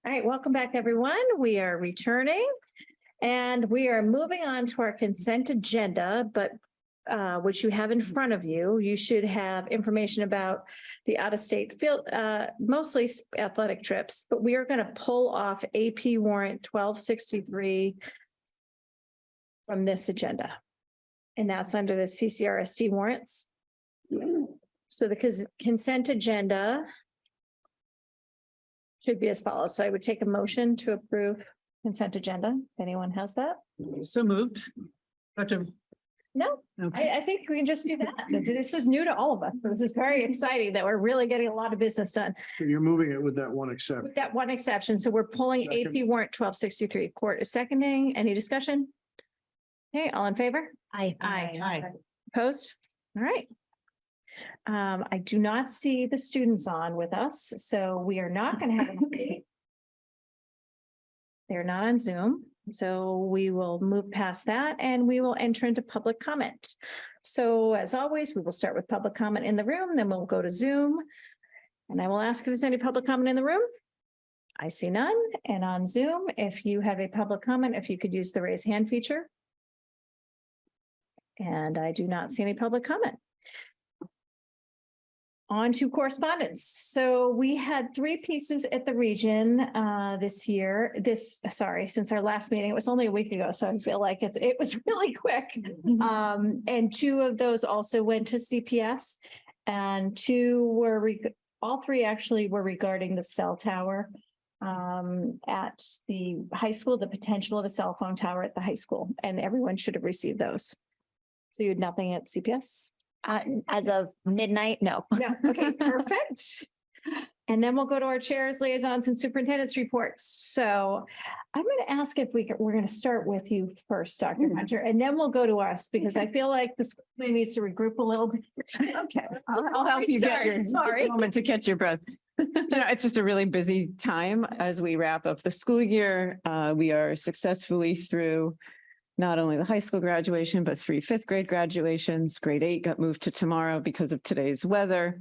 All right, welcome back, everyone. We are returning and we are moving on to our consent agenda, but which you have in front of you. You should have information about the out-of-state field, mostly athletic trips, but we are going to pull off AP warrant 1263 from this agenda. And that's under the CCRSD warrants. So the consent agenda should be as follows. So I would take a motion to approve consent agenda. If anyone has that? So moved. Dr. No, Okay. I think we can just do that. This is new to all of us. This is very exciting that we're really getting a lot of business done. You're moving it with that one exception. With that one exception. So we're pulling Second. AP warrant 1263. Court is seconding. Any discussion? Okay, all in favor? Aye. Aye. Opposed? All right. I do not see the students on with us, so we are not going to have an update. They're not on Zoom, so we will move past that and we will enter into public comment. So as always, we will start with public comment in the room, then we'll go to Zoom. And I will ask if there's any public comment in the room. I see none. And on Zoom, if you have a public comment, if you could use the raise hand feature. And I do not see any public comment. On to correspondence. So we had 3 pieces at the region this year, since our last meeting. It was only a week ago, so I feel like it was really quick. And 2 of those also went to CPS and 2 were, all 3 actually were regarding the cell tower at the high school, the potential of a cell phone tower at the high school, and everyone should have received those. So you had nothing at CPS? As of midnight, no. Yeah, okay, perfect. And then we'll go to our chairs, liaisons, and superintendent's reports. So I'm going to ask if we're going to start with you first, Dr. Hunter, and then we'll go to us because I feel like this needs to regroup a little bit. Okay. I'll help you get your Sorry. moment to catch your breath. It's just a really busy time as we wrap up the school year. We are successfully through not only the high school graduation, but 3 5th grade graduations. Grade 8 got moved to tomorrow because of today's weather.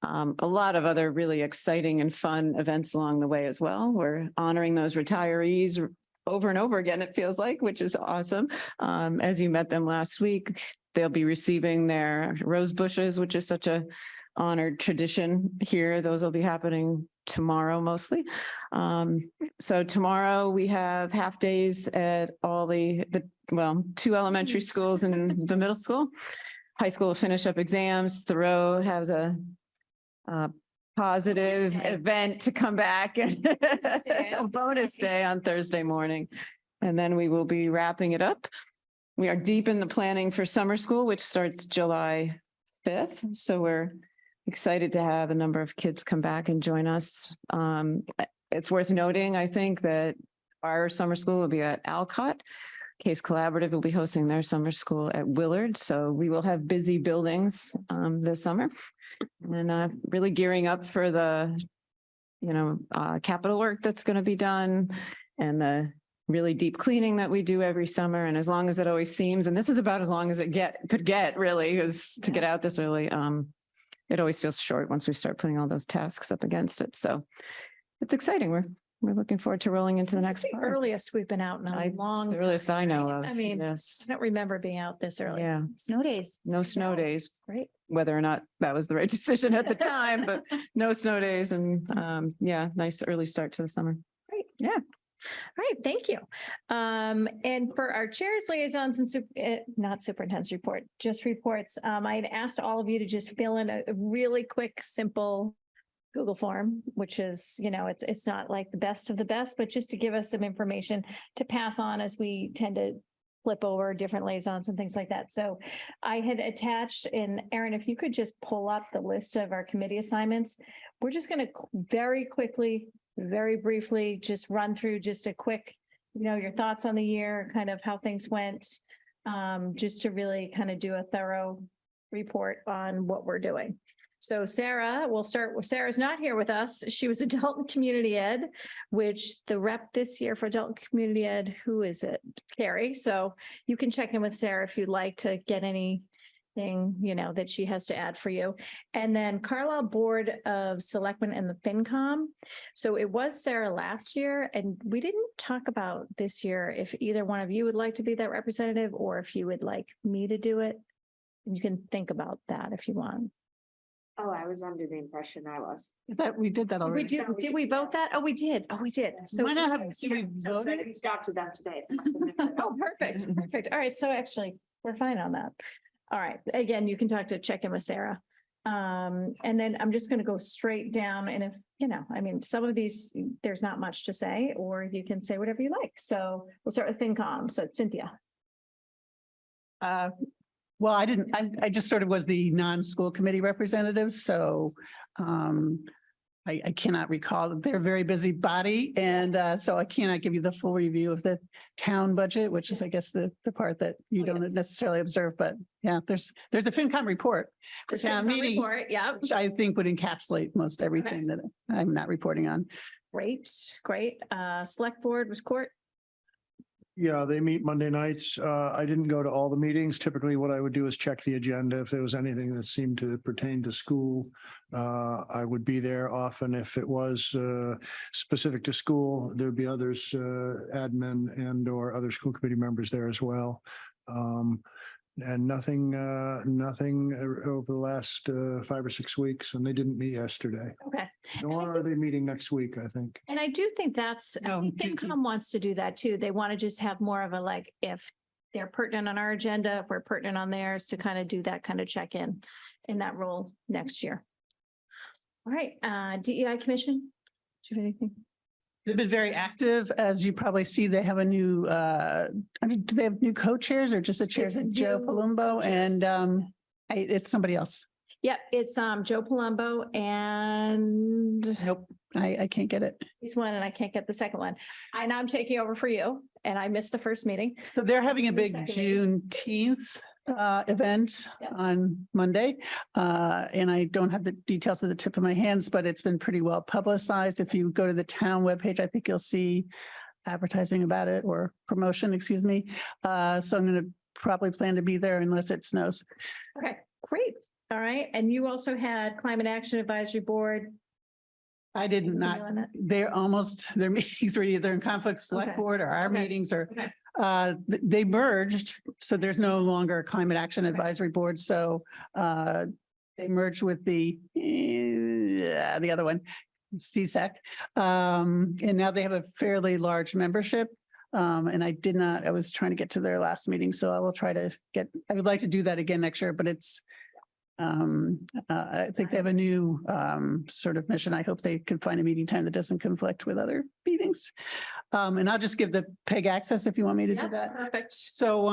A lot of other really exciting and fun events along the way as well. We're honoring those retirees over and over again, it feels like, which is awesome. As you met them last week, they'll be receiving their rose bushes, which is such a honored tradition here. Those will be happening tomorrow mostly. So tomorrow we have half days at all the 2 elementary schools and the middle school. High school will finish up exams. Thoreau has a positive event to come back and a bonus day on Thursday morning. And then we will be wrapping it up. We are deep in the planning for summer school, which starts July 5th. So we're excited to have a number of kids come back and join us. It's worth noting, I think, that our summer school will be at Alcott. Case Collaborative will be hosting their summer school at Willard. So we will have busy buildings this summer, and really gearing up for the, capital work that's going to be done and the really deep cleaning that we do every summer. And as long as it always seems, and this is about as long as it could get really, is to get out this early. It always feels short once we start putting all those tasks up against it. So it's exciting. We're looking forward to rolling into the This next is the part. earliest we've been out in a long. The earliest I know of. I mean, Yes. I don't remember being out this early. Yeah. Snow days. No snow days, Great. whether or not that was the right decision at the time, but no snow days and nice early start to the summer. Great. Yeah. All right, thank you. And for our chairs, liaisons, and not superintendent's report, just reports, I had asked all of you to just fill in a really quick, simple Google form, which is, it's not like the best of the best, but just to give us some information to pass on as we tend to flip over different liaisons and things like that. So I had attached, and Erin, if you could just pull up the list of our committee assignments, we're just going to very quickly, very briefly, just run through just a quick, your thoughts on the year, kind of how things went, just to really kind of do a thorough report on what we're doing. So Sarah, we'll start with Sarah's not here with us. She was adult and community ed, which the rep this year for adult and community ed, who is it? Carrie. So you can check in with Sarah if you'd like to get any thing, that she has to add for you. And then Carlisle Board of Selectmen and the FinCom. So it was Sarah last year, and we didn't talk about this year if either one of you would like to be that representative or if you would like me to do it. You can think about that if you want. Oh, I was under the impression I was. That we did that Did we already. did we vote that? Oh, we did. Oh, we did. So, Why not have, So do we so vote I it? reached out to them today. oh, perfect, perfect. All right. So actually, we're fine on that. All right. Again, you can check in with Sarah. And then I'm just going to go straight down. And if, some of these, there's not much to say, or you can say whatever you like. So we'll start with FinCom. So it's Cynthia. Well, I just sort of was the non-school committee representative, so I cannot recall. They're a very busy body, and so I cannot give you the full review of the town budget, which is, I guess, the part that you don't necessarily observe, but yeah, there's a FinCom report for town meeting, Yeah. which I think would encapsulate most everything that I'm not reporting on. Great, great. Select Board was Court. Yeah, they meet Monday nights. I didn't go to all the meetings. Typically, what I would do is check the agenda. If there was anything that seemed to pertain to school, I would be there often. If it was specific to school, there'd be others, admin and or other school committee members there as well. And nothing over the last 5 or 6 weeks, and they didn't meet yesterday. Okay. Nor are they meeting next week, I think. And I do think I Oh, think June FinCom wants to do that too. They want to just have more of a if they're pertinent on our agenda, if we're pertinent on theirs, to kind of do that kind of check-in that role next year. All right, DEI Commission. Do you have anything? They've been very active. As you probably see, they have a new, do they have new co-chairs or just the chairs? It's Joe new Palumbo co-chairs. and it's somebody else. Yep, it's Joe Palumbo and Nope, I can't get it. he's one and I can't get the second one. Now I'm taking over for you and I missed the first meeting. So they're having a The big second meeting. Juneteenth event Yep. on Monday. And I don't have the details at the tip of my hands, but it's been pretty well publicized. If you go to the town webpage, I think you'll see advertising about it or promotion, excuse me. So I'm going to probably plan to be there unless it snows. Okay, great. All right. And you also had Climate Action Advisory Board. I did You not, on that? their meetings were either in conflict select Okay. board or our Okay. meetings or Okay. they merged. So there's no longer a climate action advisory board. So they merged with the other one, CSAC. And now they have a fairly large membership. And I was trying to get to their last meeting, so I will try to I would like to do that again next year, but it's I think they have a new sort of mission. I hope they can find a meeting time that doesn't conflict with other meetings. And I'll just give the PEG access if you want me to Yeah, do that. perfect. So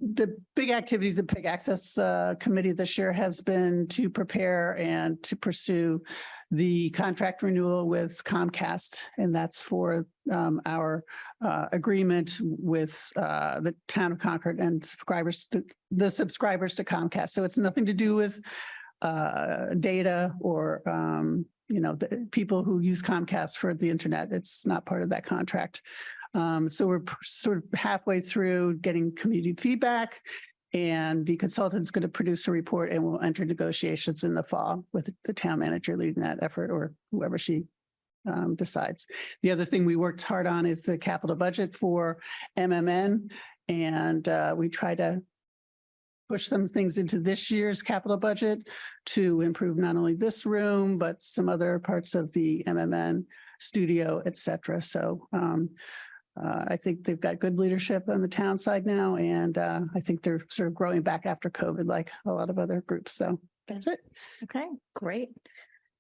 the big activities the PEG Access Committee this year has been to prepare and to pursue the contract renewal with Comcast, and that's for our agreement with the town of Concord and the subscribers to Comcast. So it's nothing to do with data or the people who use Comcast for the internet. It's not part of that contract. So we're sort of halfway through getting community feedback, and the consultant's going to produce a report and we'll enter negotiations in the fall with the town manager leading that effort or whoever she decides. The other thing we worked hard on is the capital budget for MMN, and we try to push some things into this year's capital budget to improve not only this room, but some other parts of the MMN studio, et cetera. So I think they've got good leadership on the town side now, and I think they're sort of growing back after COVID, like a lot of other groups. So that's it. Okay, great.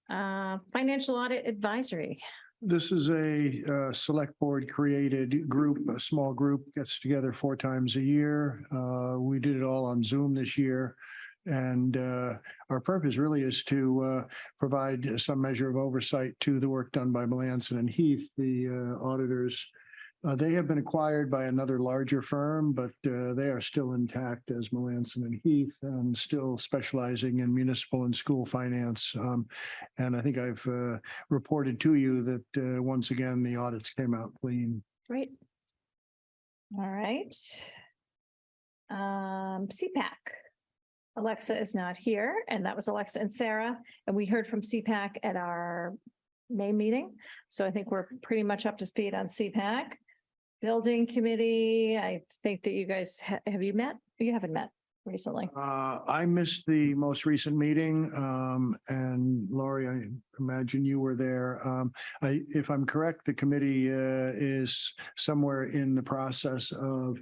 Financial Audit Advisory. This is a select board created group, a small group gets together 4 times a year. We did it all on Zoom this year. And our purpose really is to provide some measure of oversight to the work done by Melanson and Heath, the auditors. They have been acquired by another larger firm, but they are still intact as Melanson and Heath and still specializing in municipal and school finance. And I think I've reported to you that once again, the audits came out clean. Great. All right. CPAC. Alexa is not here, and that was Alexa and Sarah, and we heard from CPAC at our May meeting. So I think we're pretty much up to speed on CPAC. Building committee, I think that you guys, have you met? You haven't met recently. I missed the most recent meeting, and Laurie, I imagine you were there. If I'm correct, the committee is somewhere in the process of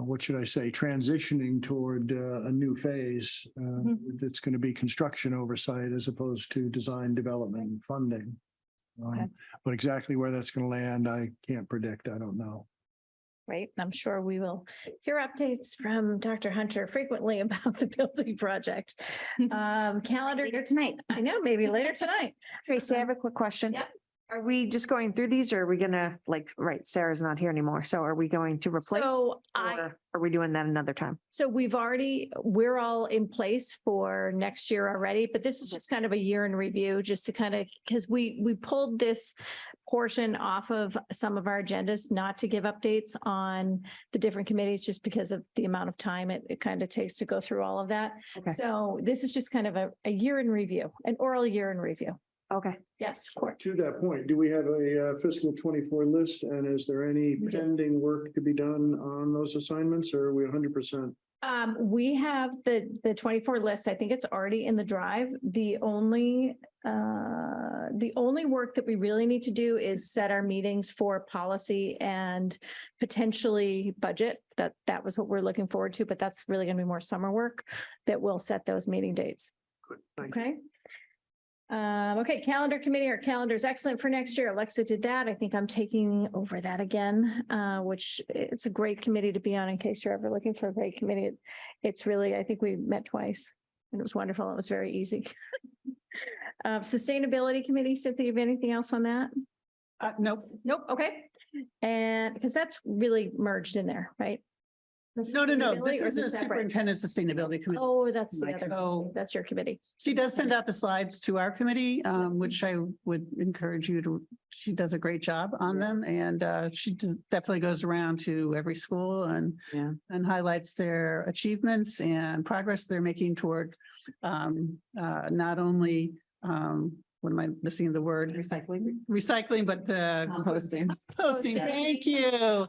what should I say, transitioning toward a new phase. That's going to be construction oversight as opposed to design, development, and funding. Okay. But exactly where that's going to land, I can't predict. I don't know. Right. I'm sure we will hear updates from Dr. Hunter frequently about the building project. Calendar Later tonight. I know, maybe later tonight. Tracy, I have a quick question. Yeah. Are we just going through these or are we gonna, like, right, Sarah's not here anymore, so are we going to replace? So Or are we doing that another time? So we're all in place for next year already, but this is just kind of a year in review, just to kind of, because we pulled this portion off of some of our agendas, not to give updates on the different committees, just because of the amount of time it kind of takes to go through all of that. Okay. So this is just kind of a year in review, an oral year in review. Okay. Yes, Court. To that point, do we have a fiscal 24 list, and is there any We do. pending work to be done on those assignments, or are we 100%? We have the 24 list. I think it's already in the drive. The only work that we really need to do is set our meetings for policy and potentially budget. That was what we're looking forward to, but that's really going to be more summer work that will set those meeting dates. Good, thank you. Okay. Okay, calendar committee. Our calendar is excellent for next year. Alexa did that. I think I'm taking over that again, which it's a great committee to be on in case you're ever looking for a great committee. It's really, I think we met twice and it was wonderful. It was very easy. Sustainability committee, Cynthia, you have anything else on that? Nope. Nope. Okay. And because that's really merged in there, right? No. Sustainability, This or is it a separate? superintendent sustainability committee. Oh, that's the Like, other, oh. that's your committee. She does send out the slides to our committee, which I would encourage you to, she does a great job on them. And she definitely goes around to every school and highlights their achievements and progress they're making toward not only, what am I missing the word? Recycling, but Composting. Composting, thank you.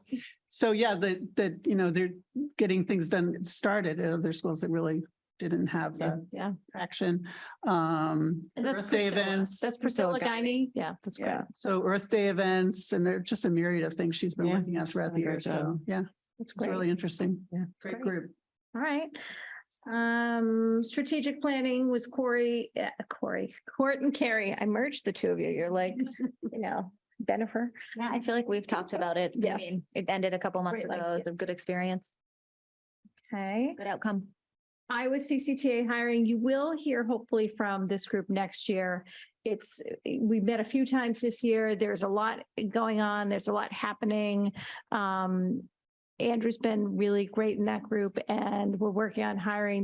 So yeah, they're getting things done, started at other schools that really didn't have that Yeah. traction. And that's Earth Day Priscilla. events. That's Priscilla Guiney. Yeah, that's great. Yeah, so Earth Day events, and they're just a myriad of things she's been Yeah, working on she's throughout done the a year. great So job. yeah, That's it's great. really interesting. Yeah. Great great. group. All right. Strategic planning was Court and Carrie. I merged the two of you. You're like, Bennifer. Yeah, I feel like we've talked about it. Yeah. I mean, it ended a couple months Great, ago. It's a good experience, Okay. good outcome. Iowa CCTA hiring. You will hear hopefully from this group next year. We've met a few times this year. There's a lot going on. There's a lot happening. Andrew's been really great in that group and we're working on hiring.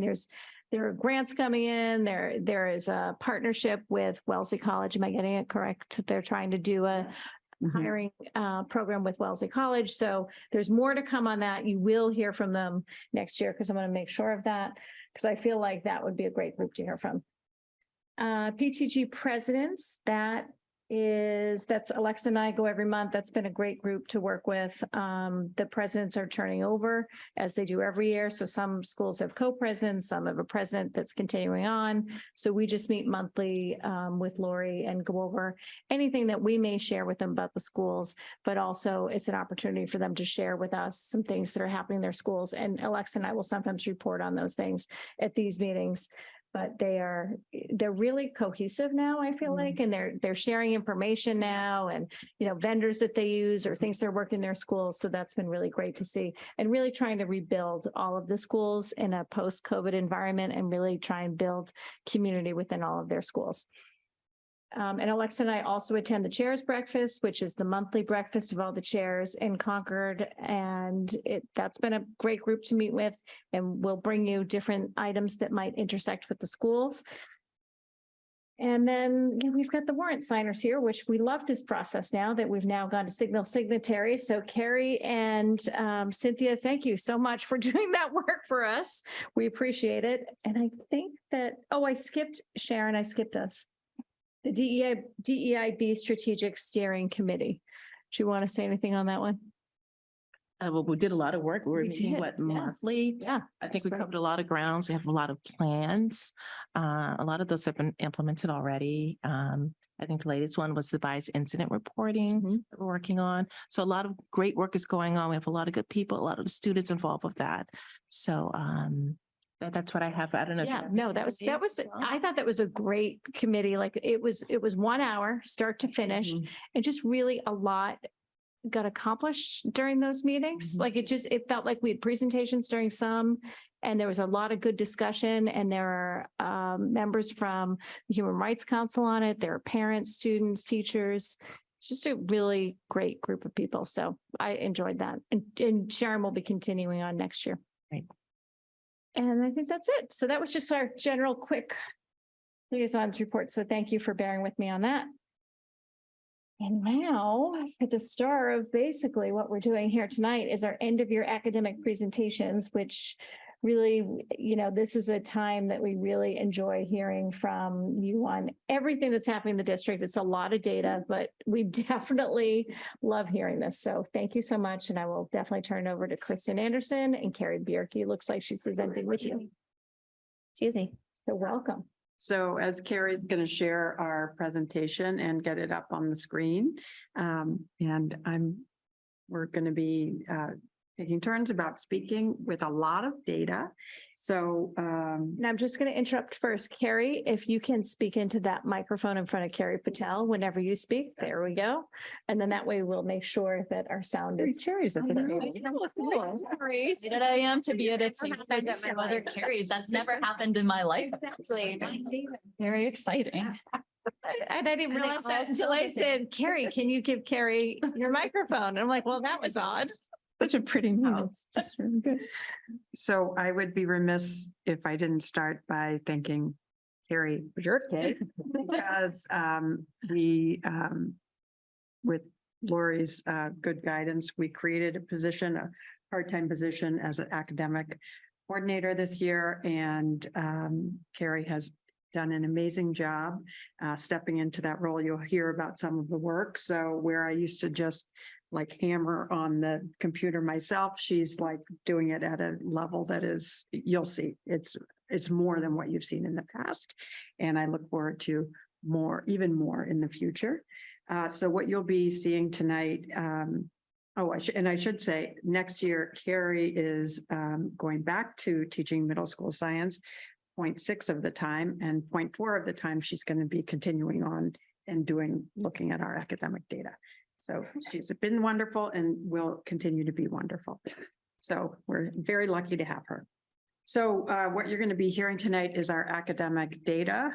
There are grants coming in. There is a partnership with Wellesley College. Am I getting it correct? They're trying to do a hiring program with Wellesley College. So there's more to come on that. You will hear from them next year because I'm going to make sure of that because I feel like that would be a great group to hear from. PTG presidents, that's Alexa and I go every month. That's been a great group to work with. The presidents are turning over as they do every year. So some schools have co-presidents, some have a president that's continuing on. So we just meet monthly with Lori and go over anything that we may share with them about the schools, but also it's an opportunity for them to share with us some things that are happening in their schools. And Alexa and I will sometimes report on those things at these meetings. But they're really cohesive now, I feel like, and they're sharing information now and, vendors that they use or things they're working in their schools. So that's been really great to see and really trying to rebuild all of the schools in a post-COVID environment and really try and build community within all of their schools. And Alexa and I also attend the Chairs Breakfast, which is the monthly breakfast of all the chairs in Concord. And that's been a great group to meet with, and we'll bring you different items that might intersect with the schools. And then we've got the warrant signers here, which we love this process now that we've now gone to signal signatories. So Carrie and Cynthia, thank you so much for doing that work for us. We appreciate it. And I think that, I skipped Sharon, I skipped us. The DEIB Strategic Steering Committee. Do you want to say anything on that one? Well, we did a lot of work. We were We meeting, did, what, yeah. monthly? Yeah. I think that's we right. covered a lot of grounds. We have a lot of plans. A lot of those have been implemented already. I think the latest one was the bias incident reporting that we're working on. So a lot of great work is going on. We have a lot of good people, a lot of the students involved with that. So that's what I have. I don't know. if you Yeah, have no, the that was, candidates as well. I thought that was a great committee. Like it was 1 hour, start to finish, and just really a lot got accomplished during those meetings. Mhm. Like it felt like we had presentations during some, and there was a lot of good discussion, and there are members from the Human Rights Council on it. There are parents, students, teachers. It's just a really great group of people. So I enjoyed that. And Sharon will be continuing on next year. Right. And I think that's it. So that was just our general quick liaisons report. So thank you for bearing with me on that. And now, at the star of basically what we're doing here tonight is our end of year academic presentations, which really, this is a time that we really enjoy hearing from you on everything that's happening in the district. It's a lot of data, but we definitely love hearing this. So thank you so much. And I will definitely turn it over to Kristen Anderson and Carrie Bierke. Looks like she's presenting with you. Excuse me. So welcome. So as Carrie's going to share our presentation and get it up on the screen, we're going to be taking turns about speaking with a lot of data. So And I'm just going to interrupt first. Carrie, if you can speak into that microphone in front of Carrie Patel whenever you speak, there we go. And then that way we'll make sure that our sound is. Cherries at the table. Excited I am to be at a table with some other carries. That's never happened in my life. Very exciting. And I didn't realize that until I said, Carrie, can you give Carrie your microphone? And I'm like, well, that was odd. Such a pretty name. It's just really good. So I would be remiss if I didn't start by thanking Carrie Bierke because with Lori's good guidance, we created a position, a part-time position as an academic coordinator this year. And Carrie has done an amazing job stepping into that role. You'll hear about some of the work. So where I used to just like hammer on the computer myself, she's like doing it at a level that is, you'll see, it's more than what you've seen in the past. And I look forward to even more in the future. So what you'll be seeing tonight, I should say next year, Carrie is going back to teaching middle school science 0.6 of the time, and 0.4 of the time she's going to be continuing on and looking at our academic data. So she's been wonderful and will continue to be wonderful. So we're very lucky to have her. So what you're going to be hearing tonight is our academic data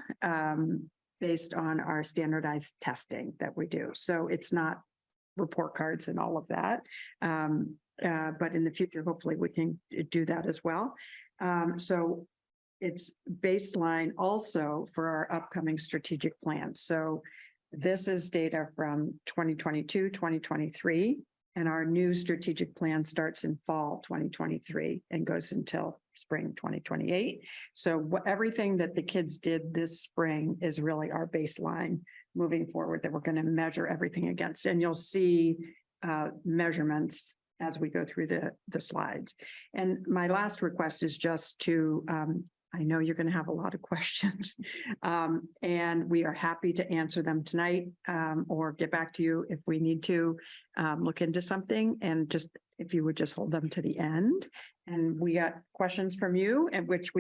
based on our standardized testing that we do. So it's not report cards and all of that. But in the future, hopefully we can do that as well. So it's baseline also for our upcoming strategic plan. So this is data from 2022, 2023, and our new strategic plan starts in fall 2023 and goes until spring 2028. So everything that the kids did this spring is really our baseline moving forward that we're going to measure everything against. And you'll see measurements as we go through the slides. And my last request is just to I know you're going to have a lot of questions, and we are happy to answer them tonight or get back to you if we need to look into something. And just if you would just hold them to the end. And we got questions from you, at which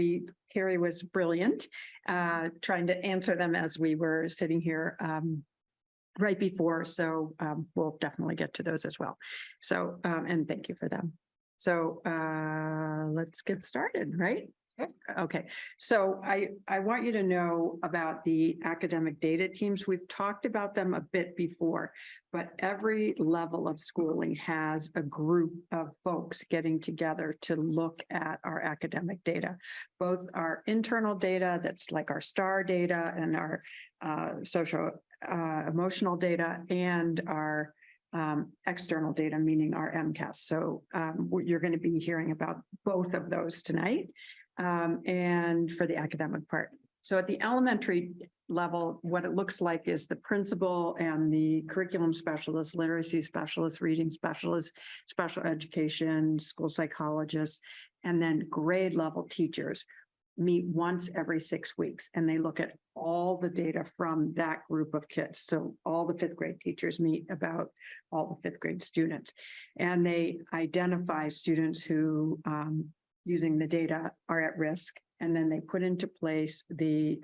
Carrie was brilliant, trying to answer them as we were sitting here right before. So we'll definitely get to those as well. So, and thank you for them. So let's get started, right? Okay, so I want you to know about the academic data teams. We've talked about them a bit before, but every level of schooling has a group of folks getting together to look at our academic data, both our internal data, that's like our STAR data and our social emotional data, and our external data, meaning our MCAS. So you're going to be hearing about both of those tonight. And for the academic part. So at the elementary level, what it looks like is the principal and the curriculum specialist, literacy specialist, reading specialist, special education, school psychologists, and then grade level teachers meet once every 6 weeks, and they look at all the data from that group of kids. So all the fifth grade teachers meet about all the fifth grade students, and they identify students who using the data are at risk, and then they put into place the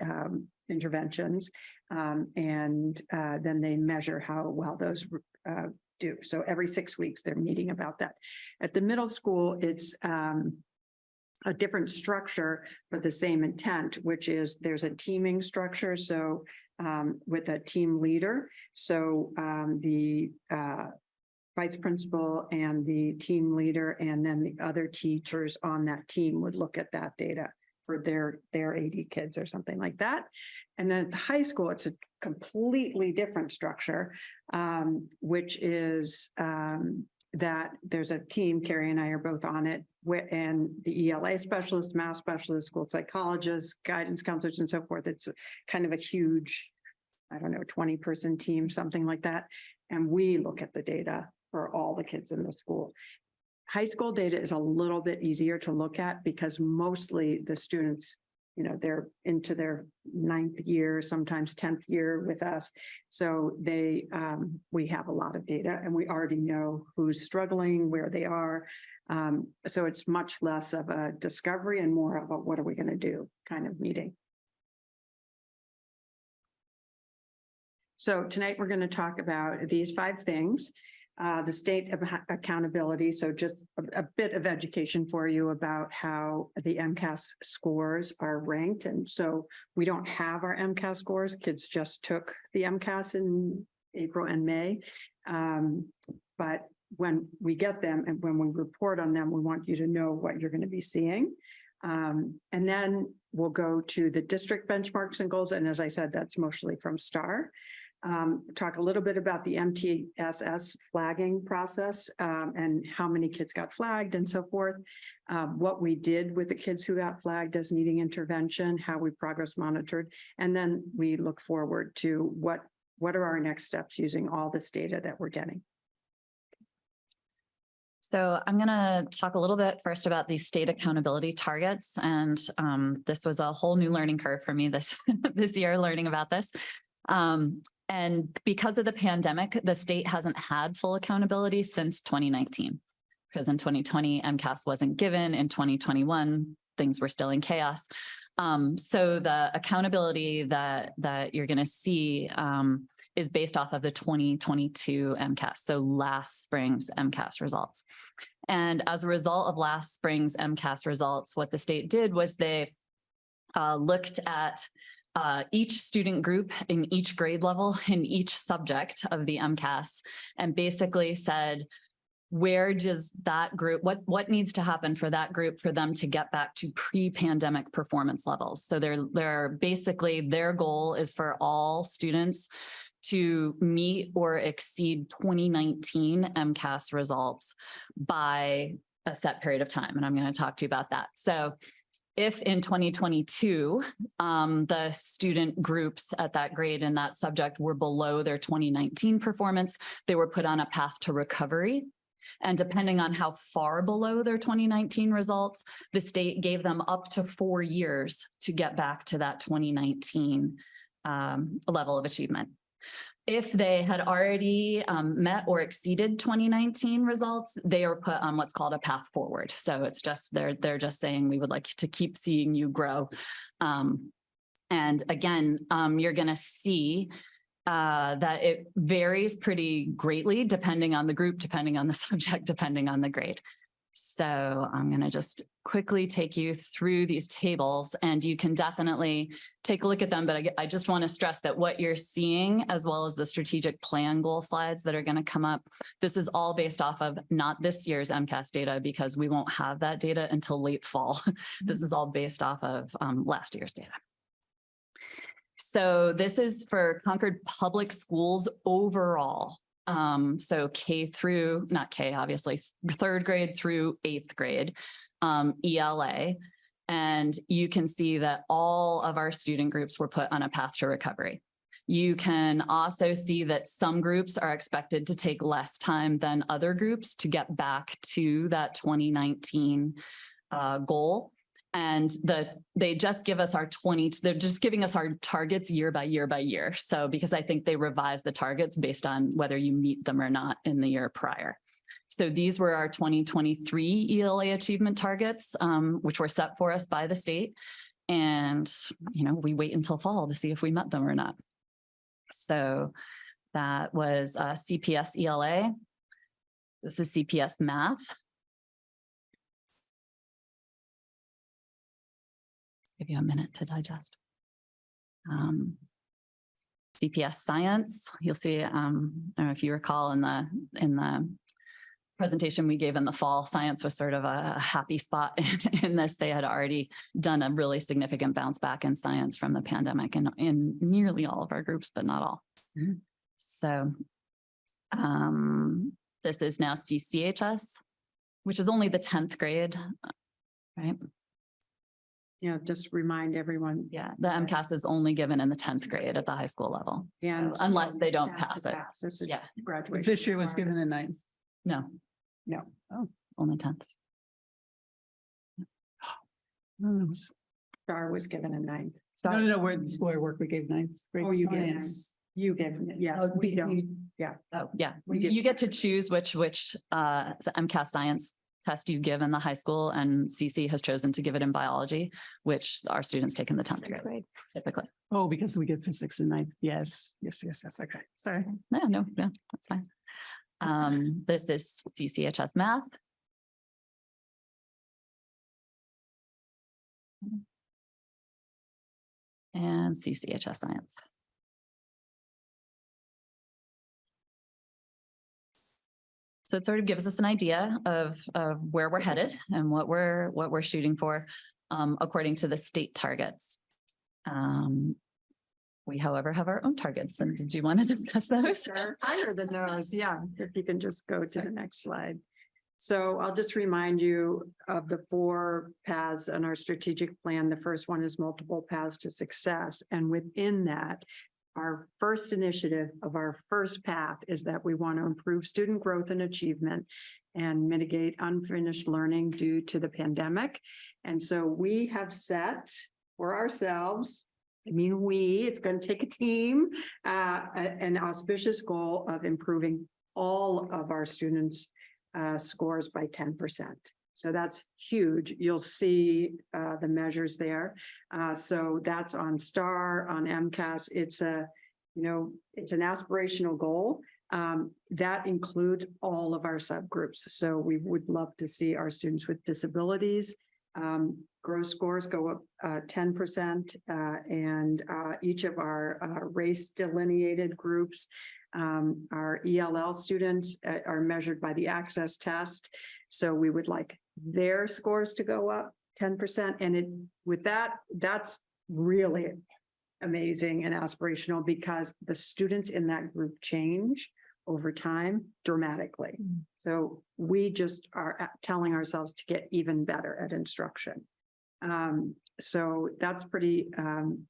interventions, and then they measure how well those do. So every 6 weeks, they're meeting about that. At the middle school, it's a different structure, but the same intent, which is there's a teaming structure. So with a team leader. So the vice principal and the team leader, and then the other teachers on that team would look at that data for their 80 kids or something like that. And then at the high school, it's a completely different structure, which is that there's a team, Carrie and I are both on it, and the ELA specialist, math specialist, school psychologists, guidance counselors, and so forth. It's kind of a huge, I don't know, 20-person team, something like that. And we look at the data for all the kids in the school. High school data is a little bit easier to look at because mostly the students, you know, they're into their 9th year, sometimes 10th year with us. So we have a lot of data, and we already know who's struggling, where they are. So it's much less of a discovery and more of a what are we going to do kind of meeting. So tonight we're going to talk about these 5 things. The state of accountability. So just a bit of education for you about how the MCAS scores are ranked. And so we don't have our MCAS scores. Kids just took the MCAS in April and May. But when we get them and when we report on them, we want you to know what you're going to be seeing. And then we'll go to the district benchmarks and goals. And as I said, that's mostly from STAR. Talk a little bit about the MTSS flagging process and how many kids got flagged and so forth. What we did with the kids who got flagged as needing intervention, how we progress monitored, and then we look forward to what are our next steps using all this data that we're getting. So I'm going to talk a little bit first about these state accountability targets. And this was a whole new learning curve for me this year, learning about this. And because of the pandemic, the state hasn't had full accountability since 2019, because in 2020, MCAS wasn't given. In 2021, things were still in chaos. So the accountability that you're going to see is based off of the 2022 MCAS, so last spring's MCAS results. And as a result of last spring's MCAS results, what the state did was they looked at each student group in each grade level in each subject of the MCAS and basically said, where does that group, what needs to happen for that group for them to get back to pre-pandemic performance levels? So they're basically, their goal is for all students to meet or exceed 2019 MCAS results by a set period of time. And I'm going to talk to you about that. So if in 2022, the student groups at that grade in that subject were below their 2019 performance, they were put on a path to recovery. And depending on how far below their 2019 results, the state gave them up to 4 years to get back to that 2019 level of achievement. If they had already met or exceeded 2019 results, they are put on what's called a path forward. So it's just, they're just saying, we would like to keep seeing you grow. And again, you're going to see that it varies pretty greatly depending on the group, depending on the subject, depending on the grade. So I'm going to just quickly take you through these tables and you can definitely take a look at them. But I just want to stress that what you're seeing, as well as the strategic plan goal slides that are going to come up, this is all based off of not this year's MCAS data, because we won't have that data until late fall. This is all based off of last year's data. So this is for Concord Public Schools overall. So K through, not K, obviously, 3rd grade through 8th grade, ELA. And you can see that all of our student groups were put on a path to recovery. You can also see that some groups are expected to take less time than other groups to get back to that 2019 goal. And they just give us they're just giving us our targets year by year by year. So because I think they revise the targets based on whether you meet them or not in the year prior. So these were our 2023 ELA achievement targets, which were set for us by the state. And, we wait until fall to see if we met them or not. So that was CPS ELA. This is CPS math. Give you a minute to digest. CPS science, you'll see, I don't know if you recall in the presentation we gave in the fall, science was sort of a happy spot in this. They had already done a really significant bounce back in science from the pandemic and in nearly all of our groups, but not all. So this is now CCHS, which is only the 10th grade, right? Just remind everyone. Yeah, the MCAS is only given in the 10th grade at the high school level. And So unless they don't have pass to it. This is Yeah. graduation. This year was given in 9th. No. No. Oh, only 10th. Star was given a 9th. No, we're in square work. We gave 9th grade Oh, you gave it. science. You gave it, yes, Oh, we don't. Oh, yeah. We get- You get to choose which MCAS science test you give in the high school, and CC has chosen to give it in biology, which our students take in the 10th grade typically. Oh, because we get physics in 9th. Yes. Okay. Sorry. No, that's fine. This is CCHS math. And CCHS science. So it sort of gives us an idea of where we're headed and what we're shooting for according to the state targets. We, however, have our own targets. And did you want to discuss those? Higher than those, yeah, if you can just go to the next slide. So I'll just remind you of the 4 paths on our strategic plan. The first one is multiple paths to success. And within that, our first initiative of our first path is that we want to improve student growth and achievement and mitigate unfinished learning due to the pandemic. And so we have set for ourselves, it's going to take a team, an auspicious goal of improving all of our students' scores by 10%. So that's huge. You'll see the measures there. So that's on STAR, on MCAS. It's an aspirational goal. That includes all of our subgroups. So we would love to see our students with disabilities gross scores go up 10%, and each of our race delineated groups, our ELL students are measured by the access test. So we would like their scores to go up 10%. And that's really amazing and aspirational because the students in that group change over time dramatically. So we just are telling ourselves to get even better at instruction. So that's pretty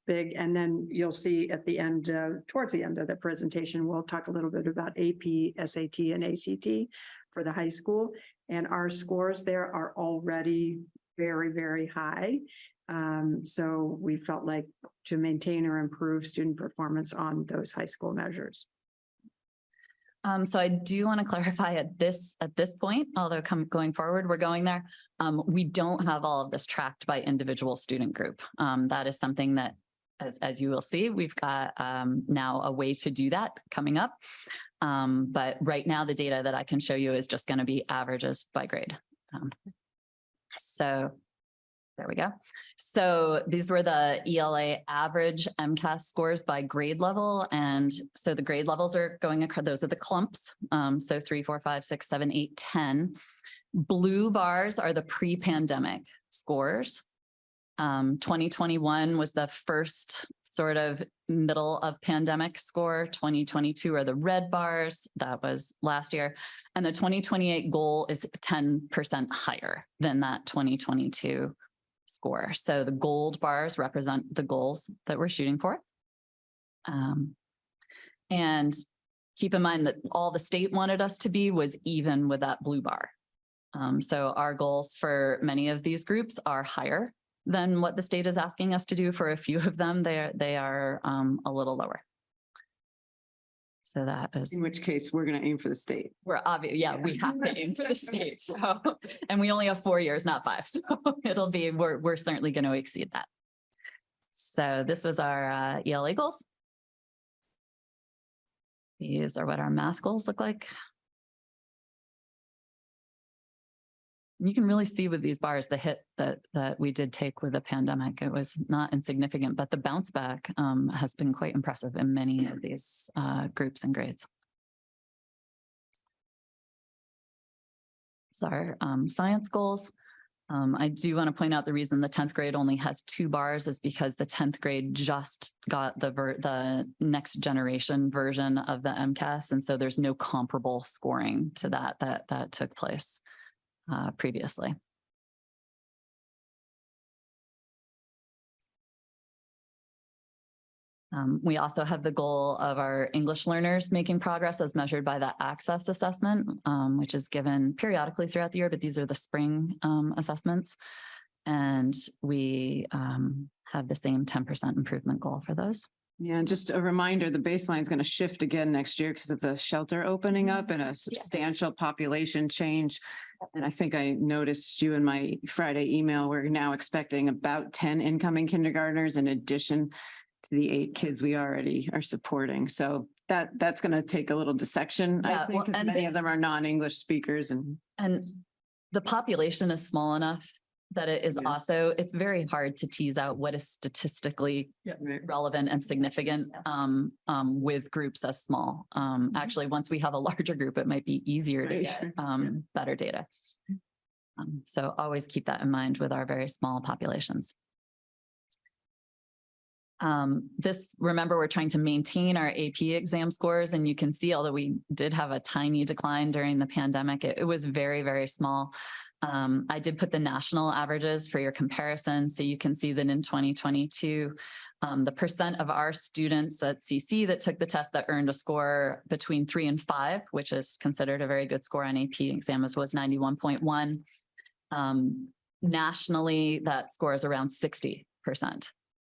big. And then you'll see at the end, towards the end of the presentation, we'll talk a little bit about AP, SAT, and ACT for the high school. And our scores there are already very, very high. So we felt like to maintain or improve student performance on those high school measures. So I do want to clarify at this point, although going forward, we're going there. We don't have all of this tracked by individual student group. That is something that, as you will see, we've got now a way to do that coming up. But right now, the data that I can show you is just going to be averages by grade. So there we go. So these were the ELA average MCAS scores by grade level. And so the grade levels are going across, those are the clumps. So 3, 4, 5, 6, 7, 8, 10. Blue bars are the pre-pandemic scores. 2021 was the first sort of middle of pandemic score. 2022 are the red bars. That was last year. And the 2028 goal is 10% higher than that 2022 score. So the gold bars represent the goals that we're shooting for. And keep in mind that all the state wanted us to be was even with that blue bar. So our goals for many of these groups are higher than what the state is asking us to do. For a few of them, they are a little lower. So that is. In which case, we're going to aim for the state. We're obvious, yeah, we have to aim for the state. So, and we only have 4 years, not 5. So it'll be, we're certainly going to exceed that. So this was our ELA goals. These are what our math goals look like. You can really see with these bars, the hit that we did take with the pandemic. It was not insignificant, but the bounce back has been quite impressive in many of these groups and grades. So our science goals. I do want to point out the reason the 10th grade only has 2 bars is because the 10th grade just got the next generation version of the MCAS. And so there's no comparable scoring to that took place previously. We also have the goal of our English learners making progress as measured by the access assessment, which is given periodically throughout the year, but these are the spring assessments. And we have the same 10% improvement goal for those. Yeah, and just a reminder, the baseline is going to shift again next year because of the shelter opening up and a substantial population change. And I think I noticed you in my Friday email, we're now expecting about 10 incoming kindergartners in addition to the 8 kids we already are supporting. So that's going to take a little dissection, I think, because many of them are non-English speakers. And the population is small enough that it is also, it's very hard to tease out what is statistically relevant and significant with groups as small. Actually, once we have a larger group, it might be easier to get better data. So always keep that in mind with our very small populations. Remember, we're trying to maintain our AP exam scores, and you can see, although we did have a tiny decline during the pandemic, it was very, very small. I did put the national averages for your comparison. So you can see that in 2022, the percent of our students at CC that took the test that earned a score between 3 and 5, which is considered a very good score on AP exams, was 91.1. Nationally, that score is around 60%.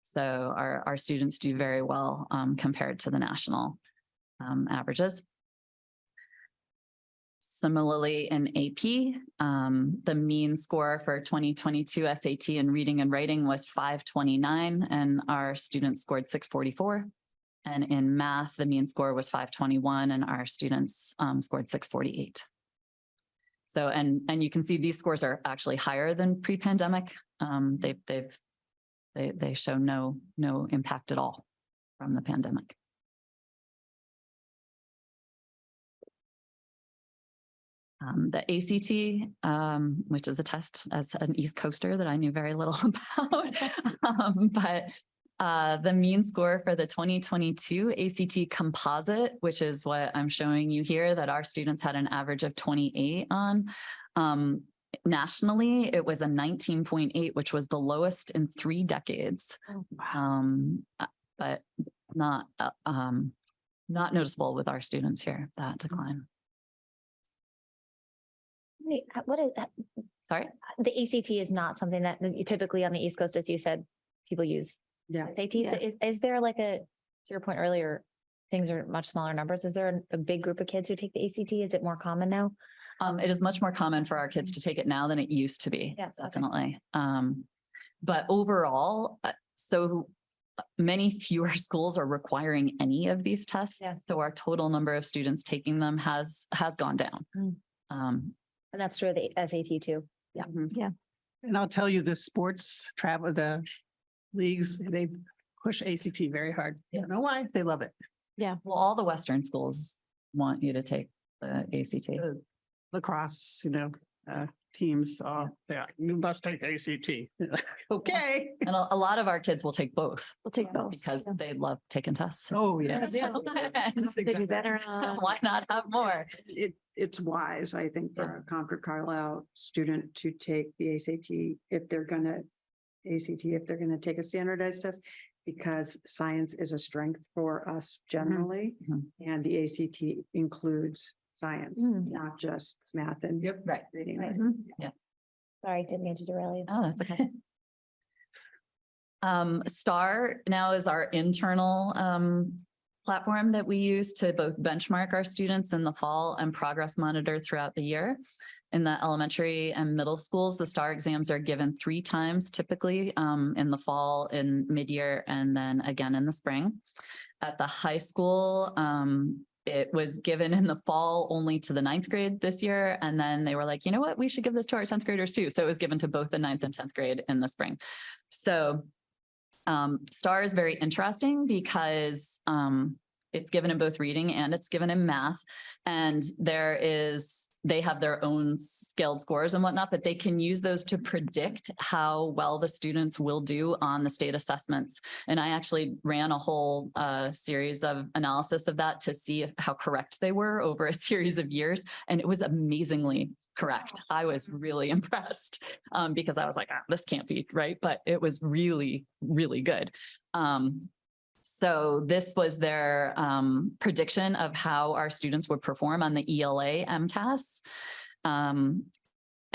So our students do very well compared to the national averages. Similarly, in AP, the mean score for 2022 SAT in reading and writing was 529, and our students scored 644. And in math, the mean score was 521, and our students scored 648. So, and you can see these scores are actually higher than pre-pandemic. They show no impact at all from the pandemic. The ACT, which is a test as an East Coaster that I knew very little about, but the mean score for the 2022 ACT composite, which is what I'm showing you here, that our students had an average of 28 on. Nationally, it was a 19.8, which was the lowest in 3 decades, but not noticeable with our students here, that decline. Wait, what is that? Sorry? The ACT is not something that you typically on the East Coast, as you said, people use SATs. But is there like to your point earlier, things are much smaller numbers. Is there a big group of kids who take the ACT? Is it more common now? It is much more common for our kids to take it now than it used to be. Yeah, definitely. But overall, so many fewer schools are requiring any of these tests. Yeah. So our total number of students taking them has gone down. And that's true of the SAT too. Yeah. And I'll tell you, the sports travel, the leagues, they push ACT very hard. I don't know why, they love it. Well, all the Western schools want you to take the ACT. The lacrosse, teams, yeah, you must take ACT. Okay. And a lot of our kids will take both We'll take both. because they love taking tests. Oh, yeah. They do better. Why not have more? It's wise, I think, for a Concord Carlisle student to take the ACT if they're gonna take a standardized test, because science is a strength for us generally, Mhm. and the ACT includes science, not just math and Right. reading. Right. Sorry, didn't mean to derail you. Oh, that's okay. STAR now is our internal platform that we use to both benchmark our students in the fall and progress monitor throughout the year. In the elementary and middle schools, the STAR exams are given 3 times typically in the fall, in mid-year, and then again in the spring. At the high school, it was given in the fall only to the 9th grade this year. And then they were like, you know what, we should give this to our 10th graders too. So it was given to both the 9th and 10th grade in the spring. So STAR is very interesting because it's given in both reading and it's given in math. And they have their own scaled scores and whatnot, but they can use those to predict how well the students will do on the state assessments. And I actually ran a whole series of analysis of that to see how correct they were over a series of years. And it was amazingly correct. I was really impressed because I was like, this can't be right, but it was really, really good. So this was their prediction of how our students would perform on the ELA MCAS.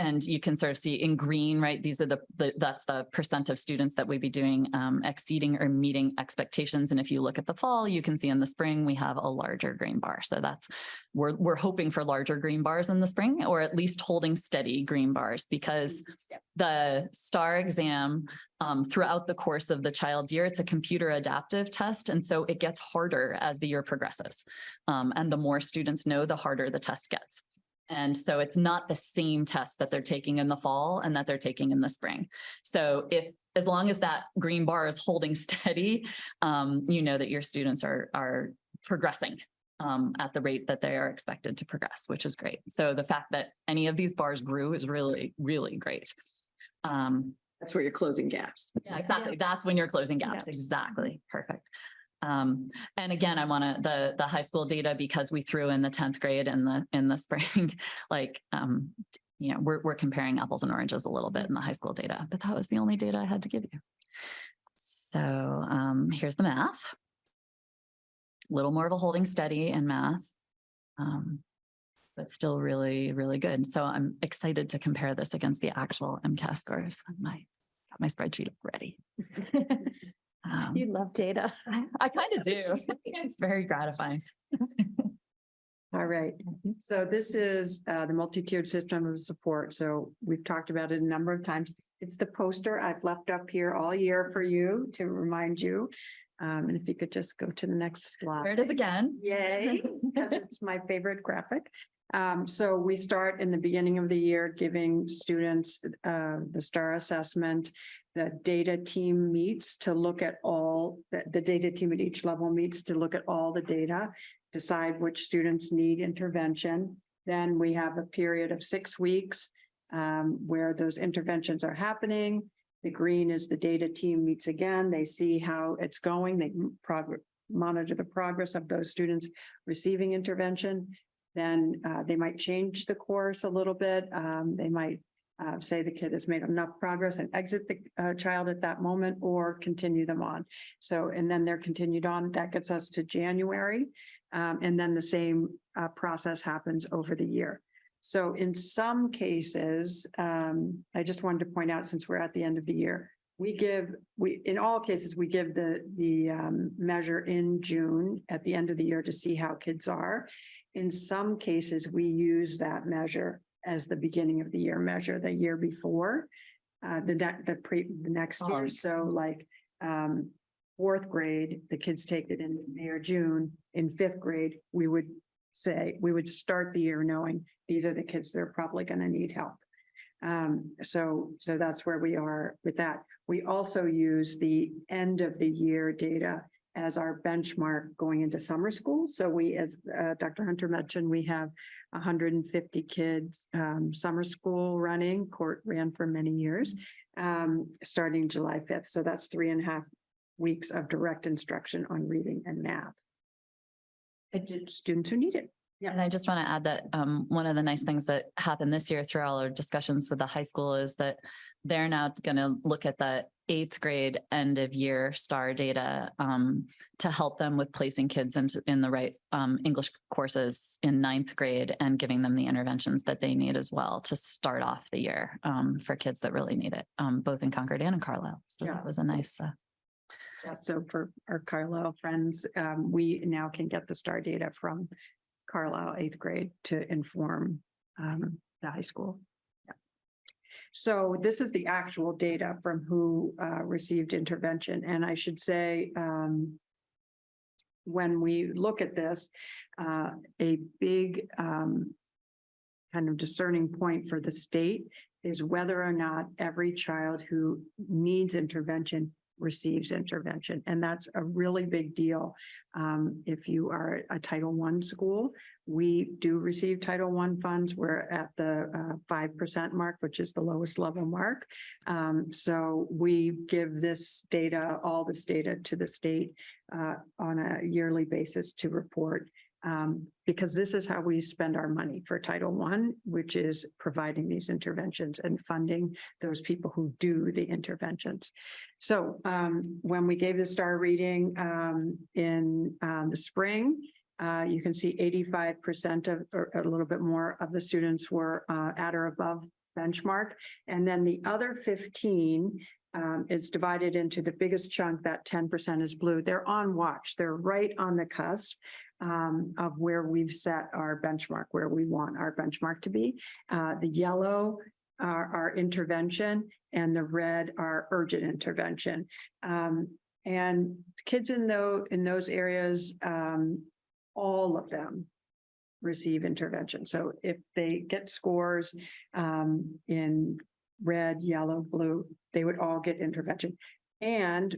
And you can sort of see in green, right? These are that's the percent of students that we'd be doing exceeding or meeting expectations. And if you look at the fall, you can see in the spring, we have a larger green bar. So we're hoping for larger green bars in the spring, or at least holding steady green bars, because the STAR exam throughout the course of the child's year, it's a computer adaptive test. And so it gets harder as the year progresses. And the more students know, the harder the test gets. And so it's not the same test that they're taking in the fall and that they're taking in the spring. So as long as that green bar is holding steady, you know that your students are progressing at the rate that they are expected to progress, which is great. So the fact that any of these bars grew is really, really great. That's where you're closing gaps. Yeah, exactly. That's when you're closing gaps. Exactly. Perfect. And again, I want the high school data, because we threw in the 10th grade in the spring, like, we're comparing apples and oranges a little bit in the high school data, but that was the only data I had to give you. So here's the math. A little more of a holding steady in math, but still really, really good. So I'm excited to compare this against the actual MCAS scores. Got my spreadsheet ready. You love data. I kind of do. It's very gratifying. All right. So this is the multi-tiered system of support. So we've talked about it a number of times. It's the poster I've left up here all year for you to remind you. And if you could just go to the next slide. There it is again. Yay, because it's my favorite graphic. So we start in the beginning of the year, giving students the STAR assessment. The data team meets to look at the data team at each level meets to look at all the data, decide which students need intervention. Then we have a period of 6 weeks where those interventions are happening. The green is the data team meets again. They see how it's going. They monitor the progress of those students receiving intervention. Then they might change the course a little bit. They might say the kid has made enough progress and exit the child at that moment, or continue them on. So, and then they're continued on. That gets us to January. And then the same process happens over the year. So in some cases, I just wanted to point out, since we're at the end of the year, in all cases, we give the measure in June at the end of the year to see how kids are. In some cases, we use that measure as the beginning of the year measure, the year before, the next year. So like 4th grade, the kids take it in May or June. In 5th grade, we would we would start the year knowing these are the kids that are probably going to need help. So that's where we are with that. We also use the end of the year data as our benchmark going into summer school. So we, as Dr. Hunter mentioned, we have 150 kids, summer school running, Court ran for many years, starting July 5th. So that's 3.5 weeks of direct instruction on reading and math. Students who need it. Yeah. And I just want to add that one of the nice things that happened this year through all our discussions with the high school is that they're now going to look at the 8th grade end of year STAR data to help them with placing kids in the right English courses in 9th grade and giving them the interventions that they need as well to start off the year for kids that really need it, both in Concord and in Carlisle. So that was a nice. Yeah, so for our Carlisle friends, we now can get the STAR data from Carlisle 8th grade to inform the high school. Yeah. So this is the actual data from who received intervention. And I should say, when we look at this, a big kind of discerning point for the state is whether or not every child who needs intervention receives intervention. And that's a really big deal. If you are a Title I school, we do receive Title I funds. We're at the 5% mark, which is the lowest level mark. So we give this data, all this data to the state on a yearly basis to report. Because this is how we spend our money for Title I, which is providing these interventions and funding those people who do the interventions. So when we gave the STAR reading in the spring, you can see 85% of, or a little bit more of the students were at or above benchmark. And then the other 15 is divided into the biggest chunk, that 10% is blue. They're on watch. They're right on the cusp of where we've set our benchmark, where we want our benchmark to be. The yellow are our intervention and the red are urgent intervention. And kids in those areas, all of them receive intervention. So if they get scores in red, yellow, blue, they would all get intervention. And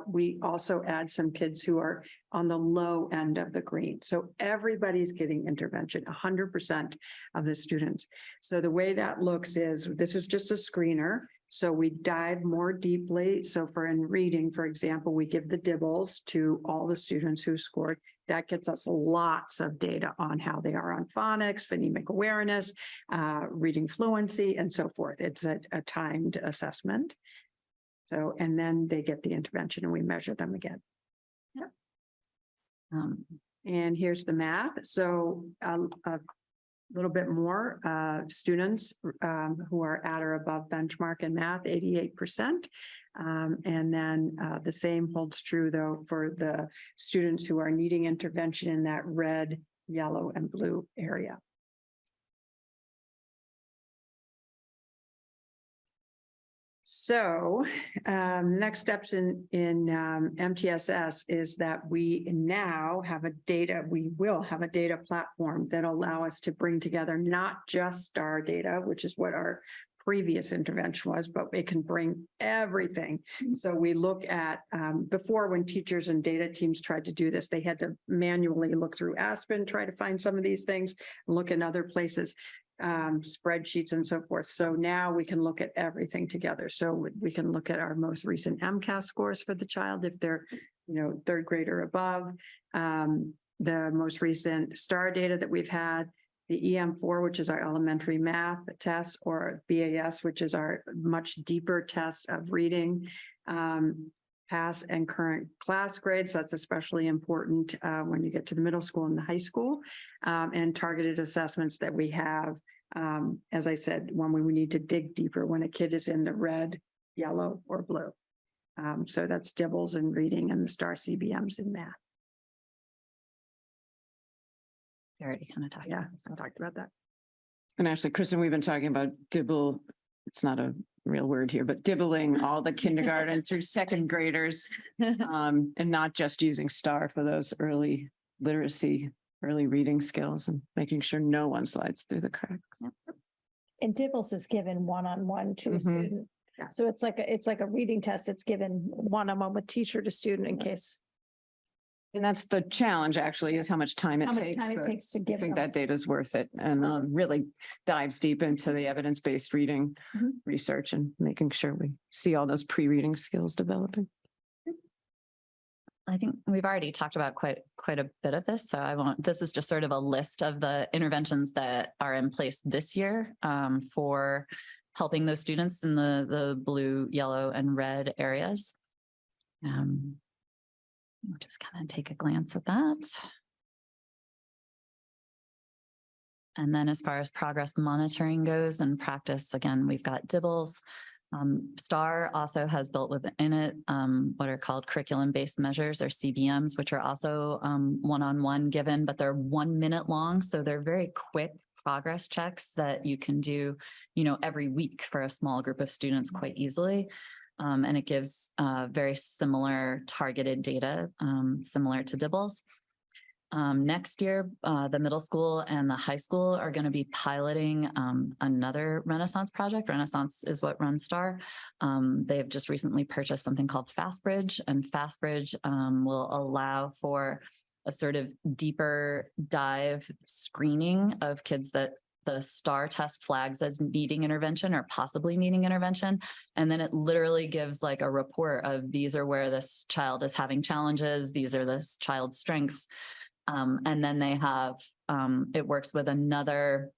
we also add some kids who are on the low end of the green. So everybody's getting intervention, 100% of the students. So the way that looks is, this is just a screener. So we dive more deeply. So for in reading, for example, we give the dibbles to all the students who scored. That gets us lots of data on how they are on phonics, phonemic awareness, reading fluency, and so forth. It's a timed assessment. So, and then they get the intervention and we measure them again. Yep. And here's the math. So a little bit more students who are at or above benchmark in math, 88%. And then the same holds true though for the students who are needing intervention in that red, yellow, and blue area. So next steps in MTSS is that we now have we will have a data platform that allow us to bring together not just STAR data, which is what our previous intervention was, but it can bring everything. So we look at, before when teachers and data teams tried to do this, they had to manually look through Aspen, try to find some of these things, look in other places. Spreadsheets and so forth. So now we can look at everything together. So we can look at our most recent MCAS scores for the child if they're, 3rd grade or above. The most recent STAR data that we've had, the EM4, which is our elementary math test, or BAS, which is our much deeper test of reading. Pass and current class grades. That's especially important when you get to the middle school and the high school, and targeted assessments that we have. As I said, when we need to dig deeper, when a kid is in the red, yellow, or blue. So that's DIBELS in reading and the STAR CBMs in math. We already kind of talked. Yeah, I talked about that. And actually, Kristen, we've been talking about dibble. It's not a real word here, but dibbling all the kindergarten through 2nd graders, and not just using STAR for those early literacy early reading skills and making sure no one slides through the cracks. And Dibbles is given one-on-one to a Mhm. student. Yeah. So it's like a reading test. It's given one-on-one with teacher to student in case. And that's the challenge actually, is how much time How it much takes. time it but takes to I give think them. that data is worth it and really dives deep into the evidence-based reading Mhm. research and making sure we see all those pre-reading skills developing. I think we've already talked about quite a bit of this, so I won't, this is just sort of a list of the interventions that are in place this year for helping those students in the blue, yellow, and red areas. We'll just kind of take a glance at that. And then as far as progress monitoring goes and practice, again, we've got Dibbles. STAR also has built within it what are called curriculum-based measures, or CBMs, which are also one-on-one given, but they're 1 minute long. So they're very quick progress checks that you can do, every week for a small group of students quite easily. And it gives very similar targeted data, similar to Dibbles. Next year, the middle school and the high school are going to be piloting another Renaissance project. Renaissance is what runs STAR. They've just recently purchased something called FastBridge, and FastBridge will allow for a sort of deeper dive screening of kids that the STAR test flags as needing intervention or possibly needing intervention. And then it literally gives like a report of these are where this child is having challenges. These are this child's strengths. And then they have, it works with another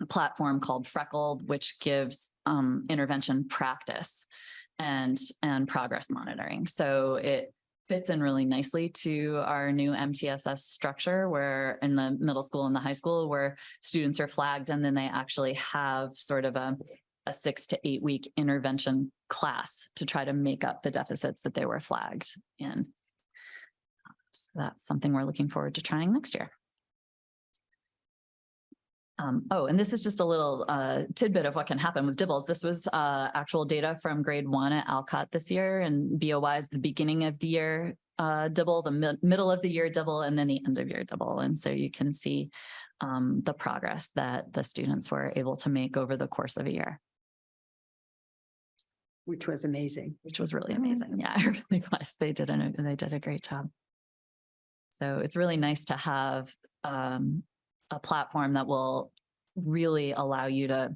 platform called Freckled, which gives intervention practice and progress monitoring. So it fits in really nicely to our new MTSS structure, where in the middle school and the high school, where students are flagged and then they actually have sort of a 6 to 8 week intervention class to try to make up the deficits that they were flagged in. So that's something we're looking forward to trying next year. And this is just a little tidbit of what can happen with Dibbles. This was actual data from grade 1 at Alcott this year, and BOY is the beginning of the year Dibble, the middle of the year Dibble, and then the end of year Dibble. And so you can see the progress that the students were able to make over the course of a year. Which was amazing. Which was really amazing. Yeah, it really was. They did a great job. So it's really nice to have a platform that will really allow you to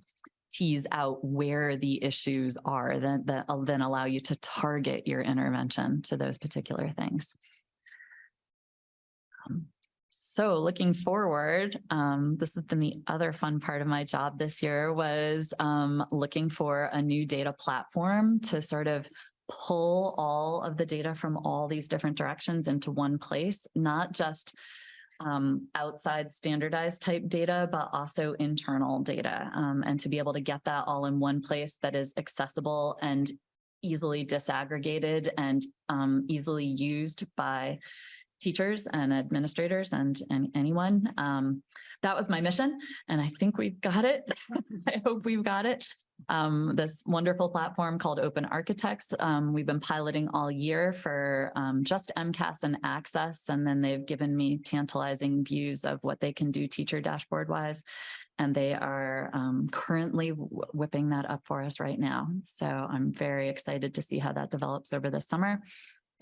tease out where the issues are, that then allow you to target your intervention to those particular things. So looking forward, this has been the other fun part of my job this year, was looking for a new data platform to sort of pull all of the data from all these different directions into one place, not just outside standardized type data, but also internal data, and to be able to get that all in one place that is accessible and easily disaggregated and easily used by teachers and administrators and anyone. That was my mission, and I think we've got it. I hope we've got it. This wonderful platform called Open Architects. We've been piloting all year for just MCAS and Access, and then they've given me tantalizing views of what they can do teacher dashboard wise. And they are currently whipping that up for us right now. So I'm very excited to see how that develops over the summer.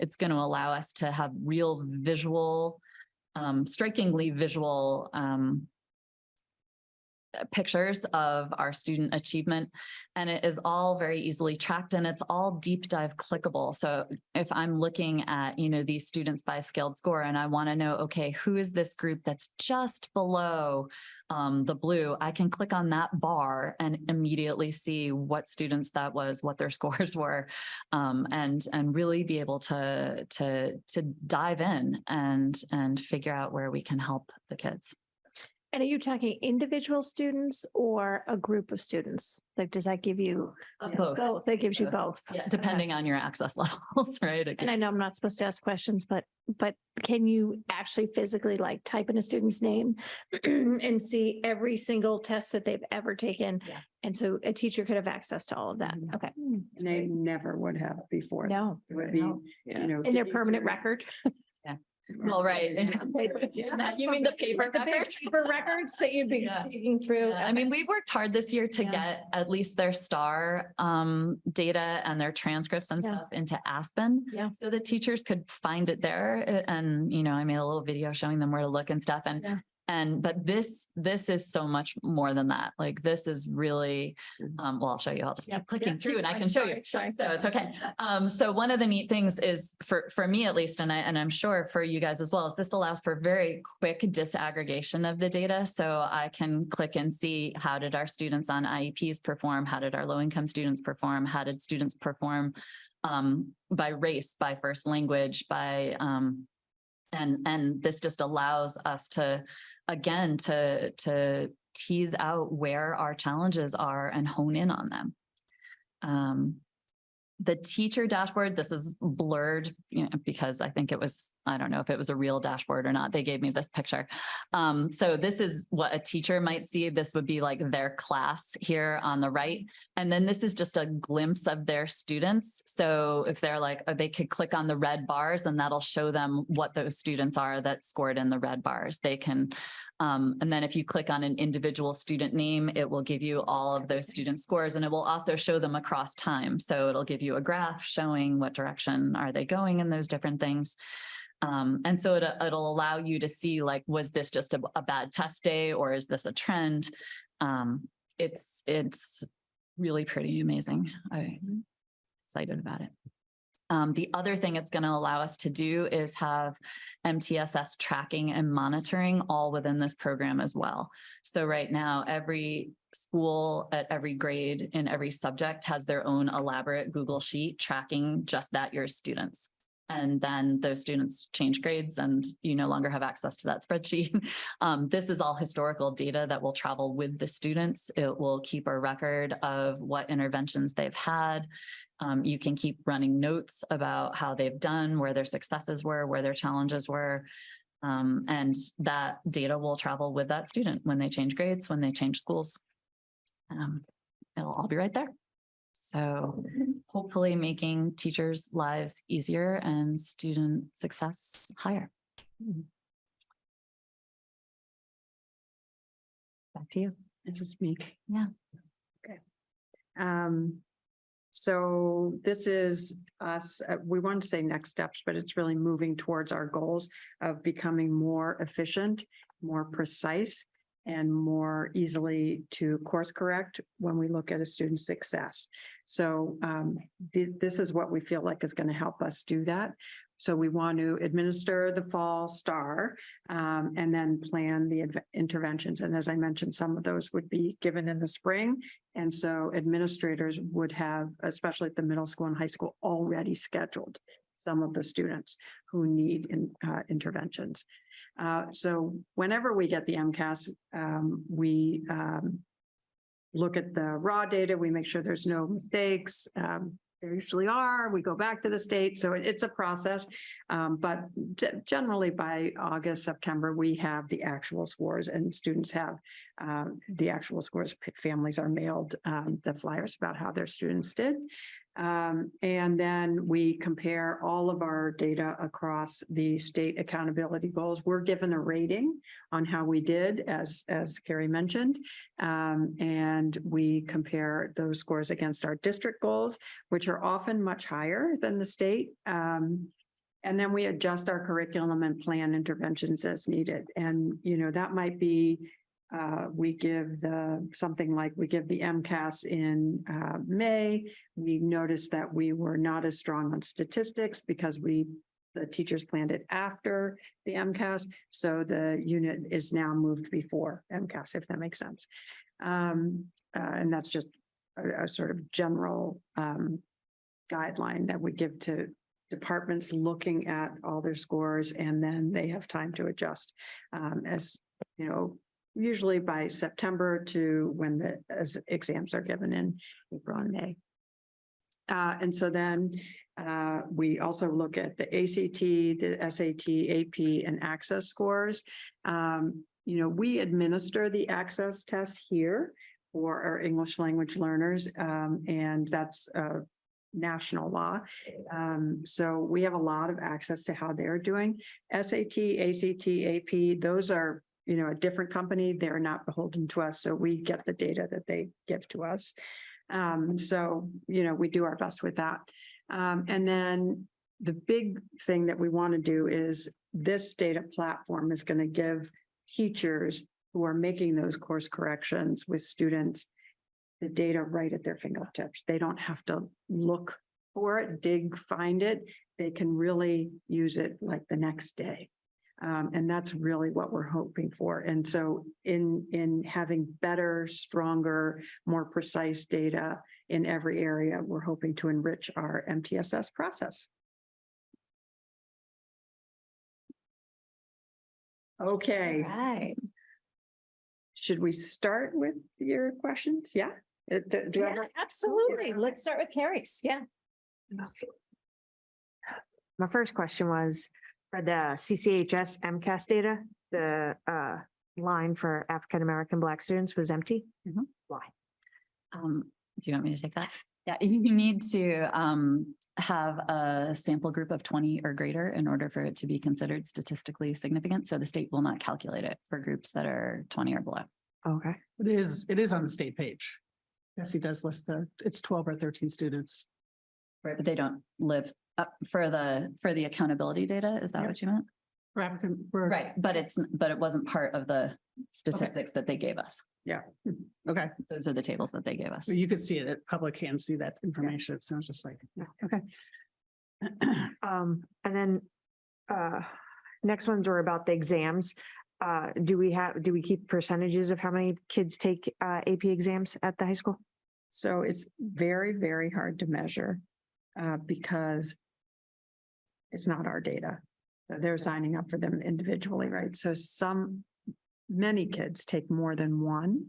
It's going to allow us to have real visual, strikingly visual pictures of our student achievement, and it is all very easily tracked, and it's all deep dive clickable. So if I'm looking at, these students by scaled score, and I want to know, okay, who is this group that's just below the blue, I can click on that bar and immediately see what students that was, what their scores were, and really be able to dive in and figure out where we can help the kids. And are you talking individual students or a group of students? Like, does that give you both? That gives you both. Yeah, depending on your access levels, right? And I know I'm not supposed to ask questions, but can you actually physically like type in a student's name and see every single test that they've ever taken? Yeah. And so a teacher could have access to all of that. Okay. They never would have before. No. It would be, No. you know. In their permanent record. Well, right. You mean the paper The big records? paper records that you'd be Yeah. digging through. Yeah, I mean, we worked hard this year to Yeah. get at least their STAR data and their transcripts and Yeah. stuff into Aspen. Yeah. So the teachers could find it there. And, you know, I made a little video showing them where to look and stuff. Yeah. But this is so much more than that. Like, this is really, well, I'll show you. I'll just Yeah. keep clicking Yeah. through and I I'm can show you. sorry. So it's okay. So one of the neat things is for me at least, and I'm sure for you guys as well, is this allows for very quick disaggregation of the data. So I can click and see, how did our students on IEPs perform? How did our low income students perform? How did students perform by race, by first language, by and this just allows us to, again, to tease out where our challenges are and hone in on them. The teacher dashboard, this is blurred, you know, because I think it was, I don't know if it was a real dashboard or not. They gave me this picture. So this is what a teacher might see. This would be like their class here on the right. And then this is just a glimpse of their students. So if they're like, they could click on the red bars and that'll show them what those students are that scored in the red bars. They can, and then if you click on an individual student name, it will give you all of those student scores, and it will also show them across time. So it'll give you a graph showing what direction are they going in those different things. And so it'll allow you to see, like, was this just a bad test day, or is this a trend? It's really pretty amazing. I'm excited about it. The other thing it's going to allow us to do is have MTSS tracking and monitoring all within this program as well. So right now, every school at every grade in every subject has their own elaborate Google Sheet tracking just that year's students. And then those students change grades and you no longer have access to that spreadsheet. This is all historical data that will travel with the students. It will keep a record of what interventions they've had. You can keep running notes about how they've done, where their successes were, where their challenges were. And that data will travel with that student when they change grades, when they change schools. It'll all be right there. So hopefully making teachers' lives easier and student success higher. Back to you. This is me. Yeah. Okay. So this is us, we want to say next steps, but it's really moving towards our goals of becoming more efficient, more precise, and more easily to course correct when we look at a student's success. So this is what we feel like is going to help us do that. So we want to administer the fall STAR and then plan the interventions. And as I mentioned, some of those would be given in the spring. And so administrators would have, especially at the middle school and high school, already scheduled some of the students who need interventions. So whenever we get the MCAS, we look at the raw data, we make sure there's no mistakes. There usually are. We go back to the state. So it's a process. But generally by August, September, we have the actual scores and students have the actual scores. Families are mailed the flyers about how their students did. And then we compare all of our data across the state accountability goals. We're given a rating on how we did, as Carrie mentioned, and we compare those scores against our district goals, which are often much higher than the state. And then we adjust our curriculum and plan interventions as needed. And, you know, that might be we give something like we give the MCAS in May. We noticed that we were not as strong on statistics because the teachers planned it after the MCAS. So the unit is now moved before MCAS, if that makes sense. And that's just a sort of general guideline that we give to departments looking at all their scores, and then they have time to adjust as, you know, usually by September to when as exams are given in April and May. And so then we also look at the ACT, the SAT, AP, and access scores. You know, we administer the access tests here for our English language learners, and that's national law. So we have a lot of access to how they're doing. SAT, ACT, AP, those are, a different company. They're not beholden to us. So we get the data that they give to us. So, we do our best with that. And then the big thing that we want to do is this data platform is going to give teachers who are making those course corrections with students the data right at their fingertips. They don't have to look for it, find it. They can really use it like the next day. And that's really what we're hoping for. And so in having better, stronger, more precise data in every area, we're hoping to enrich our MTSS process. Okay. Right. Should we start with your questions? Yeah. Do you have Yeah, absolutely. Let's start with Carrie's. Yeah. My first question was for the CCHS MCAS data, the line for African-American Black students was empty. Why? Do you want me to take that? Yeah, you need to have a sample group of 20 or greater in order for it to be considered statistically significant. So the state will not calculate it for groups that are 20 or below. Okay. It is on the state page. Yes, he does list it's 12 or 13 students. Right, but they don't live up for the accountability data. Is that Yeah. what you meant? For African, for. Right, but it wasn't part of the statistics that they gave us. Okay, Those are the tables that they gave us. so you could see it, public can see that information. So it's just like, yeah, okay. And then next ones are about the exams. Do we keep percentages of how many kids take AP exams at the high school? So it's very, very hard to measure because it's not our data. So they're signing up for them individually, right? So many kids take more than one.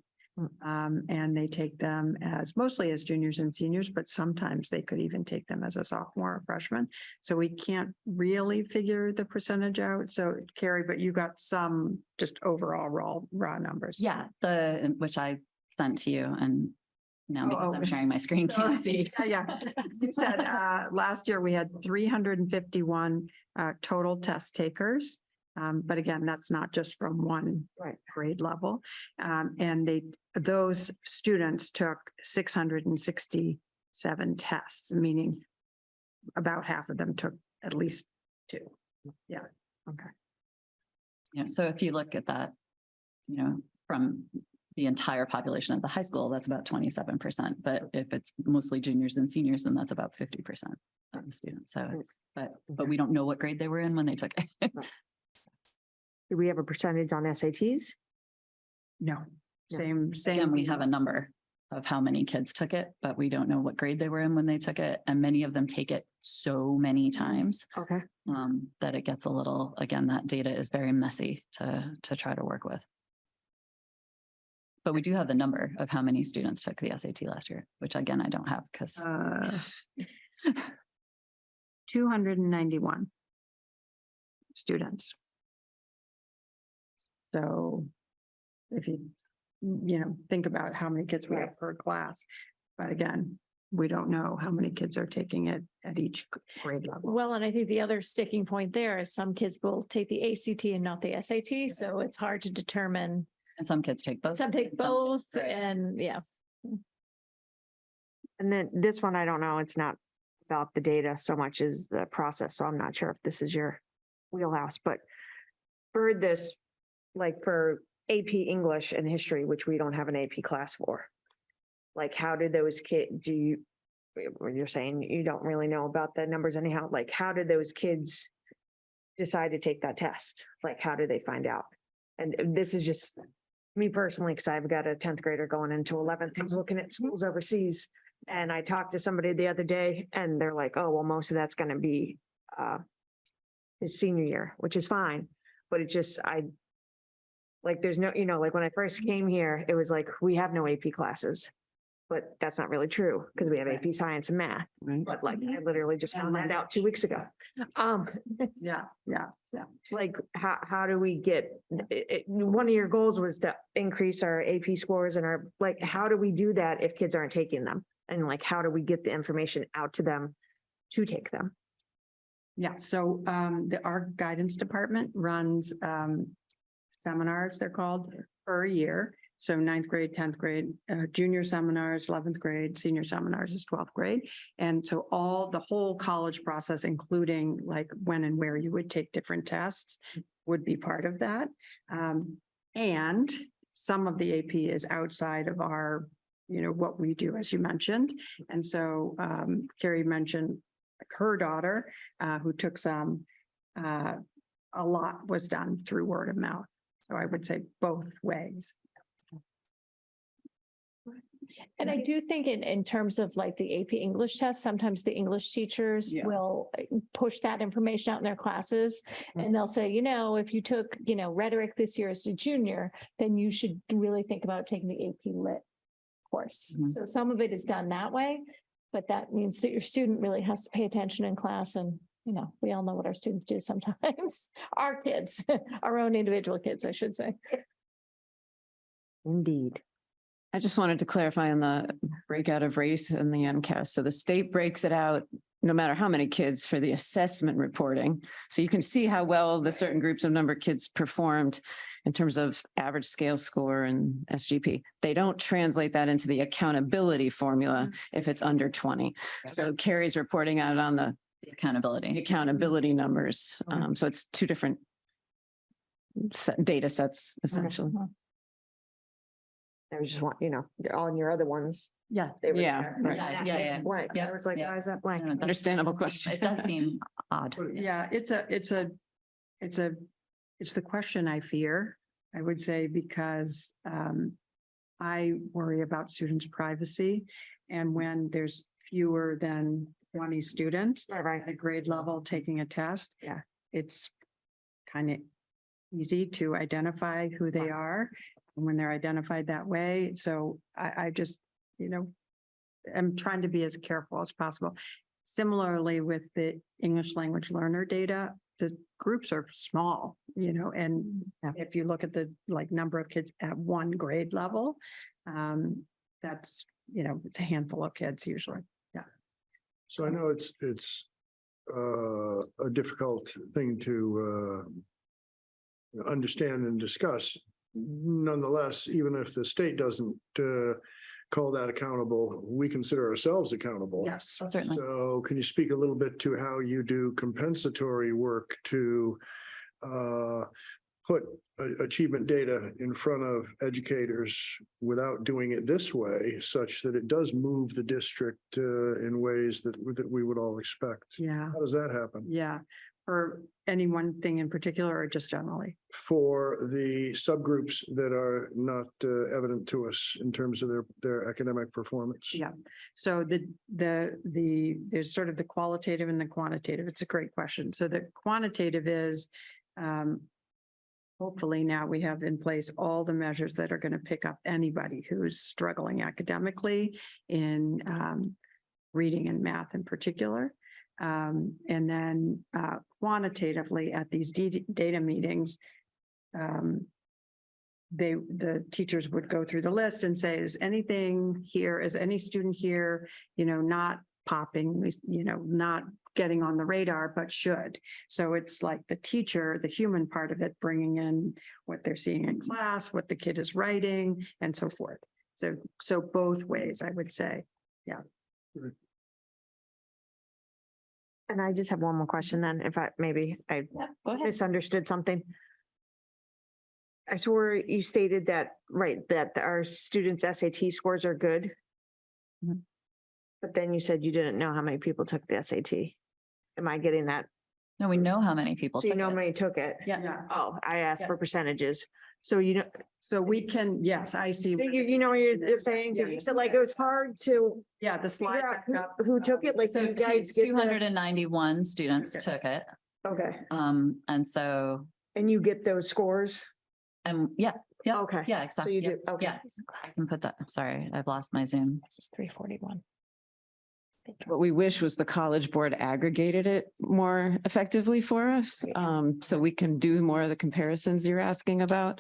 And they take them mostly as juniors and seniors, but sometimes they could even take them as a sophomore or freshman. So we can't really figure the percentage out. So Carrie, but you got some just overall raw numbers. Yeah, which I sent to you, and now because I'm sharing my screen, Sorry. can't see. Yeah. You said last year we had 351 total test takers. But again, that's not just from one grade level. And those students took 667 tests, meaning about half of them took at least 2. Yeah. Okay. Yeah, so if you look at that, from the entire population of the high school, that's about 27%. But if it's mostly juniors and seniors, then that's about 50% of the students. So but we don't know what grade they were in when they took it. Do we have a percentage on SATs? No, Yeah. same. Again, we have a number of how many kids took it, but we don't know what grade they were in when they took it. And many of them take it so many times Okay. that it gets a little, again, that data is very messy to try to work with. But we do have the number of how many students took the SAT last year, which again, I don't have because 291 students. So if you think about how many kids we have per class, but again, we don't know how many kids are taking it at each grade level. Well, and I think the other sticking point there is some kids will take the ACT and not the SAT. So it's hard to determine. and some kids take both. Some take and some both kids- right. and yeah. And then this one, I don't know, it's not about the data so much as the process. So I'm not sure if this is your wheelhouse, but for this, like for AP English and history, which we don't have an AP class for. Like, how did those kids, you're saying you don't really know about the numbers anyhow, like, how did those kids decide to take that test? Like, how did they find out? And this is just me personally, because I've got a 10th grader going into 11th, who's looking at schools overseas. And I talked to somebody the other day and they're like, oh, well, most of that's going to be his senior year, which is fine. But it's just, like, there's no, like when I first came here, it was like, we have no AP classes. But that's not really true because we have AP Science and Math. But like, I literally just found that out 2 weeks ago. Yeah. Like, how do we get, one of your goals was to increase our AP scores and how do we do that if kids aren't taking them? And like, how do we get the information out to them to take them? Yeah, so our guidance department runs seminars, they're called, per year. So ninth grade, 10th grade, junior seminars, 11th grade, senior seminars is 12th grade. And so the whole college process, including like when and where you would take different tests, would be part of that. And some of the AP is outside of our, what we do, as you mentioned. And so Carrie mentioned her daughter, who took some, a lot was done through word of mouth. So I would say both ways. And I do think in terms of like the AP English test, sometimes the English teachers Yeah. will push that information out in their classes. And they'll say, if you took, rhetoric this year as a junior, then you should really think about taking the AP Lit course. Mhm. So some of it is done that way, but that means that your student really has to pay attention in class. And, we all know what our students do sometimes. Our kids, our own individual kids, I should say. Indeed. I just wanted to clarify on the breakout of race and the MCAS. So the state breaks it out, no matter how many kids, for the assessment reporting. So you can see how well the certain groups of number of kids performed in terms of average scale score and SGP. They don't translate that into the accountability formula if it's under 20. So Carrie's reporting out on the Accountability. accountability numbers. So it's two different data sets essentially. I was just on your other ones. Yeah. They were Yeah, there. right. Yeah. Blank. Yeah, I was like, yeah. why is that blank? No, that's- Understandable question. It does seem odd. Yeah, it's the question I fear, I would say, because I worry about students' privacy. And when there's fewer than 20 students Right. at a grade level taking a test. Yeah. It's kind of easy to identify who they are when they're identified that way. So I just, am trying to be as careful as possible. Similarly, with the English language learner data, the groups are small, and if you look at the number of kids at one grade level, that's, it's a handful of kids usually. So I know it's a difficult thing to understand and discuss. Nonetheless, even if the state doesn't call that accountable, we consider ourselves accountable. Yes. Certainly. So can you speak a little bit to how you do compensatory work to put achievement data in front of educators without doing it this way, such that it does move the district in ways that we would all expect? Yeah. How does that happen? Yeah. For any one thing in particular or just generally? For the subgroups that are not evident to us in terms of their academic performance? Yeah. So there's sort of the qualitative and the quantitative. It's a great question. So the quantitative is, hopefully now we have in place all the measures that are going to pick up anybody who's struggling academically in reading and math in particular. And then quantitatively at these data meetings, the teachers would go through the list and say, is any student here, not popping, not getting on the radar, but should. So it's like the teacher, the human part of it, bringing in what they're seeing in class, what the kid is writing, and so forth. So both ways, I would say. Yeah. And I just have one more question then, if I Go ahead. misunderstood something. I swore you stated that, right, that our students' SAT scores are good. Mhm. But then you said you didn't know how many people took the SAT. Am I getting that? No, we know how many people. So you took know it. how many took it? Yeah. Oh, I asked Yeah. for percentages. So So we can, yes, I see. you know what you're saying? 'Cause you said like it was hard to Yeah, the slide. figure out who took it, like So you guys get the- 291 students Okay. took it. Okay, And so, and you get those scores? and yeah, Okay. yeah, exactly. you yeah, do, okay. Yeah, I can put that, sorry, I've lost my Zoom. This is 341. What we wish was the College Board aggregated it more effectively for us. So we can do more of the comparisons you're asking about.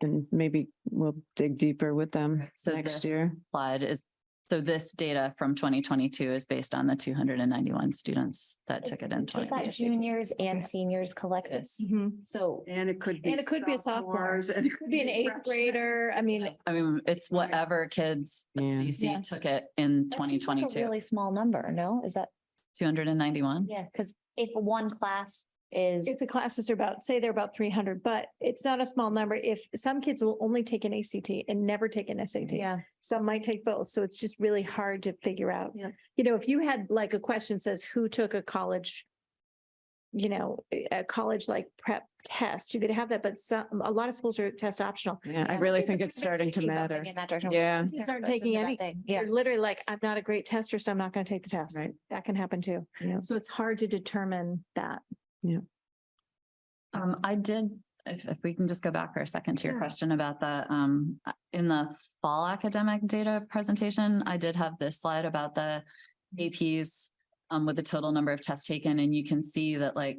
And maybe we'll dig deeper with them So next the year. slide is So this data from 2022 is based on the 291 students that took it in Is that 2020. juniors and seniors collected? Yes. So And it could be. And it could be a sophomore. sophomores, and It could be an eighth freshmen. grader. I mean, I mean, it's whatever kids at Yeah. CC Yeah. took it in that seems like a 2022, really small number, no? Is that, 291. yeah, because if one class is, if the classes are about, say they're about 300, but it's not a small number. If some kids will only take an ACT and never take an SAT. yeah, Some might take both. So it's just really hard to figure out. Yeah. You know, if you had like a question says who took a college, you know, a college like prep test, you could have that, but a lot of schools are test optional. Yeah, I really think it's starting to thinking about matter. thinking in that direction. Yeah. Kids aren't Goes taking into that any. thing. Yeah. They're literally like, I'm not a great tester, so I'm not going to take the test. Right. That can happen too. Yeah. So it's hard to determine that. I did, if we can just go back for a second to your Yeah. question about the, in the fall academic data presentation, I did have this slide about the APs with the total number of tests taken, and you can see that like,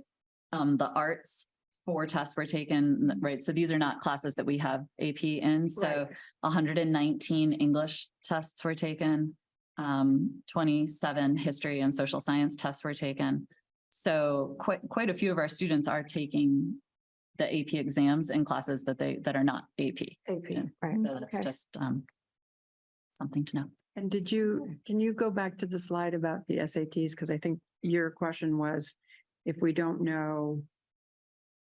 the arts, 4 tests were taken, right? So these are not classes that we have AP in, so 119 English tests were taken, 27 history and social science tests were taken. So quite a few of our students are taking the AP exams in classes that are not AP. Yeah. Right. So that's Okay. just something to know. And can you go back to the slide about the SATs? Because I think your question was, if we don't know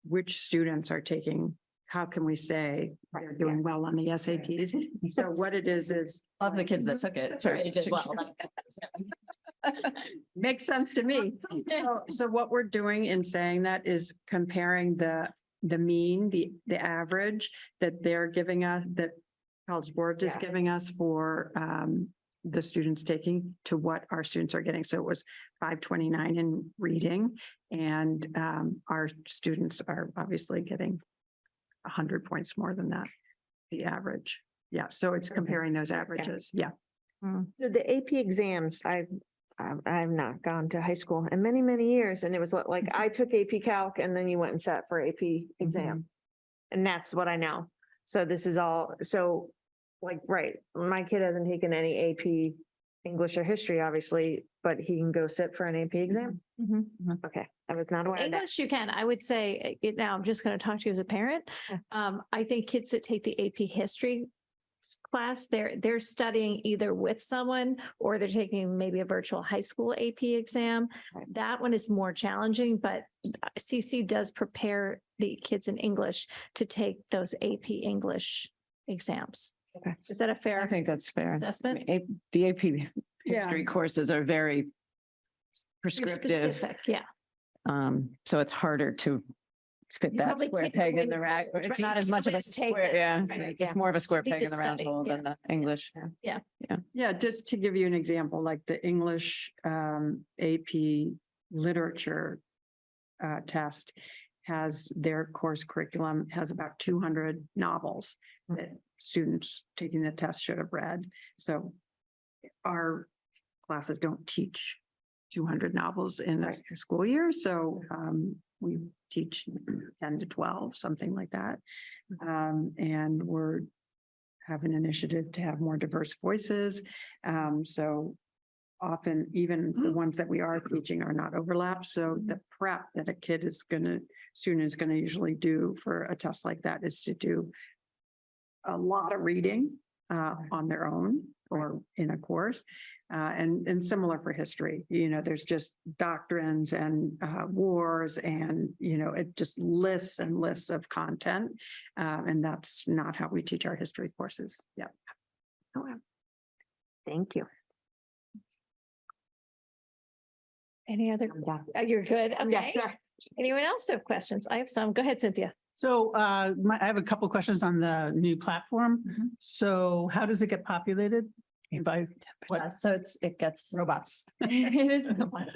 which students are taking, how can we say they're doing well on the SATs? So what it is. Of the kids that took it, Sure. they did well. Makes sense to me. So what we're doing in saying that is comparing the mean, the average that they're giving us, that College Board is Yeah. giving us for the students taking to what our students are getting. So it was 529 in reading, and our students are obviously getting 100 points more than that, the average. Yeah, so it's comparing those averages. Yeah. So the AP exams, I've not gone to high school in many, many years, and it was like, I took AP Calc and then you went and sat for AP exam. And that's what I know. So this is all, so like, right, my kid hasn't taken any AP English or history, obviously, but he can go sit for an AP exam. Okay, I was not aware of that. English, you can. I would say, now I'm just going to talk to you as a parent. Yeah. I think kids that take the AP history class, they're studying either with someone or they're taking maybe a virtual high school AP exam. Right. That one is more challenging, but CC does prepare the kids in English to take those AP English exams. Okay. Is that a I fair think that's fair. assessment? The AP history courses are very You're prescriptive. specific, yeah. So it's harder to fit You that probably square can't peg go in the in- rack. that's It's right. not You as much of can't a take square, it. yeah. Right, It's yeah. more of a square Need peg to in the round study, hole than the English. Yeah, just to give you an example, like the English AP literature test has their course curriculum has about 200 novels that students taking the test should have read. So our classes don't teach 200 novels in a school year, so we teach 10 to 12, something like that. And we're have an initiative to have more diverse voices. So often even the ones that we are teaching are not overlapped. So the prep that a student is gonna usually do for a test like that is to do a lot of reading on their own or in a course. And similar for history, there's just doctrines and wars and, it just lists and lists of content. And that's not how we teach our history courses. Yeah. Thank you. Any other, I'm done. you're good? Yeah, Okay. sorry. Anyone else have questions? I have some. Go ahead, Cynthia. So I have a couple questions on the new platform. Mhm. So how does it get populated? By what So it gets robots? It is robots.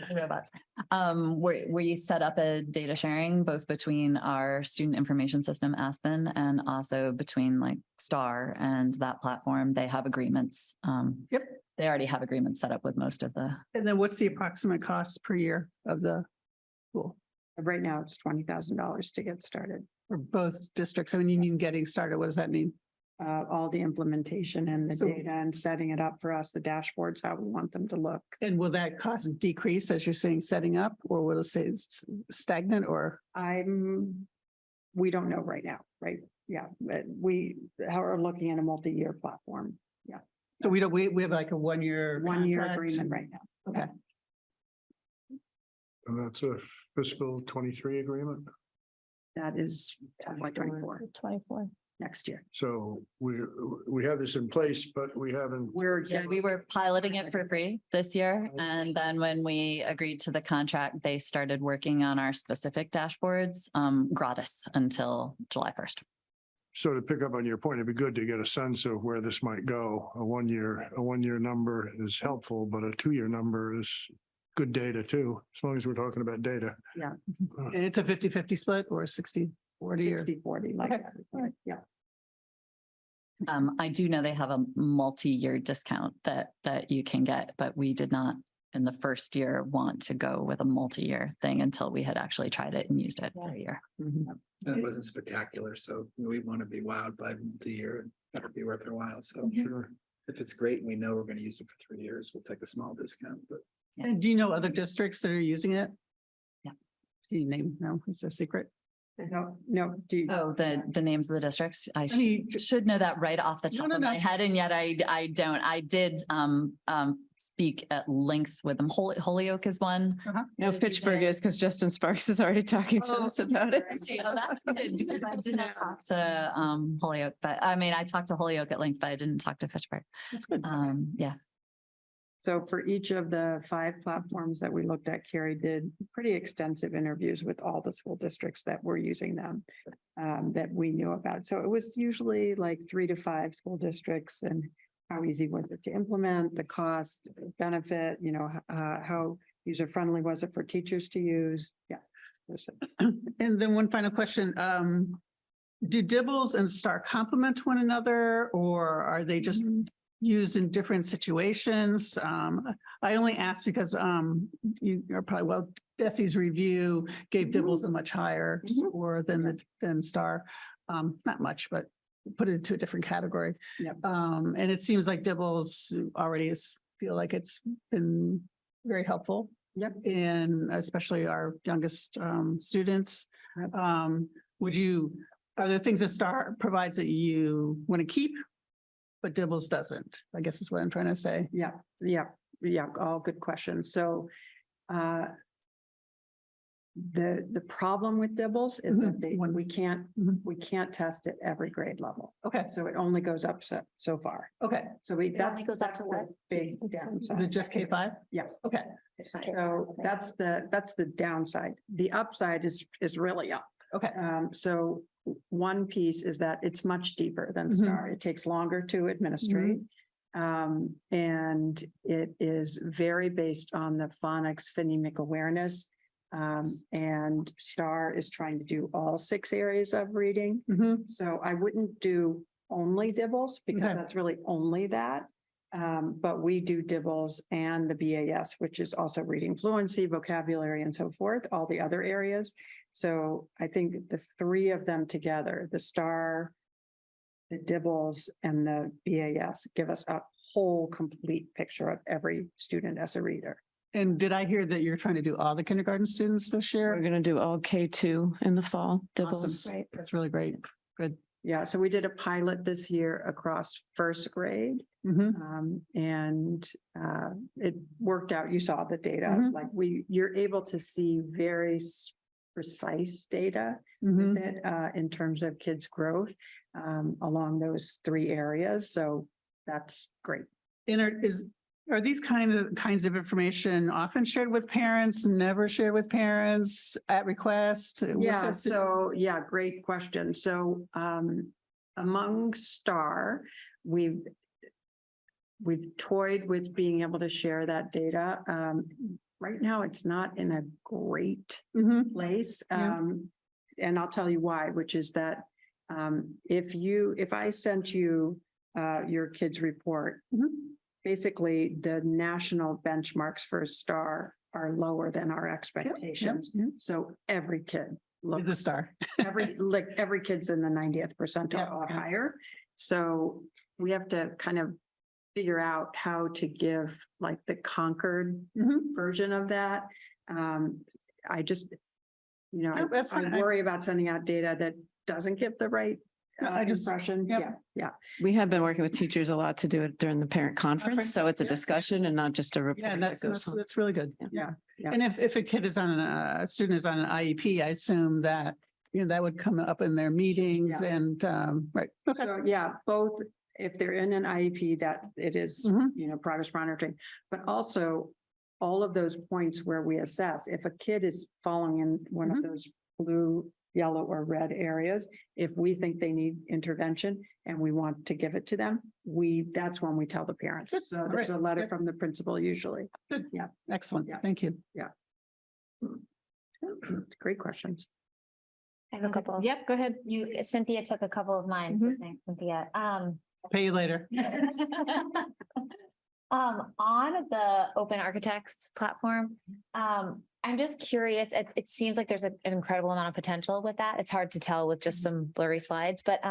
Where you set up a data sharing both between our student information system Aspen and also between like STAR and that platform. They have agreements. Yep. They already have agreements set up with most of the. And then what's the approximate cost per year of the school Right now it's $20,000 to get started. for both districts? I mean, you mean getting started, what does that mean? all the implementation and the So- data and setting it up for us, the dashboards, how we want them to look. And will that cost decrease as you're saying, setting up, or will it stay stagnant or? We don't know right now, right? Yeah, but are looking at a multi-year platform, So we have like a 1-year. 1-year contract? agreement right now. Okay. And that's a fiscal 23 agreement. That is FY 24 24. next year. So we have this in place, but we haven't. Yeah, we were piloting it for free this year. And then when we agreed to the contract, they started working on our specific dashboards, gratis until July 1st. So to pick up on your point, it'd be good to get a sense of where this might go. A 1-year number is helpful, but a 2-year number is good data too, as long as we're talking about data. And it's a 50-50 split or 60-40 or? 60-40, like Okay. that. Yeah. I do know they have a multi-year discount that you can get, but we did not in the first year want to go with a multi-year thing until we had actually tried it and used it for a year. Mm-hmm. And it wasn't spectacular, so we want to be wowed by multi-year and that'll be worth our while. So Sure. if it's great and we know we're going to use it for 3 years, we'll take a small discount, but And do you know other districts that are using it? Yeah. Can you name? No, it's a secret. No, do you? Oh, the names of the districts. I mean, should know that right off the No, top no, of my no. head, and yet I don't. I did speak at length with them. Holyoke is one. No, Fitchburg is because Justin Sparks is already talking to Oh, us about it. Okay, well, that's good, because I did not talk to Holyoke, but I mean, I talked to Holyoke at length, but I didn't talk to Fitchburg. That's good. Yeah. So for each of the 5 platforms that we looked at, Carrie did pretty extensive interviews with all the school districts that were using them, that we knew about. So it was usually like 3 to 5 school districts, and how easy was it to implement, the cost, benefit, how user-friendly was it for teachers to use? Yeah. And then one final question, do Dibbles and Star complement one another, or are they just used in different situations? I only ask because you are probably, Desi's review gave Dibbles a much higher score than Star. Not much, but put it into a different category. Yep. And it seems like Dibbles already feel like it's been very helpful. Yep. And especially our youngest students. Yep. Are there things that Star provides that you want to keep, but Dibbles doesn't, I guess is what I'm trying to say. Yeah, all good questions. So the problem with Dibbles is that we can't test at every grade level. Okay, So it only goes up so far. okay. So we, It that's, only goes up that's to the what? big Is downside. it just K-5? Yeah. Okay, So that's the downside. The upside is really up. okay. So one piece is that it's much deeper than Mhm. STAR. It takes longer to administrate. And it is very based on the phonics phonemic awareness. And STAR is trying to do all 6 areas of reading. Mhm. So I wouldn't do only Dibbles because Okay. that's really only that. But we do Dibbles and the BAS, which is also reading fluency, vocabulary, and so forth, all the other areas. So I think the 3 of them together, the STAR, the Dibbles, and the BAS give us a whole complete picture of every student as a reader. And did I hear that you're trying to do all the kindergarten students this We're year? going to do all K2 in the fall. Awesome. Dibbles. Right. That's really great. Good. Yeah, so we did a pilot this year across first grade. Mhm. And it worked out. You saw the data, Mhm. like you're able to see very precise data Mhm. with it, in terms of kids' growth, along those 3 areas. So that's great. And are these kinds of information often shared with parents, never shared with parents at request? Yeah, so, great question. So, among STAR, we've toyed with being able to share that data. Right now, it's not in a great Mhm. place. Yeah. And I'll tell you why, which is that, if I sent you, your kid's report, Mhm. basically the national benchmarks for STAR are lower than our expectations. Yep. So every kid look. Is a star. Every kid's in the 90th percentile or higher. So we have to kind of figure out how to give like the Concord Mhm. version of that. I just, No, that's I fine. worry about sending out data that doesn't give the right No, I just- impression. yep. Yeah. We have been working with teachers a lot to do it during the parent conference, so it's a yeah. discussion and not just a report. Yeah, that that's, goes that's, home. that's really good. Yeah. Yeah. And if a kid is on, a student is on an IEP, I assume that, that would come up in their meetings Yeah. and, right. Okay. So, yeah, both, if they're in an IEP, that it is, Mhm. progress monitoring, but also all of those points where we assess, if a kid is falling in one of Mhm. those blue, yellow, or red areas, if we think they need intervention and we want to give it to them, that's when we tell the parents. Good. So All there's right. a letter Yep. from the principal usually. Excellent. Yeah. Thank you. Great questions. I have a couple. Yep, go ahead. Cynthia took a couple of mine, so Mhm. thanks, Cynthia. Pay you later. On the Open Architects platform, I'm just curious, it seems like there's an incredible amount of potential with that. It's hard to tell with just some blurry slides, but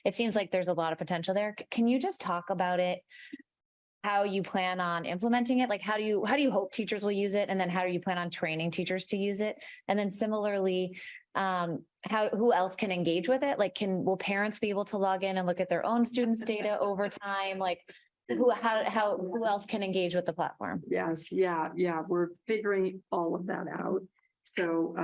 it seems like there's a lot of potential there. Can you just talk about it? How you plan on implementing it? Like, how do you hope teachers will use it? And then how do you plan on training teachers to use it? And then similarly, who else can engage with it? Like, will parents be able to log in and look at their own students' data over time? Like, who else can engage with the platform? Yes, yeah, we're figuring all of that out. So,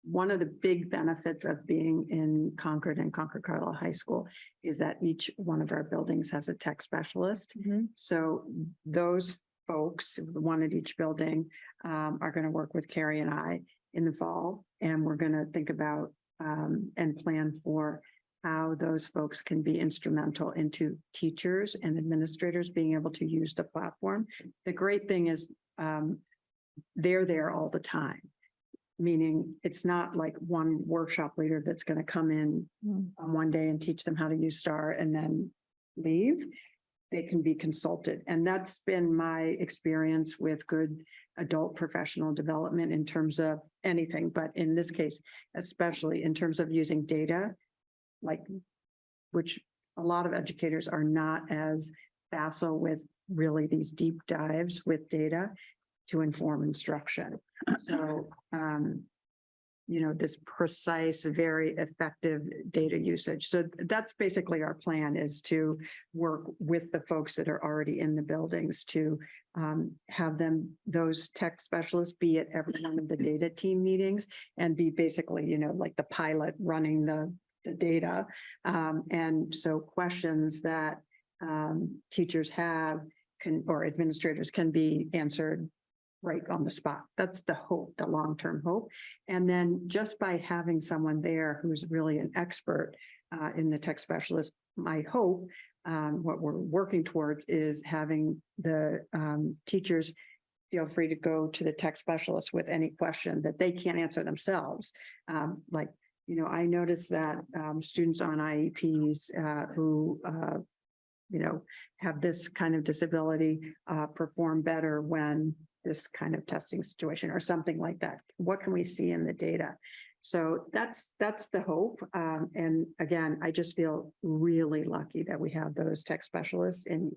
one of the big benefits of being in Concord and Concord Carlisle High School is that each one of our buildings has a tech specialist. So those folks, one at each building, are going to work with Carrie and I in the fall, and we're going to think about and plan for how those folks can be instrumental into teachers and administrators being able to use the platform. The great thing is they're there all the time. Meaning it's not like one workshop leader that's going to come in on one day and teach them how to use STAR and then leave. They can be consulted. And that's been my experience with good adult professional development in terms of anything, but in this case, especially in terms of using data, which a lot of educators are not as facile with really these deep dives with data to inform instruction. So, this precise, very effective data usage. So that's basically our plan, is to work with the folks that are already in the buildings to have those tech specialists be at every one of the data team meetings and be basically, like the pilot running the data. And so questions that teachers have or administrators can be answered right on the spot. That's the hope, the long-term hope. And then just by having someone there who's really an expert in the tech specialist, my hope, what we're working towards is having the teachers feel free to go to the tech specialist with any question that they can't answer themselves. I noticed that students on IEPs who have this kind of disability perform better when this kind of testing situation or something like that. What can we see in the data? So that's the hope. And again, I just feel really lucky that we have those tech specialists, and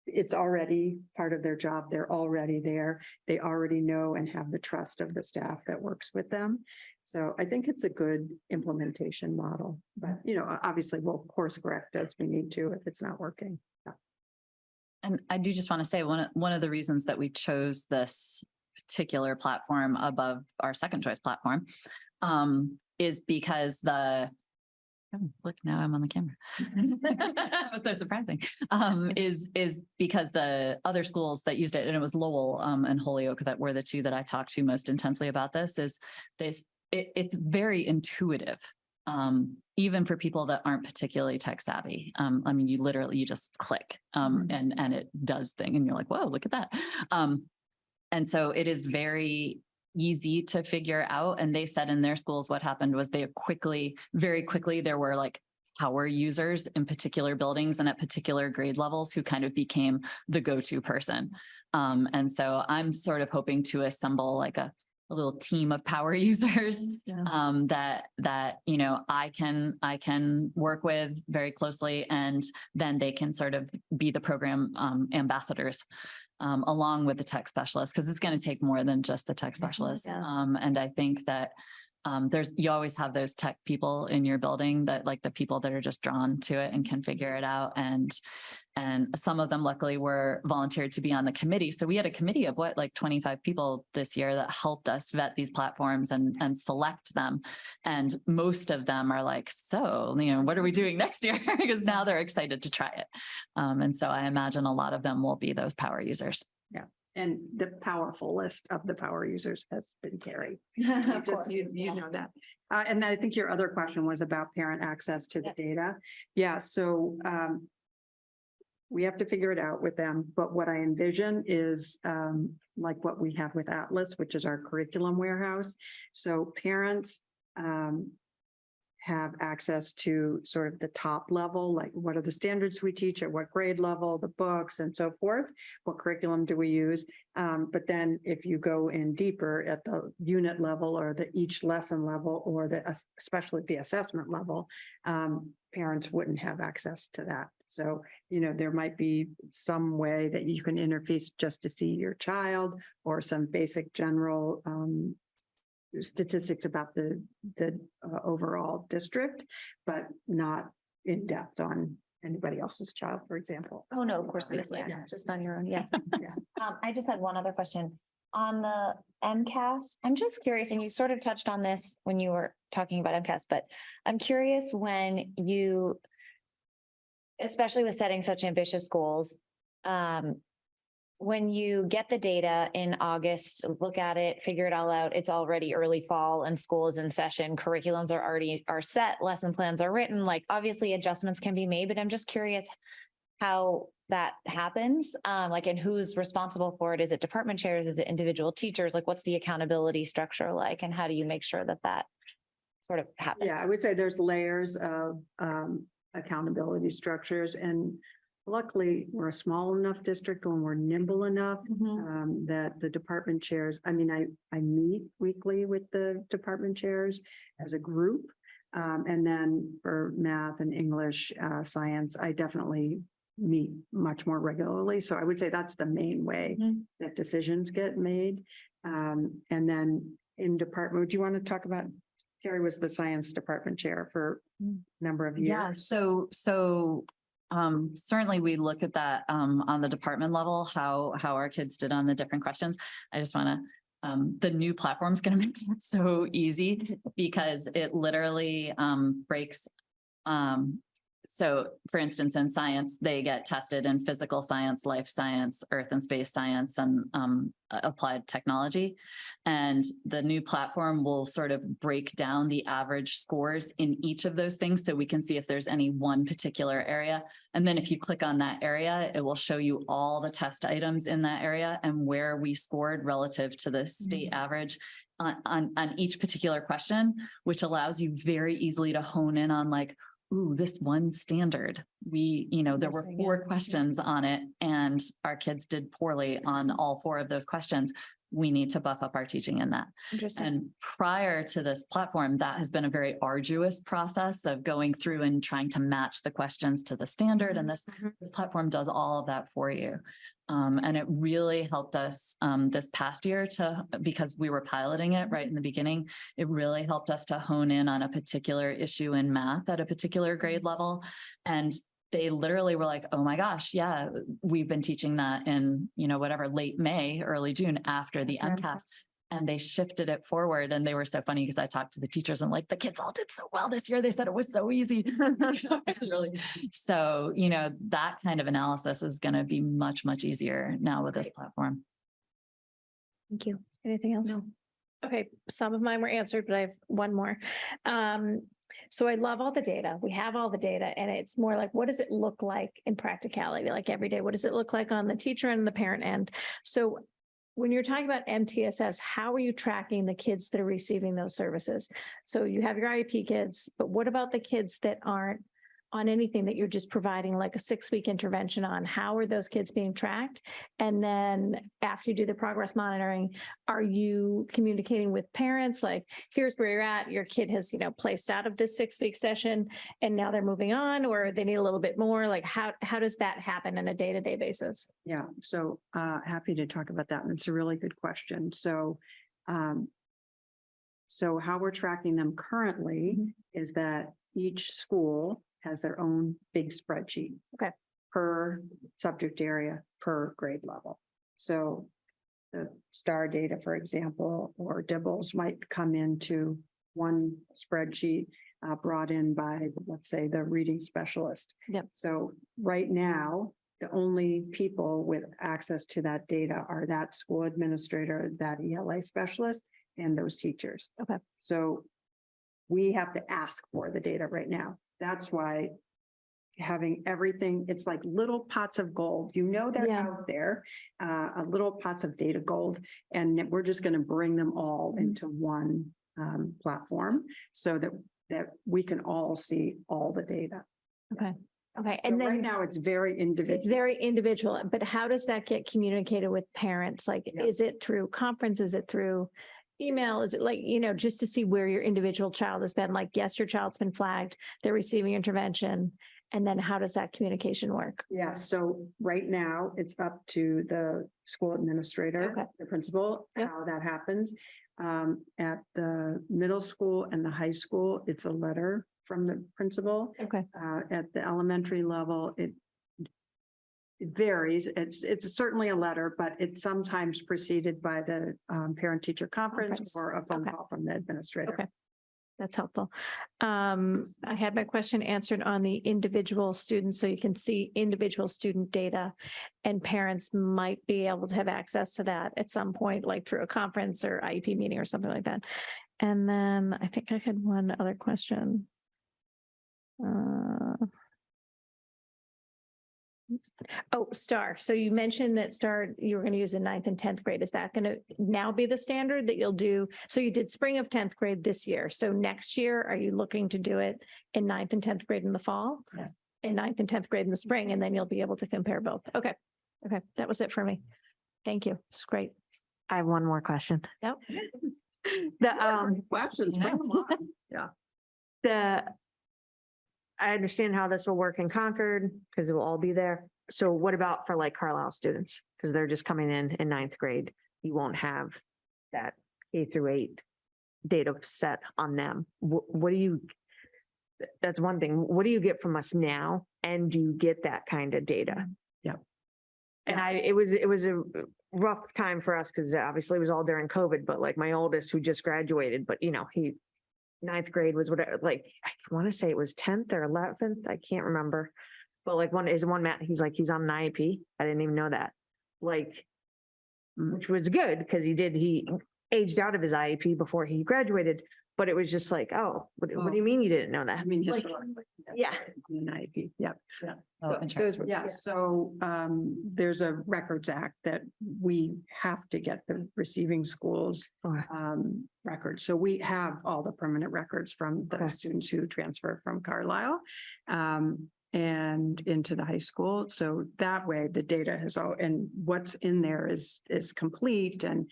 it's already part of their job. They're already there. They already know and have the trust of the staff that works with them. So I think it's a good implementation model, but obviously we'll course correct as we need to if it's not working. Yeah. And I do just want to say one of the reasons that we chose this particular platform above our second choice platform is because look, now I'm on the camera. That was so surprising. Is because the other schools that used it, and it was Lowell and Holyoke that were the two that I talked to most intensely about this, it's very intuitive. Even for people that aren't particularly tech savvy. You just click and it does thing and you're like, whoa, look at that. And so it is very easy to figure out. And they said in their schools, what happened was very quickly, there were like power users in particular buildings and at particular grade levels who kind of became the go-to person. And so I'm sort of hoping to assemble like little team of power users that, you know, I can work with very closely, and then they can sort of be the program ambassadors along with the tech specialist, because it's going to take more than just the tech specialist. And I think that you always have those tech people in your building that, like, the people that are just drawn to it and can figure it out. And some of them luckily were volunteered to be on the committee. So we had a committee of like 25 people this year that helped us vet these platforms and select them. And most of them are like, so, you know, what are we doing next year? Because now they're excited to try it. And so I imagine a lot of them will be those power users. Yeah. And the powerful list of the power users has been Carrie. You know that. And I think your other question was about parent access to the data. Yeah, so we have to figure it out with them, but what I envision is like what we have with Atlas, which is our curriculum warehouse. So parents have access to sort of the top level, like what are the standards we teach at what grade level, the books and so forth, what curriculum do we use? But then if you go in deeper at the unit level or the each lesson level or especially the assessment level, parents wouldn't have access to that. So, you know, there might be some way that you can interface just to see your child, or some basic general statistics about the overall district, but not in depth on anybody else's child, for example. Oh, no, of course, just on your own. Yeah. I just had one other question on the MCAS. I'm just curious, and you sort of touched on this when you were talking about MCAS, but I'm curious when you, especially with setting such ambitious goals, when you get the data in August, look at it, figure it all out, it's already early fall and school is in session, curriculums are set, lesson plans are written, like obviously adjustments can be made, but I'm just curious how that happens, like, and who's responsible for it? Is it department chairs? Is it individual teachers? Like, what's the accountability structure like, and how do you make sure that that sort of happens? Yeah, I would say there's layers of accountability structures, and luckily we're a small enough district when we're nimble enough that the department chairs, I mean, I meet weekly with the department chairs as a group. And then for math and English, science, I definitely meet much more regularly. So I would say that's the main way that decisions get made. And then in department, do you want to talk about, Carrie was the science department chair for a number of years. Yeah, so certainly we look at that on the department level, how our kids did on the different questions. I just want to, the new platform is going to make it so easy because it literally breaks. So for instance, in science, they get tested in physical science, life science, earth and space science, and applied technology. And the new platform will sort of break down the average scores in each of those things, so we can see if there's any one particular area. And then if you click on that area, it will show you all the test items in that area and where we scored relative to the state average on each particular question, which allows you very easily to hone in on, like, ooh, this one standard, there were 4 questions on it and our kids did poorly on all 4 of those questions. We need to buff up our teaching in that. And prior to this platform, that has been a very arduous process of going through and trying to match the questions to the standard. And this platform does all of that for you. And it really helped us this past year because we were piloting it right in the beginning, it really helped us to hone in on a particular issue in math at a particular grade level. And they literally were like, oh my gosh, yeah, we've been teaching that in, late May, early June after the MCAS. And they shifted it forward. And they were so funny because I talked to the teachers and like, the kids all did so well this year. They said it was so easy. So, that kind of analysis is going to be much, much easier now with this platform. Thank you. Anything else? No. Okay, some of mine were answered, but I have one more. So I love all the data. We have all the data, and it's more like, what does it look like in practicality? Like every day, what does it look like on the teacher and the parent end? So when you're talking about MTSS, how are you tracking the kids that are receiving those services? So you have your IEP kids, but what about the kids that aren't on anything that you're just providing like a 6-week intervention on, how are those kids being tracked? And then after you do the progress monitoring, are you communicating with parents? Like, here's where you're at. Your kid has, placed out of this 6-week session and now they're moving on, or they need a little bit more. Like, how does that happen on a day-to-day basis? Yeah, so happy to talk about that. And it's a really good question. So how we're tracking them currently is that each school has their own big spreadsheet. Okay. Per subject area, per grade level. So the STAR data, for example, or DIBELS might come into one spreadsheet brought in by, let's say, the reading specialist. Yep. So right now, the only people with access to that data are that school administrator, that ELA specialist, and those teachers. Okay. So we have to ask for the data right now. That's why having everything, it's like little pots of gold, they're Yeah. out there, little pots of data gold, and we're just going to bring them all into one platform so that we can all see all the data. Okay. Okay. So And right then now it's very individual. it's very individual, but how does that get communicated with parents? Like, Yeah. is it through conference? Is it through email? Is it like, just to see where your individual child has been? Like, yes, your child's been flagged, they're receiving intervention. And then how does that communication work? Yeah, so right now it's up to the school administrator, Okay. the principal, Yep. how that happens. At the middle school and the high school, it's a letter from the principal. Okay. At the elementary level, it varies. It's certainly a letter, but it's sometimes preceded by the parent-teacher conference Conference. or a phone Okay. call from the administrator. Okay. That's helpful. I had my question answered on the individual students, so you can see individual student data, and parents might be able to have access to that at some point, like through a conference or IEP meeting or something like that. And then I think I had one other question. Oh, STAR. So you mentioned that STAR, you were going to use in 9th and 10th grade. Is that going to now be the standard that you'll do? So you did spring of 10th grade this year. So next year, are you looking to do it in 9th and 10th grade in the fall? Yes. In 9th and 10th grade in the spring, and then you'll be able to compare both. Okay. Okay. That was it for me. Thank you. It's great. I have one more question. Yep. Questions, bring them on. The, I understand how this will work in Concord because it will all be there. So what about for like Carlisle students? Because they're just coming in 9th grade. You won't have that K-8 data set on them. What do you, that's one thing. What do you get from us now? And do you get that kind of data? Yeah. And it was a rough time for us because obviously it was all during COVID, but like my oldest who just graduated, but he 9th grade was whatever, like, I want to say it was 10th or 11th. I can't remember. But like one Matt, he's on an IEP. I didn't even know that. Like, which was good because he aged out of his IEP before he graduated, but it was just like, oh, what do you mean you didn't know that? I mean, Like, historically. yeah. An IEP, yep. Oh, interesting. Yeah, so there's a Records Act that we have to get the receiving schools Okay. records. So we have all the permanent records from the Okay. students who transfer from Carlisle and into the high school. So that way the data has all, and what's in there is complete. And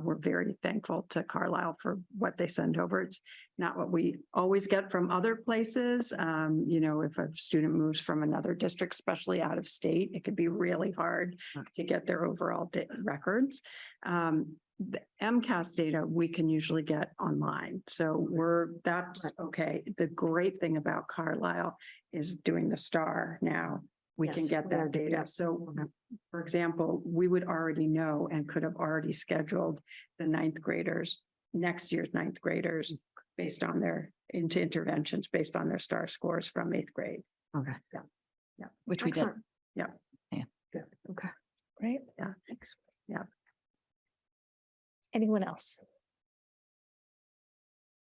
we're very thankful to Carlisle for what they send over. It's not what we always get from other places. If a student moves from another district, especially out of state, it could be really hard to get their overall records. The MCAS data we can usually get online. So that's okay. The great thing about Carlisle is doing the STAR now. We can Yes, get we are that doing data. it. So for example, we would already know and could have already scheduled the 9th graders, next year's 9th graders based on their interventions, based on their STAR scores from 8th grade. Okay. Yeah. Which we did. Excellent. Yeah. Yeah. Good. Okay. Great. Yeah. Thanks. Yeah. Anyone else?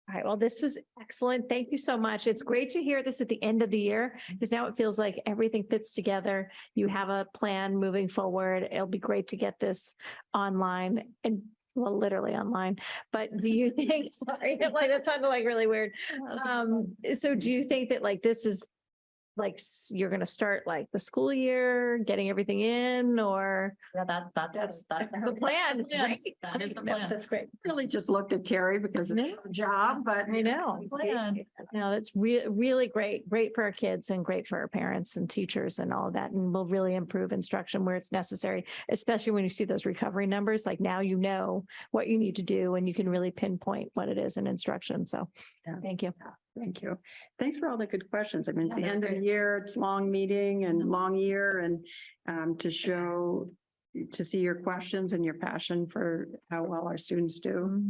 All right, well, this was excellent. Thank you so much. It's great to hear this at the end of the year because now it feels like everything fits together. You have a plan moving forward. It'll be great to get this online and well, literally online. But do you think, sorry, like that sounded like really weird. So do you think that like this is you're going to start like the school year, getting everything in, or Yeah, that's the plan? Great. That is the No, plan. That's great. Really just looked at Carrie because of her job, but I know. Plan. No, that's really great for our kids and great for our parents and teachers and all of that. And will really improve instruction where it's necessary, especially when you see those recovery numbers. Like now you know what you need to do and you can really pinpoint what it is in instruction. So Yeah. thank you. thank you. Thanks for all the good questions. I mean, it's the Yeah, end of the great. year, it's long meeting and long year and to see your questions and your passion for how well our students do.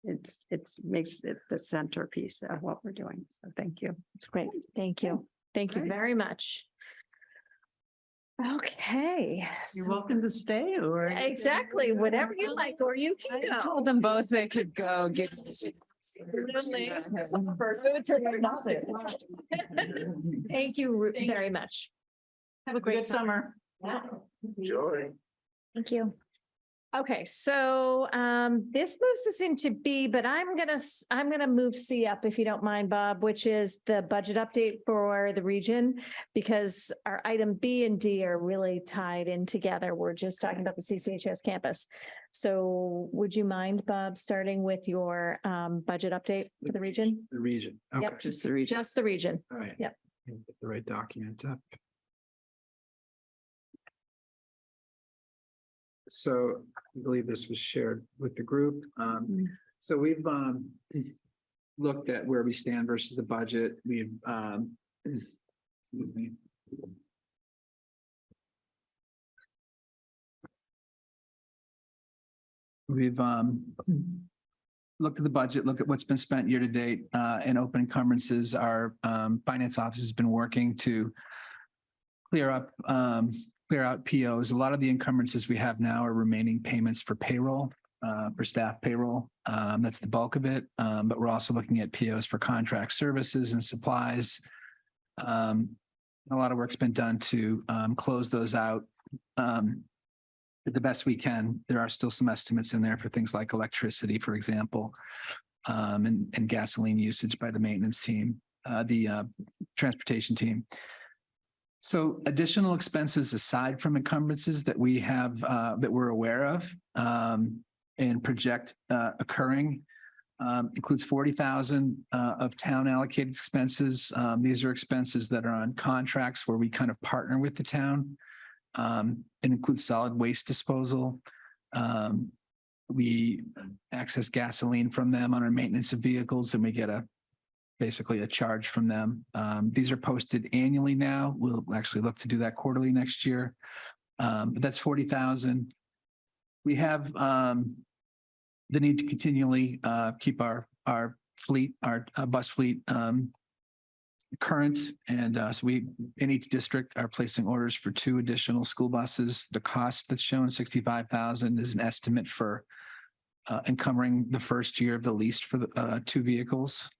It's makes it the centerpiece of what we're doing. So thank you. It's great. Thank you. Thank you Right. very much. Okay. You're so- welcome to stay or. Exactly, whatever you like, or you can I go. told them both they could go get. Absolutely. Thank you very much. Have a great Good summer. Joy. Thank you. Okay, so this moves us into B, but I'm gonna move C up if you don't mind, Bob, which is the budget update for the region. Because our item B and D are really tied in together. We're just talking about the CCHS campus. So would you mind, Bob, starting with your budget update for the region? The region. Yep. Okay, Just the region. Just the region. all right. Yep. Get the right document up. So I believe this was shared with the group. So we've looked at where we stand versus the budget. We've excuse me. We've looked at the budget, look at what's been spent year to date in open encumbrances. Our finance office has been working to clear out POs. A lot of the encumbrances we have now are remaining payments for payroll, for staff payroll. That's the bulk of it. But we're also looking at POs for contract services and supplies. A lot of work's been done to close those out the best we can. There are still some estimates in there for things like electricity, for example, and gasoline usage by the maintenance team, the transportation team. So additional expenses aside from encumbrances that we have, that we're aware of and project occurring includes 40,000 of town allocated expenses. These are expenses that are on contracts where we kind of partner with the town. It includes solid waste disposal. We access gasoline from them on our maintenance of vehicles and we get basically a charge from them. These are posted annually now. We'll actually look to do that quarterly next year. But that's 40,000. We have the need to continually keep our fleet, our bus fleet current. And so we, in each district, are placing orders for 2 additional school buses. The cost that's shown, 65,000, is an estimate for encumbering the first year of the lease for the 2 vehicles.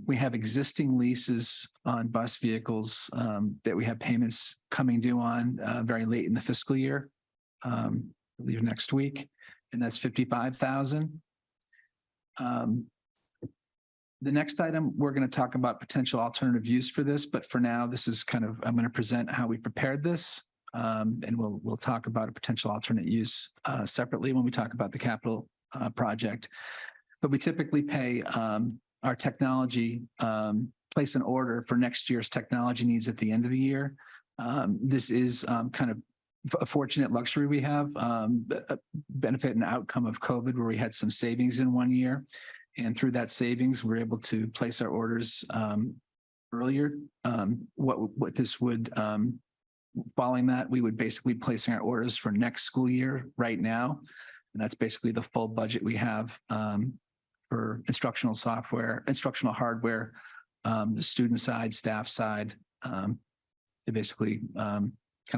We have existing leases on bus vehicles that we have payments coming due on very late in the fiscal year, I believe next week, and that's 55,000. The next item, we're going to talk about potential alternative use for this, but for now, this is kind of, I'm going to present how we prepared this. And we'll talk about a potential alternate use separately when we talk about the capital project. But we typically pay our technology, place an order for next year's technology needs at the end of the year. This is kind of a fortunate luxury we have, a benefit and outcome of COVID, where we had some savings in one year. And through that savings, we're able to place our orders earlier. What this would, following that, we would basically placing our orders for next school year right now. And that's basically the full budget we have for instructional software, instructional hardware, the student side, staff side, to basically kind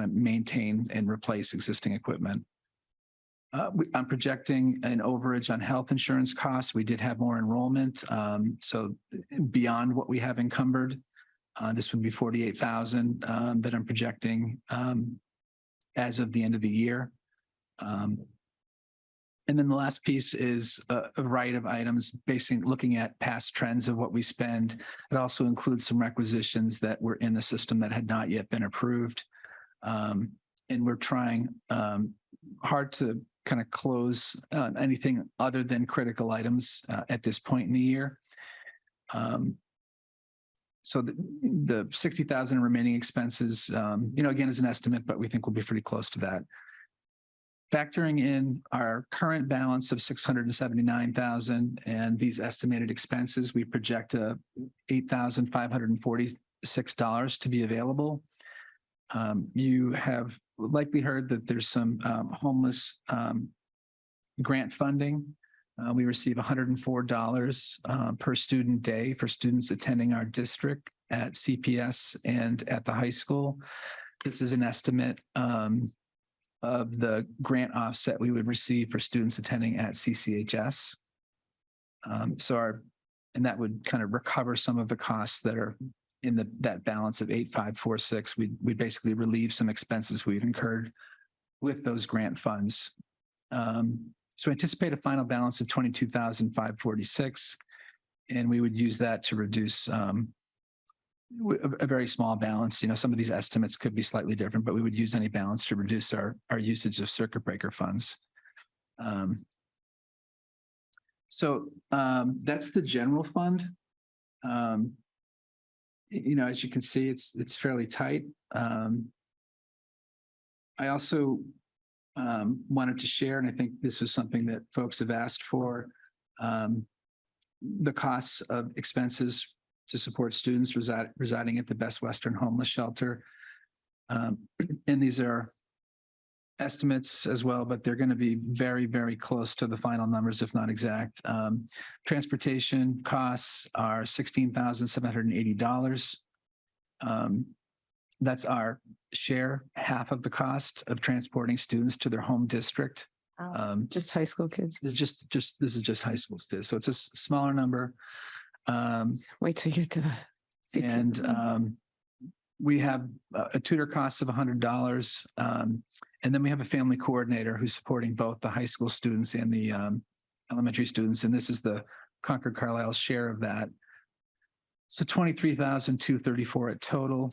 of maintain and replace existing equipment. I'm projecting an overage on health insurance costs. We did have more enrollment. So beyond what we have encumbered, this would be 48,000 that I'm projecting as of the end of the year. And then the last piece is a variety of items, basically looking at past trends of what we spend. It also includes some requisitions that were in the system that had not yet been approved. And we're trying hard to kind of close anything other than critical items at this point in the year. So the 60,000 remaining expenses, again, is an estimate, but we think we'll be pretty close to that. Factoring in our current balance of 679,000 and these estimated expenses, we project $8,546 to be available. You have likely heard that there's some homeless grant funding. We receive $104 per student day for students attending our district at CPS and at the high school. This is an estimate of the grant offset we would receive for students attending at CCHS. And that would kind of recover some of the costs that are in that balance of 8,546. We basically relieve some expenses we've incurred with those grant funds. So anticipate a final balance of 22,546, and we would use that to reduce a very small balance. Some of these estimates could be slightly different, but we would use any balance to reduce our usage of circuit breaker funds. That's the general fund. As you can see, it's fairly tight. I also wanted to share, and I think this is something that folks have asked for, the costs of expenses to support students residing at the Best Western Homeless Shelter. And these are estimates as well, but they're going to be very, very close to the final numbers, if not exact. Transportation costs are $16,780. That's our share, half of the cost of transporting students to their home district. Just high school kids. This is just high school students. So it's a smaller number. Wait till you get to the. And we have a tutor cost of $100. And then we have a family coordinator who's supporting both the high school students and the elementary students. And this is the Concord Carlisle share of that. So 23,234 at total.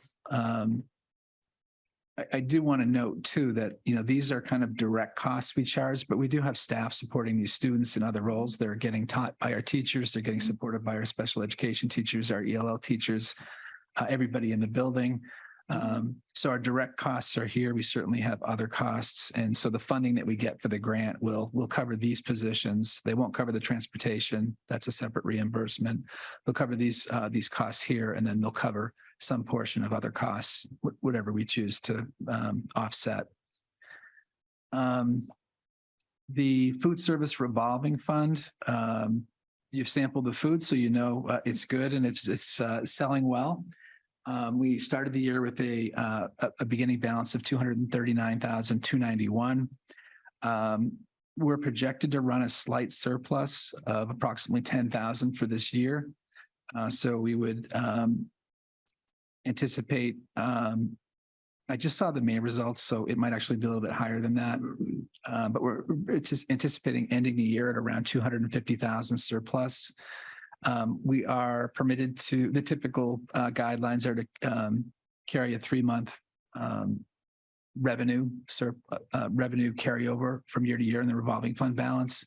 I do want to note too that, these are kind of direct costs we charge, but we do have staff supporting these students in other roles. They're getting taught by our teachers. They're getting supported by our special education teachers, our ELL teachers, everybody in the building. So our direct costs are here. We certainly have other costs. And so the funding that we get for the grant will cover these positions. They won't cover the transportation. That's a separate reimbursement. They'll cover these costs here, and then they'll cover some portion of other costs, whatever we choose to offset. The food service revolving fund, you've sampled the food, so it's good and it's selling well. We started the year with a beginning balance of $239,291. We're projected to run a slight surplus of approximately $10,000 for this year. So we would anticipate, I just saw the May results, so it might actually be a little bit higher than that. But we're just anticipating ending the year at around 250,000 surplus. We are permitted to, the typical guidelines are to carry a 3-month revenue carryover from year to year in the revolving fund balance.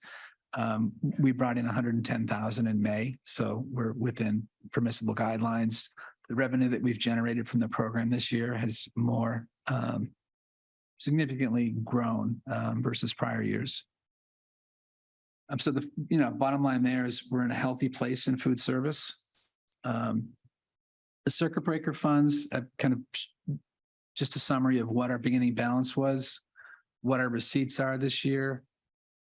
We brought in 110,000 in May, so we're within permissible guidelines. The revenue that we've generated from the program this year has more significantly grown versus prior years. So the bottom line there is we're in a healthy place in food service. The circuit breaker funds, kind of just a summary of what our beginning balance was, what our receipts are this year.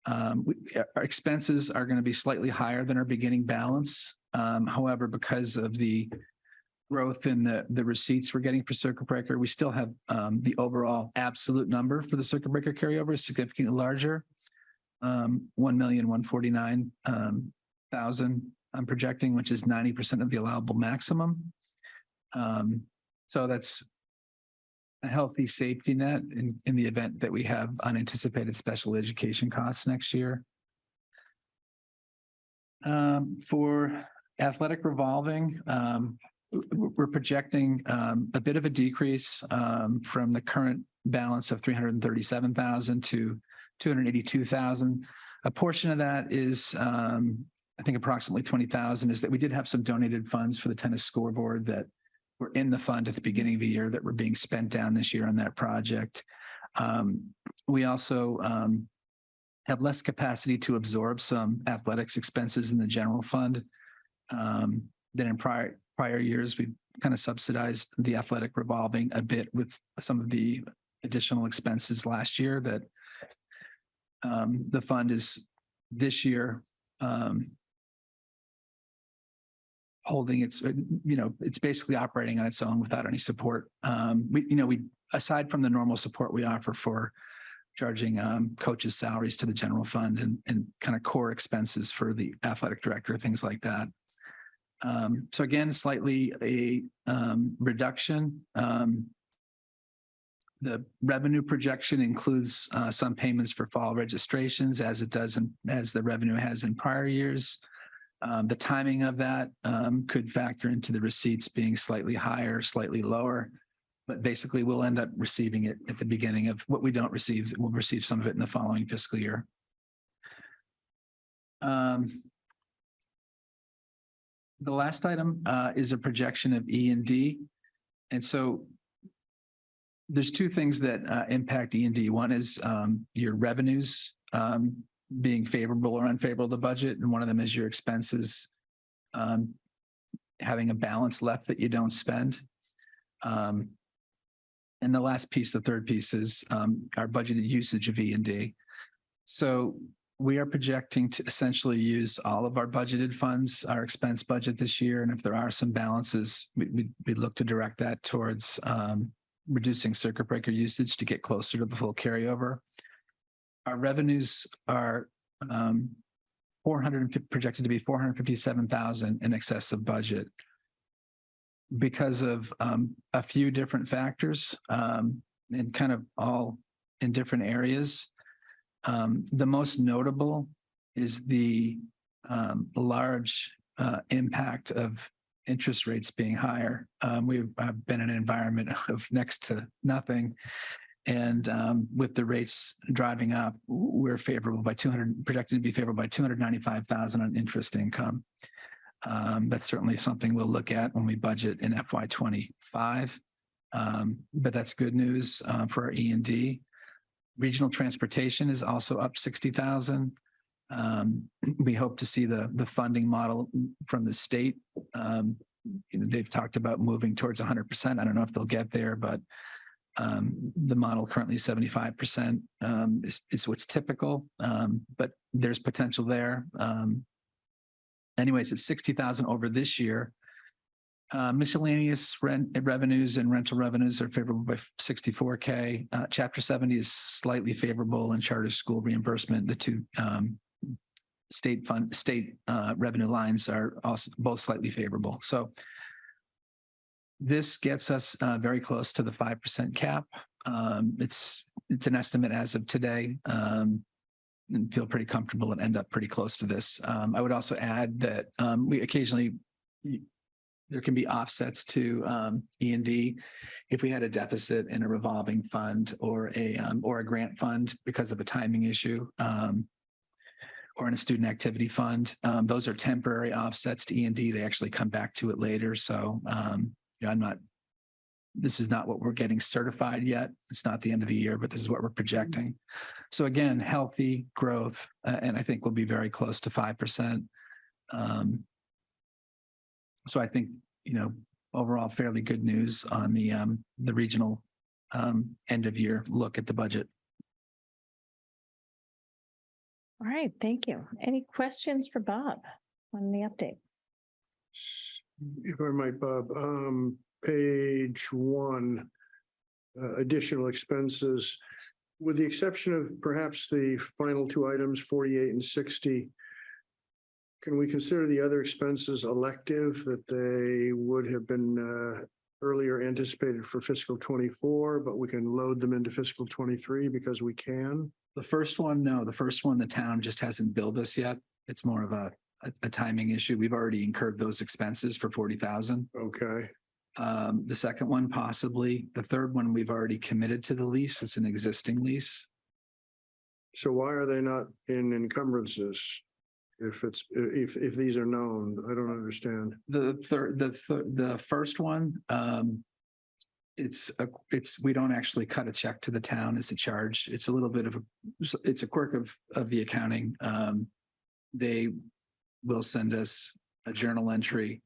Our expenses are going to be slightly higher than our beginning balance. However, because of the growth in the receipts we're getting for circuit breaker, we still have the overall absolute number for the circuit breaker carryover is significantly larger. 1,149,000 I'm projecting, which is 90% of the allowable maximum. So that's a healthy safety net in the event that we have unanticipated special education costs next year. For athletic revolving, we're projecting a bit of a decrease from the current balance of 337,000 to 282,000. A portion of that is, I think approximately 20,000 is that we did have some donated funds for the tennis scoreboard that were in the fund at the beginning of the year that were being spent down this year on that project. We also have less capacity to absorb some athletics expenses in the general fund than in prior years. We kind of subsidized the athletic revolving a bit with some of the additional expenses last year that the fund is this year holding its, it's basically operating on its own without any support. We aside from the normal support we offer for charging coaches' salaries to the general fund and kind of core expenses for the athletic director, things like that. So again, slightly a reduction. The revenue projection includes some payments for fall registrations as it does as the revenue has in prior years. The timing of that could factor into the receipts being slightly higher, slightly lower, but basically we'll end up receiving it at the beginning of what we don't receive. We'll receive some of it in the following fiscal year. The last item is a projection of E&D. And so there's two things that impact E&D. One is your revenues being favorable or unfavorable to budget. And one of them is your expenses having a balance left that you don't spend. And the last piece, the third piece is our budgeted usage of E&D. So we are projecting to essentially use all of our budgeted funds, our expense budget this year. And if there are some balances, we look to direct that towards reducing circuit breaker usage to get closer to the full carryover. Our revenues are projected to be 457,000 in excess of budget because of a few different factors and kind of all in different areas. The most notable is the large impact of interest rates being higher. We've been in an environment of next to nothing. And with the rates driving up, we're favorable by projected to be favorable by 295,000 on interest income. That's certainly something we'll look at when we budget in FY25. But that's good news for our E&D. Regional transportation is also up 60,000. We hope to see the funding model from the state. They've talked about moving towards 100%. I don't know if they'll get there, but the model currently 75% is what's typical, but there's potential there. Anyways, it's 60,000 over this year. Miscellaneous revenues and rental revenues are favorable by 64K. Chapter 70 is slightly favorable, and charter school reimbursement, the two state revenue lines are also both slightly favorable. So this gets us very close to the 5% cap. It's an estimate as of today, and feel pretty comfortable and end up pretty close to this. I would also add that we occasionally there can be offsets to E&D if we had a deficit in a revolving fund or a grant fund because of a timing issue, or in a student activity fund. Those are temporary offsets to E&D. They actually come back to it later. So this is not what we're getting certified yet. It's not the end of the year, but this is what we're projecting. So again, healthy growth, and I think we'll be very close to 5%. So I think, overall fairly good news on the regional end of year look at the budget. All right, thank you. Any questions for Bob on the update? If I might, Bob, page 1, additional expenses, with the exception of perhaps the final two items, 48 and 60, can we consider the other expenses elective that they would have been earlier anticipated for fiscal 24, but we can load them into fiscal 23 because we can? The first one, no. The first one, the town just hasn't billed us yet. It's more of a a timing issue. We've already incurred those expenses for 40,000. Okay. The second one possibly. The third one, we've already committed to the lease. It's an existing lease. So why are they not in encumbrances? If these are known, I don't understand. The first one, we don't actually cut a check to the town. It's a charge. It's a little bit of it's a quirk of the accounting. They will send us a journal entry.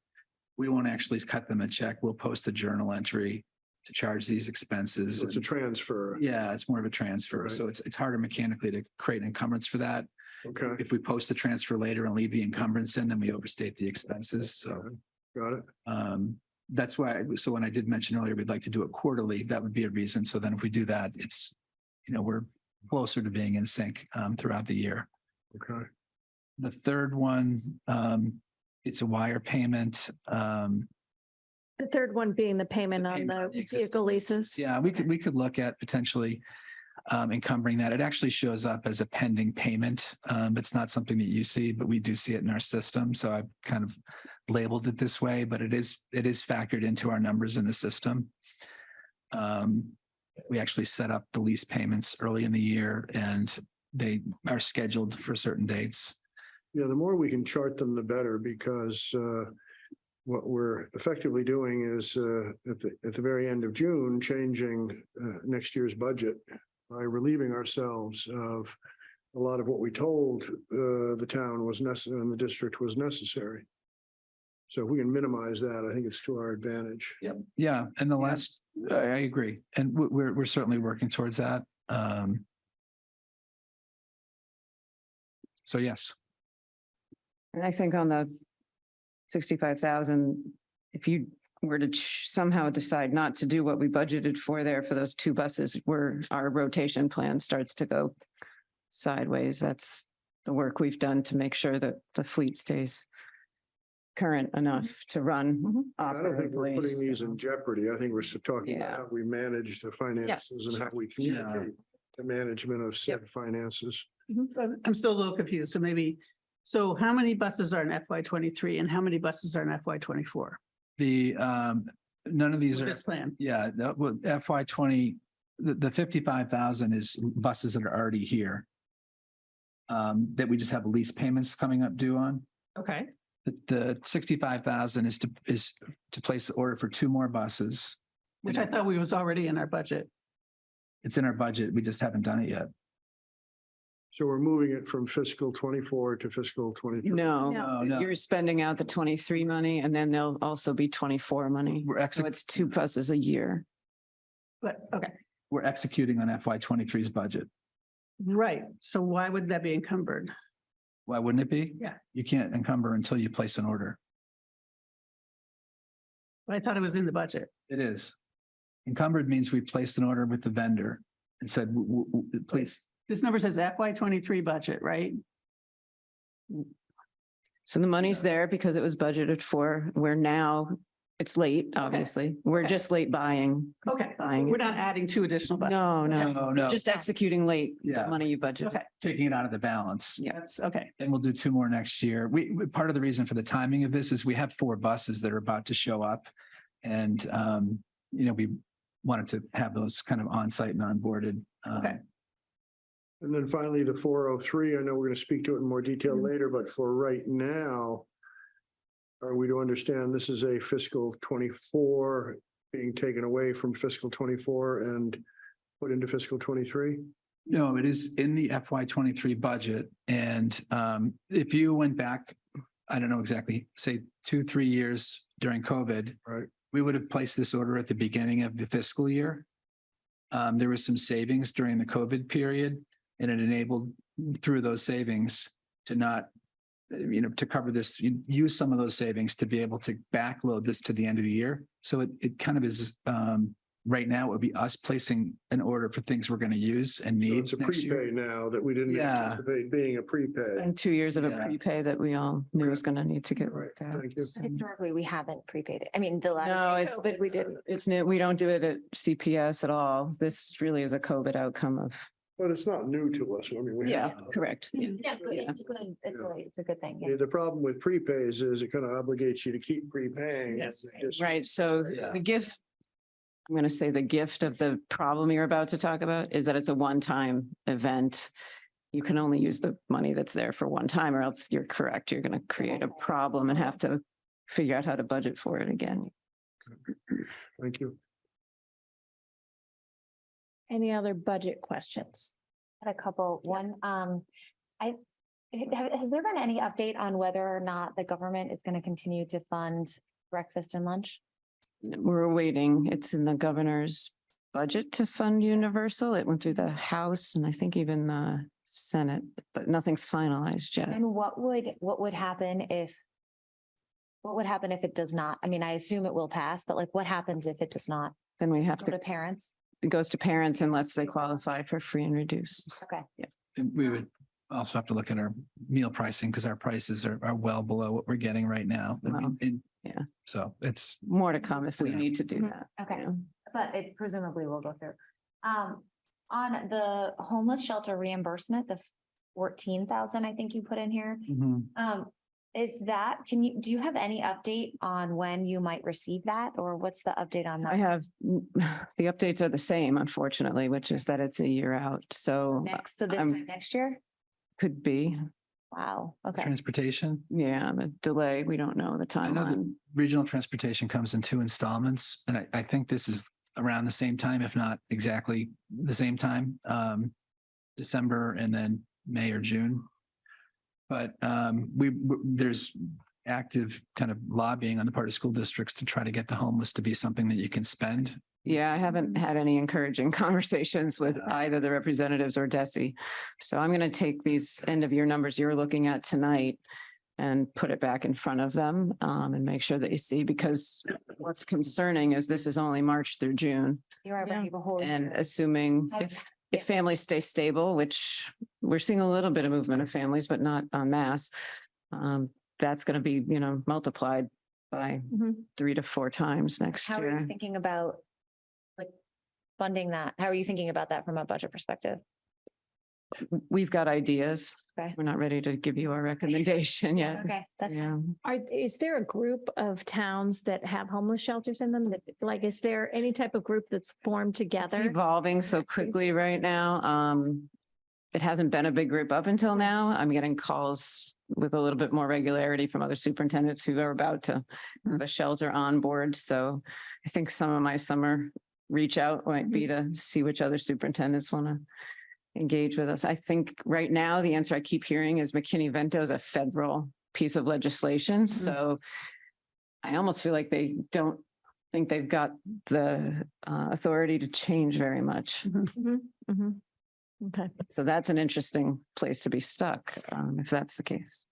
We won't actually cut them a check. We'll post a journal entry to charge these expenses. It's a transfer. Yeah, it's more of a transfer. Right. So it's harder mechanically to create an encumbrance for that. Okay, If we post the transfer later and leave the encumbrance in, then we overstate the expenses. So got it. that's why, so when I did mention earlier, we'd like to do it quarterly, that would be a reason. So then if we do that, it's, we're closer to being in sync throughout the year. Okay. The third one, it's a wire payment. The third one being the payment on payment the on the existing vehicle leases. Yeah, we could look at potentially encumbering that. It actually shows up as a pending payment. It's not something that you see, but we do see it in our system. So I've kind of labeled it this way, but it is factored into our numbers in the system. We actually set up the lease payments early in the year and they are scheduled for certain dates. Yeah, the more we can chart them, the better, because what we're effectively doing is at the very end of June, changing next year's budget by relieving ourselves of a lot of what we told the town was necessary and the district was necessary. So if we can minimize that, I think it's to our advantage. Yep. Yeah. And the last, I agree. And we're certainly working towards that. So yes. And I think on the 65,000, if you were to somehow decide not to do what we budgeted for there for those two buses, where our rotation plan starts to go sideways, that's the work we've done to make sure that the fleet stays current enough to run. I don't think we're operably. putting these in jeopardy. I think we're talking about Yeah. how we manage the finances and how we communicate the management of said finances. I'm still a little confused. So maybe, so how many buses are in FY 23 and how many buses are in FY 24? The none of these are, This plan. yeah, well, FY 20, the 55,000 is buses that are already here. That we just have lease payments coming up due on. Okay. The 65,000 is to place the order for two more buses. Which I thought was already in our budget. It's in our budget. We just haven't done it yet. So we're moving it from fiscal 24 to fiscal 23. No, No. you're spending out the 23 money and then there'll also be 24 money. We're So it's two buses a year. But, okay, We're executing on FY 23's budget. right. So why would that be encumbered? Why wouldn't it be? Yeah. You can't encumber until you place an order. But I thought it was in the budget. It is. Encumbered means we placed an order with the vendor and said, please. This number says FY 23 budget, right? So the money's there because it was budgeted for. We're now, it's late, obviously. We're Okay. just late buying. Okay, Buying we're it. not adding two additional buses. No, no, No. just executing late the Yeah. money you budgeted. Okay, Taking it out of the balance. Yeah. that's, okay. And we'll do two more next year. Part of the reason for the timing of this is we have 4 buses that are about to show up. And, we wanted to have those kind of on-site and onboarded. Okay. And then finally, the 403, I know we're going to speak to it in more detail Mm-hmm. later, but for right now, are we to understand this is a fiscal 24 being taken away from fiscal 24 and put into fiscal 23? No, it is in the FY 23 budget. And if you went back, I don't know exactly, say 2-3 years during COVID. Right. We would have placed this order at the beginning of the fiscal year. There was some savings during the COVID period and it enabled through those savings to not, to cover this, use some of those savings to be able to backload this to the end of the year. So it kind of is, right now it would be us placing an order for things we're going to use and So need it's a next year. prepay now that we didn't Yeah. anticipate being a prepay. And 2 years of a Yeah. prepay that we all knew was going to need to get Right, worked out. thank you. Historically, we haven't prepaid it. I mean, the last. No, it's, COVID, we didn't. it's new. We don't do it at CPS at all. This really is a COVID outcome of But it's not new to us. I mean, we Yeah, have. correct. Yeah. Yeah, good. It's good. It's a good thing. Yeah. The problem with prepays is it kind of obligates you to keep prepaying. Yes. Just- Right, so the gift, I'm going to say the gift of the problem you're about to talk about is that it's a one-time event. You can only use the money that's there for one time, or else you're correct, you're going to create a problem and have to figure out how to budget for it again. Thank you. Any other budget questions? Had a couple. One, has there been any update on whether or not the government is going to continue to fund breakfast and lunch? We're waiting, it's in the governor's budget to fund universal. It went through the House and I think even the Senate, but nothing's finalized yet. And what would happen if it does not? I mean, I assume it will pass, but like what happens if it does not Then we have go to, to parents? it goes to parents unless they qualify for free and reduced. Okay. And we would also have to look at our meal pricing because our prices are well below what we're getting right now. I mean, Wow. and Yeah. So it's, More to come if we Yeah. need to do Mhm. that. Okay, Yeah. but it presumably will go through. On the homeless shelter reimbursement, the 14,000, I think you put in here. Is that, do you have any update on when you might receive that or what's the update on I that? have, the updates are the same, unfortunately, which is that it's a year out. So Next, so this I'm- time next year? could be, Wow, okay. transportation. yeah, the delay, we don't know the I know that timeline. regional transportation comes in 2 installments, and I think this is around the same time, if not exactly the same time. December and then May or June. But there's active kind of lobbying on the part of school districts to try to get the homeless to be something that you can spend. Yeah, I haven't had any encouraging conversations with either the representatives or DESI. So I'm going to take these end of year numbers you're looking at tonight and put it back in front of them and make sure that you see, because what's concerning is this is only March through June. You're right, Yeah. but people hold. And assuming if families stay stable, which we're seeing a little bit of movement of families, but not en masse, that's going to be, multiplied by Mhm. 3 to 4 times next How are you year. thinking about like funding that? How are you thinking about that from a budget perspective? We've got ideas. Okay. We're not ready to give you a recommendation yet. Okay, that's. Yeah. Is there a group of towns that have homeless shelters in them? That, like, is there any type of group that's formed It's together? evolving so quickly right now. It hasn't been a big group up until now. I'm getting calls with a little bit more regularity from other superintendents who are about to have a shelter on board. So I think some of my summer reach out might be to see which other superintendents want to engage with us. I think right now, the answer I keep hearing is McKinney-Vento is a federal piece of legislation. So I almost feel like they don't think they've got the authority to change very much. Mhm, mhm. Okay. So that's an interesting place to be stuck, if that's the case.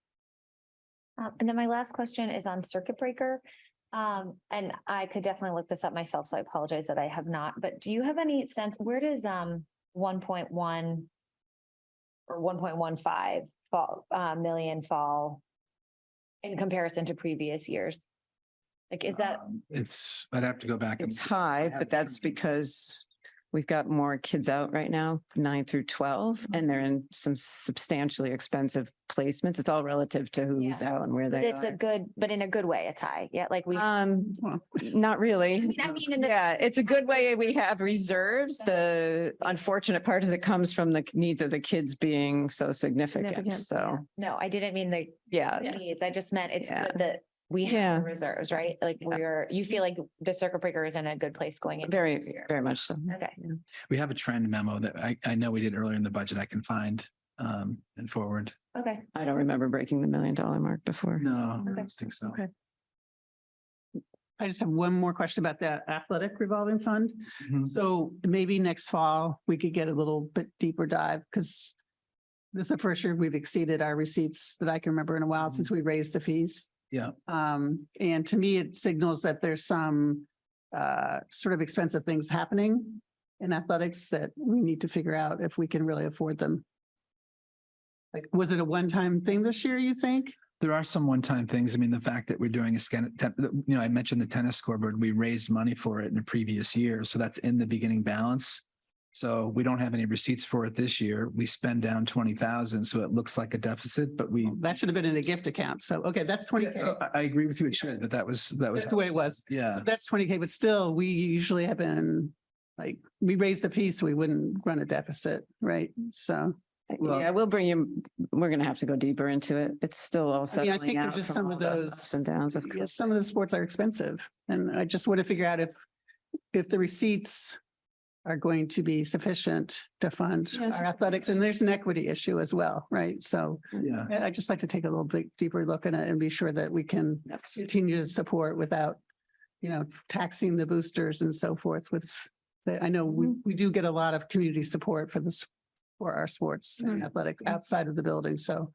And then my last question is on circuit breaker. And I could definitely look this up myself, so I apologize that I have not, but do you have any sense, where does 1.1 or 1.15 million fall in comparison to previous years? Like, is that, I'd have to go back. and- It's high, but that's because we've got more kids out right now, 9 through 12, and they're in some substantially expensive placements. It's all relative to who's out and where they it's a are. good, but in a good way, it's high. Yeah, like we. Not really. I mean, in the. Yeah, it's a good way we have reserves. The unfortunate part is it comes from the needs of the kids being so significant. Significant, So, No, I didn't mean the yeah, needs. I just meant it's Yeah. good that we Yeah. have the reserves, right? Like you feel like the circuit breaker is in a good place going into. very, next year. very much so. Okay. We have a trend memo that I know we did earlier in the budget. I can find and forward. Okay. I don't remember breaking the $1 million mark before. No, I Okay. don't think so. Okay. I just have one more question about the athletic revolving fund. Mhm. So maybe next fall, we could get a little bit deeper dive because this is the first year we've exceeded our receipts that I can remember in a while since we raised the fees. Yeah. And to me, it signals that there's some sort of expensive things happening in athletics that we need to figure out if we can really afford them. Like, was it a one-time thing this year, you think? There are some one-time things. I mean, the fact that we're doing I mentioned the tennis scoreboard, we raised money for it in the previous year. So that's in the beginning balance. So we don't have any receipts for it this year. We spend down 20,000, so it looks like a deficit, but we. That should have been in a gift account. So, okay, that's 20K. I agree with you, it should, but that was. That's the way it was. Yeah. So that's 20K, but still, we usually have been like, we raised the fee so we wouldn't run a deficit, right? So. Well- Yeah, we'll bring you, we're gonna have to go deeper into it. It's still all I mean, I settling think out. there's just from some all of the those. ups and downs of. Yes, some of the sports are expensive and I just want to figure out if the receipts are going to be sufficient to fund Yes. our athletics. And there's an equity issue as well, right? So Yeah. I'd just like to take a little bit deeper look at it and be sure that we can continue to support without, taxing the boosters and so forth with, I know we do get a lot of community support for this, for our sports and athletics outside of the building. So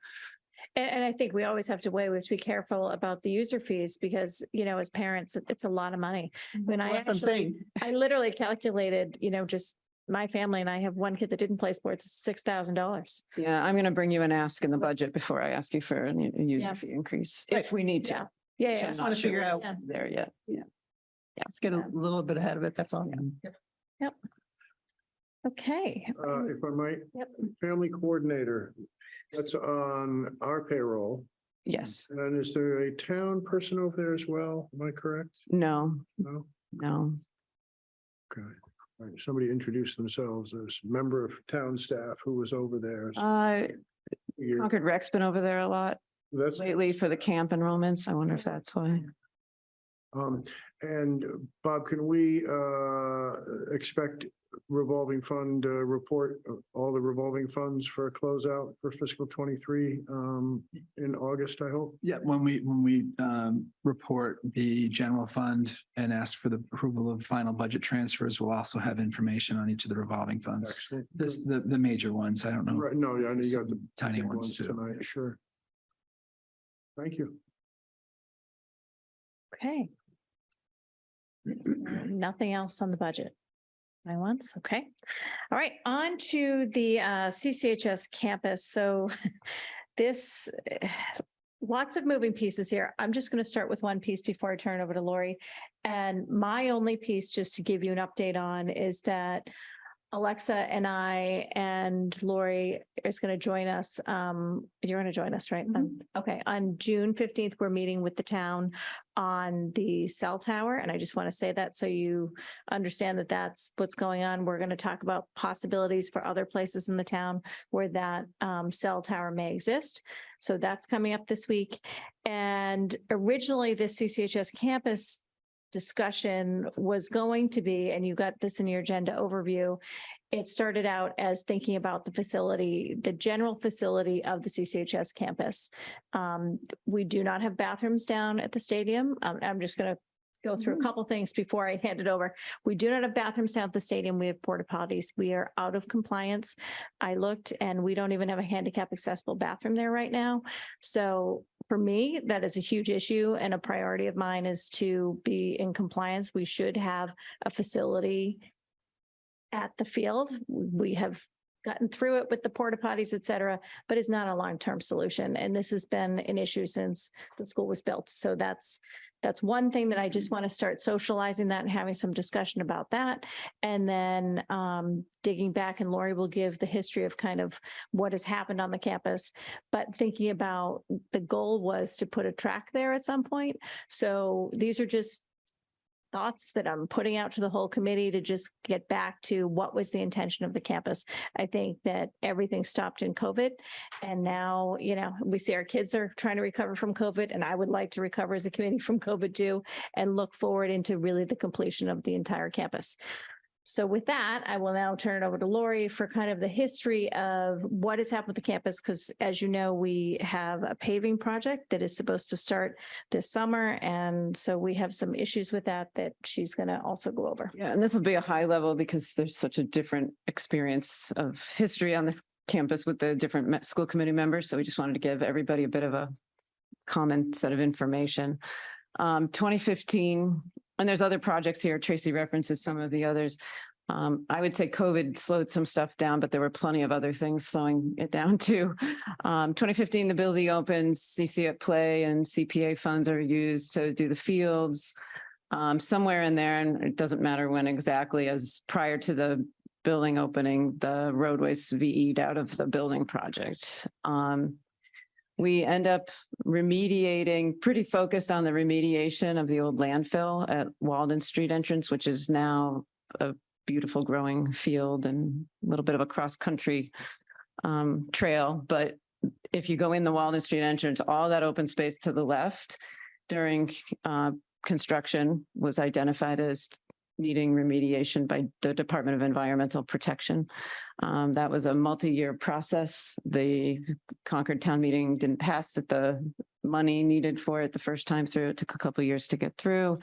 And I think we always have to weigh, we have to be careful about the user fees because, as parents, it's a lot of money. When I that's what I'm actually, saying. I literally calculated, just my family and I have one kid that didn't play sports, $6,000. Yeah, I'm gonna bring you an ask in the So it's- budget before I ask you for a user Yeah. fee increase, Right. if we need Yeah. to. Yeah, I'm yeah. just not wanna sure figure we're out- Yeah. There yet. Yeah. Let's get a little bit ahead of it. That's all. Okay. If I might, Yep. family coordinator, that's on our payroll. Yes, And is there a town person over there as well? Am I correct? no, No? no. Okay. All right, somebody introduced themselves as member of town staff who was over there. You're- Concord Rec's been over there a lot That's, lately for the camp enrollments. I wonder if that's why. and Bob, can we expect revolving fund report, all the revolving funds for a closeout for fiscal 23 in August, I hope? Yeah, when we report the general fund and ask for the approval of final budget transfers, we'll also have information on each of the revolving funds. Excellent. The major ones, I don't know. Right, no, yeah, I know you got the Tiny big ones too. tonight, sure. Thank you. Okay. So nothing else on the budget. I once, okay. All right, on to the CCHS campus. So this, lots of moving pieces here. I'm just going to start with one piece before I turn it over to Lori. And my only piece, just to give you an update on, is that Alexa and I and Lori is going to join us. You're going to join us, right? Okay. On June 15th, we're meeting with the town on the cell tower. And I just want to say that so you understand that that's what's going on. We're going to talk about possibilities for other places in the town where that cell tower may exist. So that's coming up this week. And originally the CCHS campus discussion was going to be, and you got this in your agenda overview, it started out as thinking about the facility, the general facility of the CCHS campus. We do not have bathrooms down at the stadium. I'm just going to go through a couple things before I hand it over. We do not have bathrooms down at the stadium. We have porta potties. We are out of compliance. I looked and we don't even have a handicap accessible bathroom there right now. So for me, that is a huge issue and a priority of mine is to be in compliance. We should have a facility at the field. We have gotten through it with the porta potties, et cetera, but it's not a long-term solution. And this has been an issue since the school was built. So that's one thing that I just want to start socializing that and having some discussion about that. And then digging back, and Lori will give the history of kind of what has happened on the campus, but thinking about the goal was to put a track there at some point. So these are just thoughts that I'm putting out to the whole committee to just get back to what was the intention of the campus. I think that everything stopped in COVID. And now, we see our kids are trying to recover from COVID, and I would like to recover as a committee from COVID too, and look forward into really the completion of the entire campus. So with that, I will now turn it over to Lori for kind of the history of what has happened with the campus, because as you know, we have a paving project that is supposed to start this summer. And so we have some issues with that she's going to also go over. Yeah, and this will be a high level because there's such a different experience of history on this campus with the different school committee members. So we just wanted to give everybody a bit of a common set of information. 2015, and there's other projects here. Tracy references some of the others. I would say COVID slowed some stuff down, but there were plenty of other things slowing it down too. 2015, the building opens, CC at Play and CPA funds are used to do the fields. Somewhere in there, and it doesn't matter when exactly, as prior to the building opening, the roadways VE'd out of the building project. We end up remediating, pretty focused on the remediation of the old landfill at Walden Street entrance, which is now a beautiful growing field and a little bit of a cross-country trail. But if you go in the Walden Street entrance, all that open space to the left during construction was identified as needing remediation by the Department of Environmental Protection. That was a multi-year process. The Concord Town Meeting didn't pass the money needed for it the first time through. It took a couple of years to get through,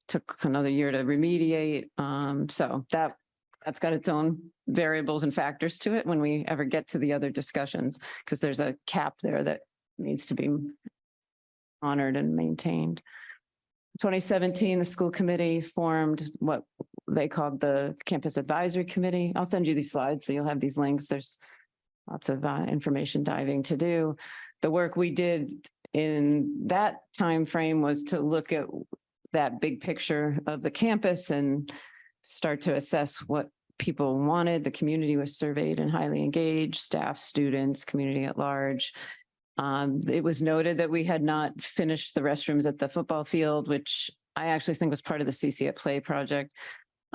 took another year to remediate. So that's got its own variables and factors to it when we ever get to the other discussions, because there's a cap there that needs to be honored and maintained. 2017, the school committee formed what they called the Campus Advisory Committee. I'll send you these slides so you'll have these links. There's lots of information diving to do. The work we did in that time frame was to look at that big picture of the campus and start to assess what people wanted. The community was surveyed and highly engaged, staff, students, community at large. It was noted that we had not finished the restrooms at the football field, which I actually think was part of the CC at Play project.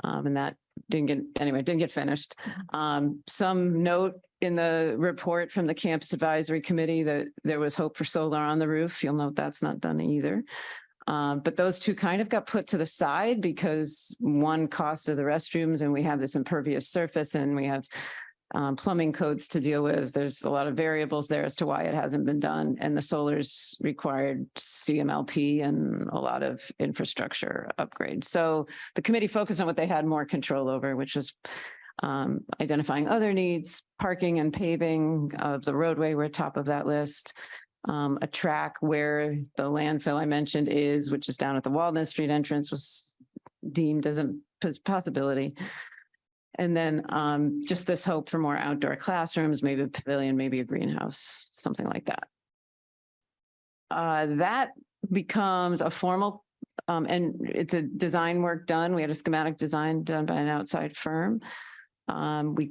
And that didn't get finished. Some note in the report from the Campus Advisory Committee that there was hope for solar on the roof. You'll note that's not done either. But those two kind of got put to the side because one, cost of the restrooms, and we have this impervious surface and we have plumbing codes to deal with. There's a lot of variables there as to why it hasn't been done. And the solar's required CMLP and a lot of infrastructure upgrades. So the committee focused on what they had more control over, which was identifying other needs. Parking and paving of the roadway were top of that list. A track where the landfill I mentioned is, which is down at the Walden Street entrance, was deemed as a possibility. And then just this hope for more outdoor classrooms, maybe a pavilion, maybe a greenhouse, something like that. That becomes a formal, and it's a design work done. We had a schematic design done by an outside firm. We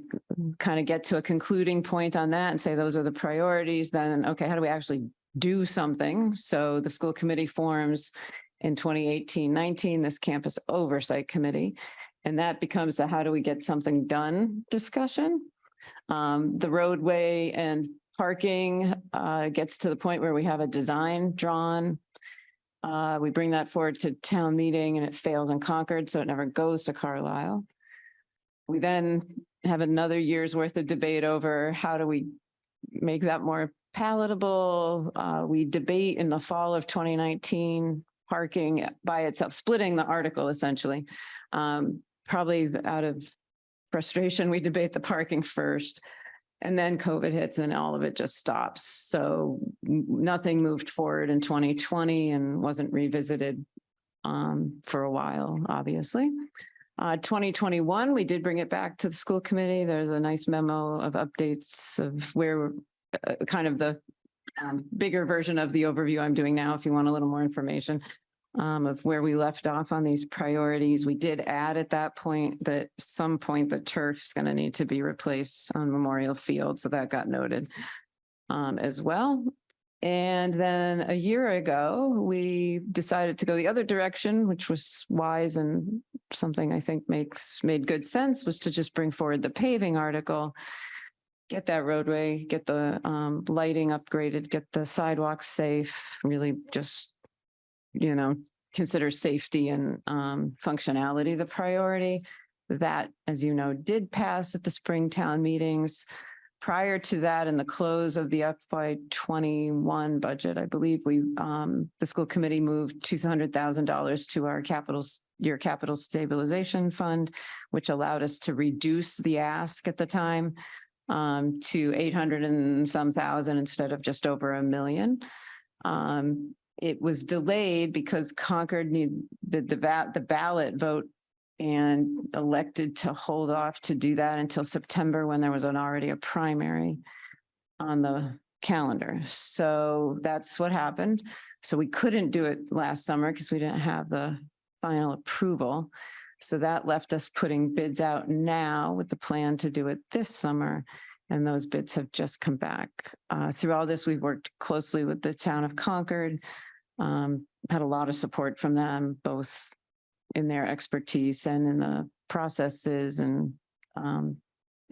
kind of get to a concluding point on that and say those are the priorities. Then, okay, how do we actually do something? So the school committee forms in 2018-19, this campus oversight committee. And that becomes the how do we get something done discussion. The roadway and parking gets to the point where we have a design drawn. We bring that forward to town meeting and it fails in Concord, so it never goes to Carlisle. We then have another year's worth of debate over how do we make that more palatable. We debate in the fall of 2019 parking by itself, splitting the article essentially. Probably out of frustration, we debate the parking first, and then COVID hits and all of it just stops. So nothing moved forward in 2020 and wasn't revisited for a while, obviously. 2021, we did bring it back to the school committee. There's a nice memo of updates of where kind of the bigger version of the overview I'm doing now, if you want a little more information. Of where we left off on these priorities. We did add at that point that some point the turf is going to need to be replaced on Memorial Field. So that got noted as well. And then a year ago, we decided to go the other direction, which was wise and something I think made good sense, was to just bring forward the paving article, get that roadway, get the lighting upgraded, get the sidewalks safe, really just consider safety and functionality the priority. That, as you know, did pass at the spring town meetings. Prior to that, in the close of the FY21 budget, I believe the school committee moved $200,000 to our capital stabilization fund, which allowed us to reduce the ask at the time to 800 and some thousand instead of just over $1 million. It was delayed because Concord needed the ballot vote and elected to hold off to do that until September, when there was already a primary on the calendar. So that's what happened. So we couldn't do it last summer because we didn't have the final approval. So that left us putting bids out now with the plan to do it this summer. And those bids have just come back. Through all this, we've worked closely with the town of Concord. Had a lot of support from them, both in their expertise and in the processes, and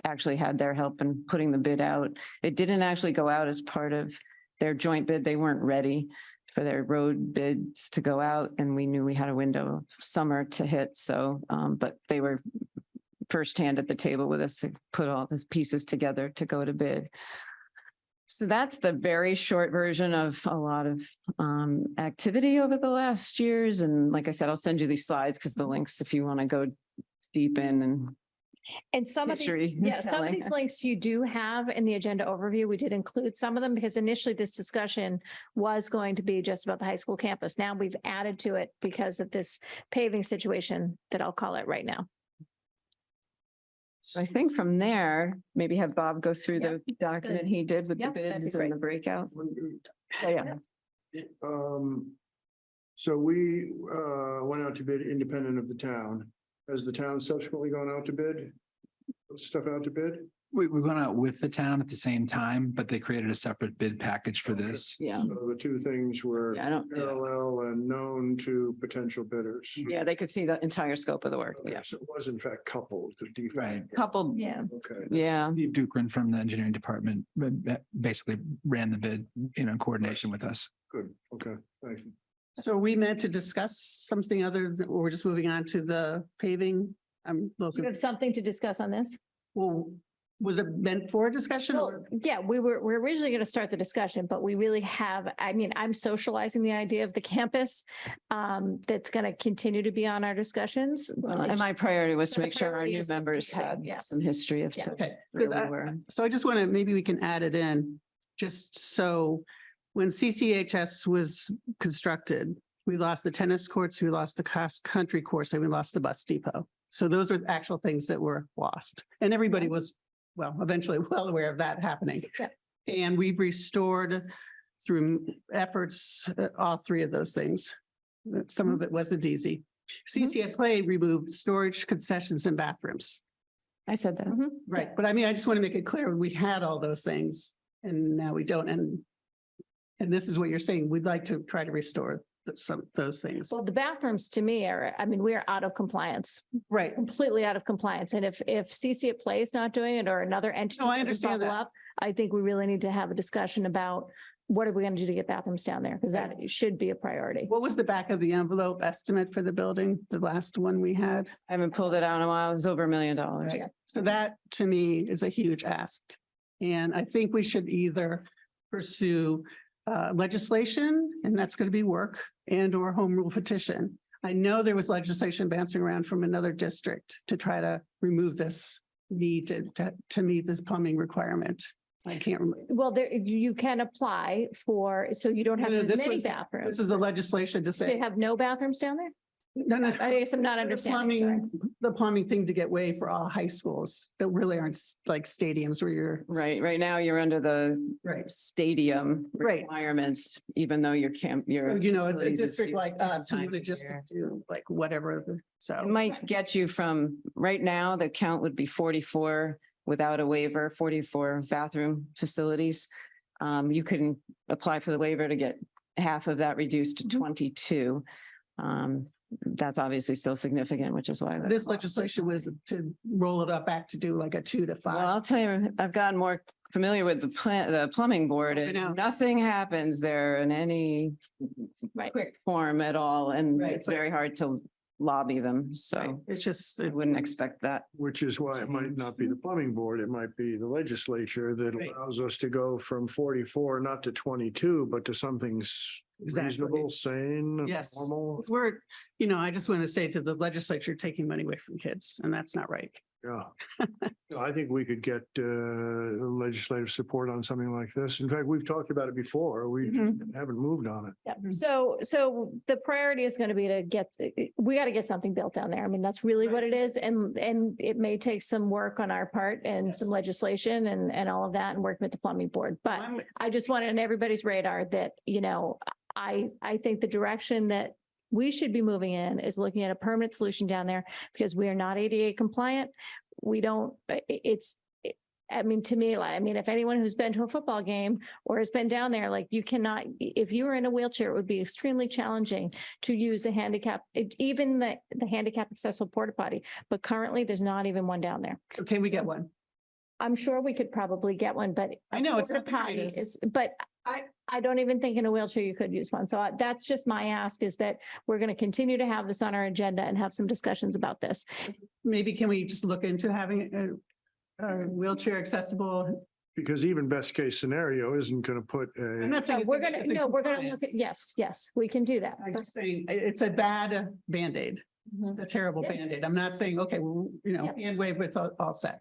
actually had their help in putting the bid out. It didn't actually go out as part of their joint bid. They weren't ready for their road bids to go out, and we knew we had a window of summer to hit. So, but they were firsthand at the table with us to put all the pieces together to go to bid. So that's the very short version of a lot of activity over the last years. And like I said, I'll send you these slides because the links, if you want to go deep in And some of these, history. yeah, some of telling. these links you do have in the agenda overview. We did include some of them because initially this discussion was going to be just about the high school campus. Now we've added to it because of this paving situation that I'll call it right now. So I think from there, maybe have Bob go through Yep. the document he did with the Yep, that'd be bids great. and the breakout. Yeah. So we went out to bid independent of the town. Has the town subsequently gone out to bid? Stuff out to bid? We went out with the town at the same time, but they created a separate bid package for this. Yeah. So the two things were Yeah, I don't, parallel and known to potential bidders. yeah, they could see the entire scope of the work. Yeah. So it was in fact coupled. The de Right. facto. Coupled, Yeah. Okay. yeah. Steve Dukran from the engineering department basically ran the bid, in coordination with us. Good. Okay. Thank you. So are we meant to discuss something other, or we're just moving on to the paving? I'm Do you looking, have something to discuss on this? well, was it meant for a discussion? Well, or- yeah, we're originally going to start the discussion, but we really have, I mean, I'm socializing the idea of the campus. That's going to continue to be on our discussions. And my priority was to So the make sure our priority new is- members had Yeah. some history of Yeah. Okay. where 'Cause we I- were. So I just want to, maybe we can add it in, just so when CCHS was constructed, we lost the tennis courts, we lost the cross country course, and we lost the bus depot. So those were actual things that were lost. And everybody was, well, eventually well aware of that happening. Yeah. And we've restored through efforts, all three of those things. Some of it wasn't easy. CCFA removed storage, concessions, and bathrooms. I said that. Right, but I mean, I just want to make it clear, we had all those things and now we don't, and this is what you're saying, we'd like to try to restore some, those things. Well, the bathrooms to me are, I mean, we are out of compliance, Right, completely out of compliance. And if CC at Play is not doing it or another entity. No, I doesn't understand bubble that. up, I think we really need to have a discussion about what are we going to do to get bathrooms down there? Because that should be a priority. what was the back of the envelope estimate for the building, the last one we had? I haven't pulled it out in a while. It was over $1 million. So that to me is a huge ask. And I think we should either pursue legislation, and that's going to be work, and or home rule petition. I know there was legislation bouncing around from another district to try to remove this need to meet this plumbing requirement. I can't remember. Well, there, you can apply for, so you don't have No, no, as this many was- bathrooms. This is the legislation to They say. have no bathrooms down there? No, no. I guess I'm not understanding. Sorry. The plumbing thing to get waived for all high schools that really aren't like stadiums where you're. Right now you're under the Right. stadium Right. requirements, even though your So, you know, a facilities is district used like 10 us, who times would a just year. do like whatever, It so. might get you from, right now, the count would be 44 without a waiver, 44 bathroom facilities. You can apply for the waiver to get half of that reduced to 22. That's obviously still significant, which is why. that This cost. legislation was to roll it up back to do like a 2 to Well, 5. I'll tell you, I've gotten more familiar with the plumbing board I know. and nothing happens there in any quick form at all. And Right, it's but- very hard to lobby them. Right. So It's just, I it's, wouldn't expect that. Which is why it might not be the plumbing board, it might be the legislature that Right. allows us to go from 44, not to 22, but to something's Exactly. reasonable, sane, yes, normal. we're, you know, I just want to say to the legislature, taking money away from kids, and that's not right. Yeah. No, I think we could get legislative support on something like this. In fact, we've talked about it before. We Mhm. haven't moved on it. Yeah, so the priority is going to be to get, we got to get something built down there. I mean, that's really what it is. And it may take some work on our part and some legislation and all of that and working with the plumbing board. But I just wanted on everybody's radar that, you know, I think the direction that we should be moving in is looking at a permanent solution down there because we are not ADA compliant. We don't, I mean, to me, I mean, if anyone who's been to a football game or has been down there, like you cannot, if you were in a wheelchair, it would be extremely challenging to use a handicap, even the handicap accessible porta potty. But currently there's not even one down there. So can we get one? I'm sure we could probably get one, but. I know, it's porta not the potty greatest. is, but I don't even think in a wheelchair you could use one. So that's just my ask is that we're going to continue to have this on our agenda and have some discussions about this. Maybe can we just look into having a wheelchair accessible? Because even best case scenario isn't going to put I'm a, not saying. So it's we're gonna gonna, make us in no, we're gonna look at, compliance. yes, we can do that. I'm just saying, it's a bad Band-Aid, Mhm. a terrible Yeah. Band-Aid. I'm not saying, okay, well, hand wave, it's all set.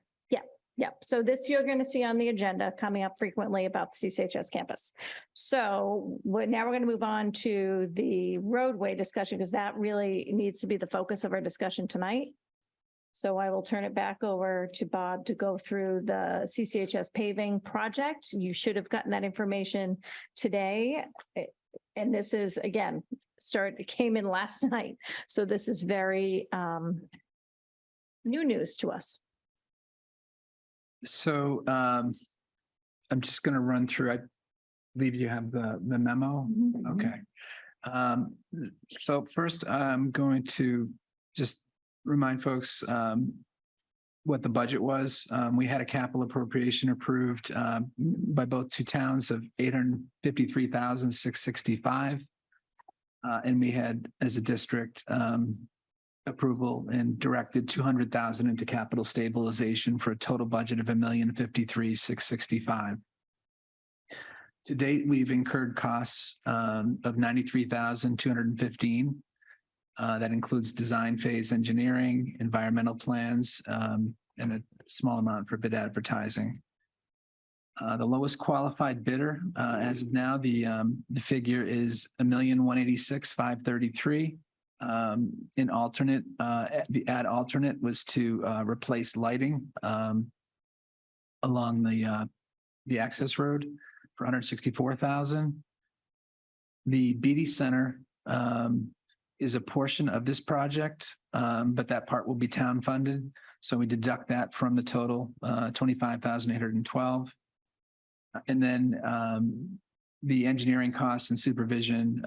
Yep. So this you're going to see on the agenda coming up frequently about the CCHS campus. So now we're going to move on to the roadway discussion because that really needs to be the focus of our discussion tonight. So I will turn it back over to Bob to go through the CCHS paving project. You should have gotten that information today. And this is, again, it came in last night. So this is very new news to us. So I'm just going to run through. I believe you have the memo. Okay. So first, I'm going to just remind folks what the budget was. We had a capital appropriation approved by both two towns of $853,665. And we had, as a district, approval and directed 200,000 into capital stabilization for a total budget of $1,053,665. To date, we've incurred costs of 93,215. That includes design phase engineering, environmental plans, and a small amount for bid advertising. The lowest qualified bidder, as of now, the figure is $1,186,533. In alternate, the alternate was to replace lighting along the access road for 164,000. The Beatty Center is a portion of this project, but that part will be town funded. So we deduct that from the total 25,812. And then the engineering costs and supervision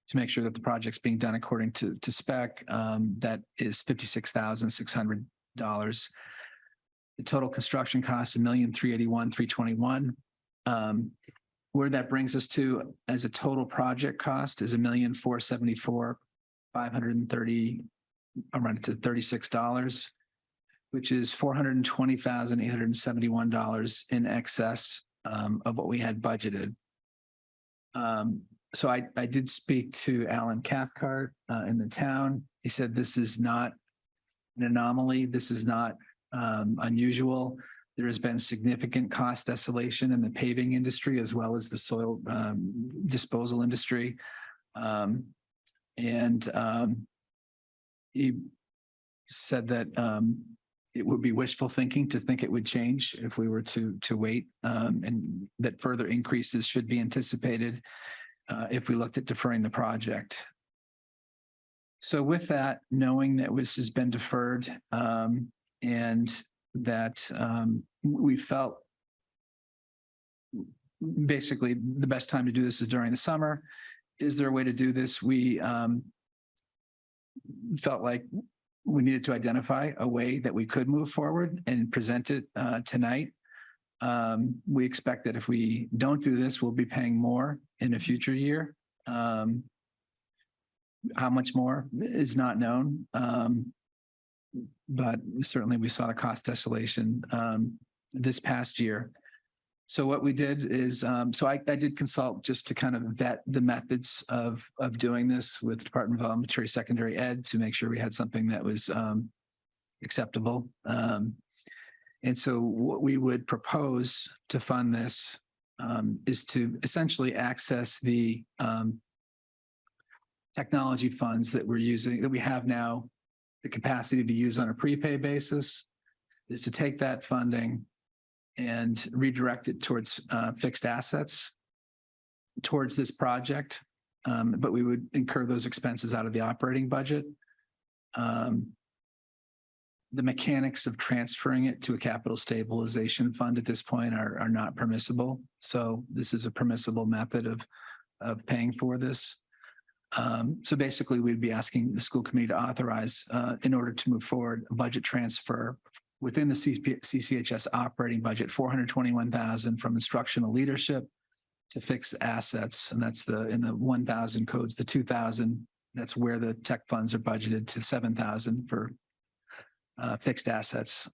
to make sure that the project's being done according to spec, that is $56,600. The total construction cost $1,381,321. Where that brings us to as a total project cost is $1,474,530, around to $36, which is $420,871 in excess of what we had budgeted. So I did speak to Alan Cathcart in the town. He said this is not an anomaly. This is not unusual. There has been significant cost escalation in the paving industry as well as the soil disposal industry. He said that it would be wishful thinking to think it would change if we were to wait, and that further increases should be anticipated if we looked at deferring the project. So with that, knowing that this has been deferred and that we felt basically the best time to do this is during the summer. Is there a way to do this? We felt like we needed to identify a way that we could move forward and present it tonight. We expect that if we don't do this, we'll be paying more in a future year. How much more is not known. But certainly we saw the cost escalation this past year. So what we did is, so I did consult just to kind of vet the methods of doing this with Department of Elementary Secondary Ed to make sure we had something that was acceptable. And so what we would propose to fund this is to essentially access the technology funds that we're using, that we have now the capacity to use on a prepay basis, is to take that funding and redirect it towards fixed assets towards this project. but we would incur those expenses out of the operating budget. The mechanics of transferring it to a capital stabilization fund at this point are not permissible. So this is a permissible method of paying for this. So basically, we'd be asking the school committee to authorize, in order to move forward, a budget transfer within the CCHS operating budget, 421,000 from instructional leadership to fixed assets. And that's in the 1,000 codes, the 2,000, that's where the tech funds are budgeted, to 7,000 for fixed assets.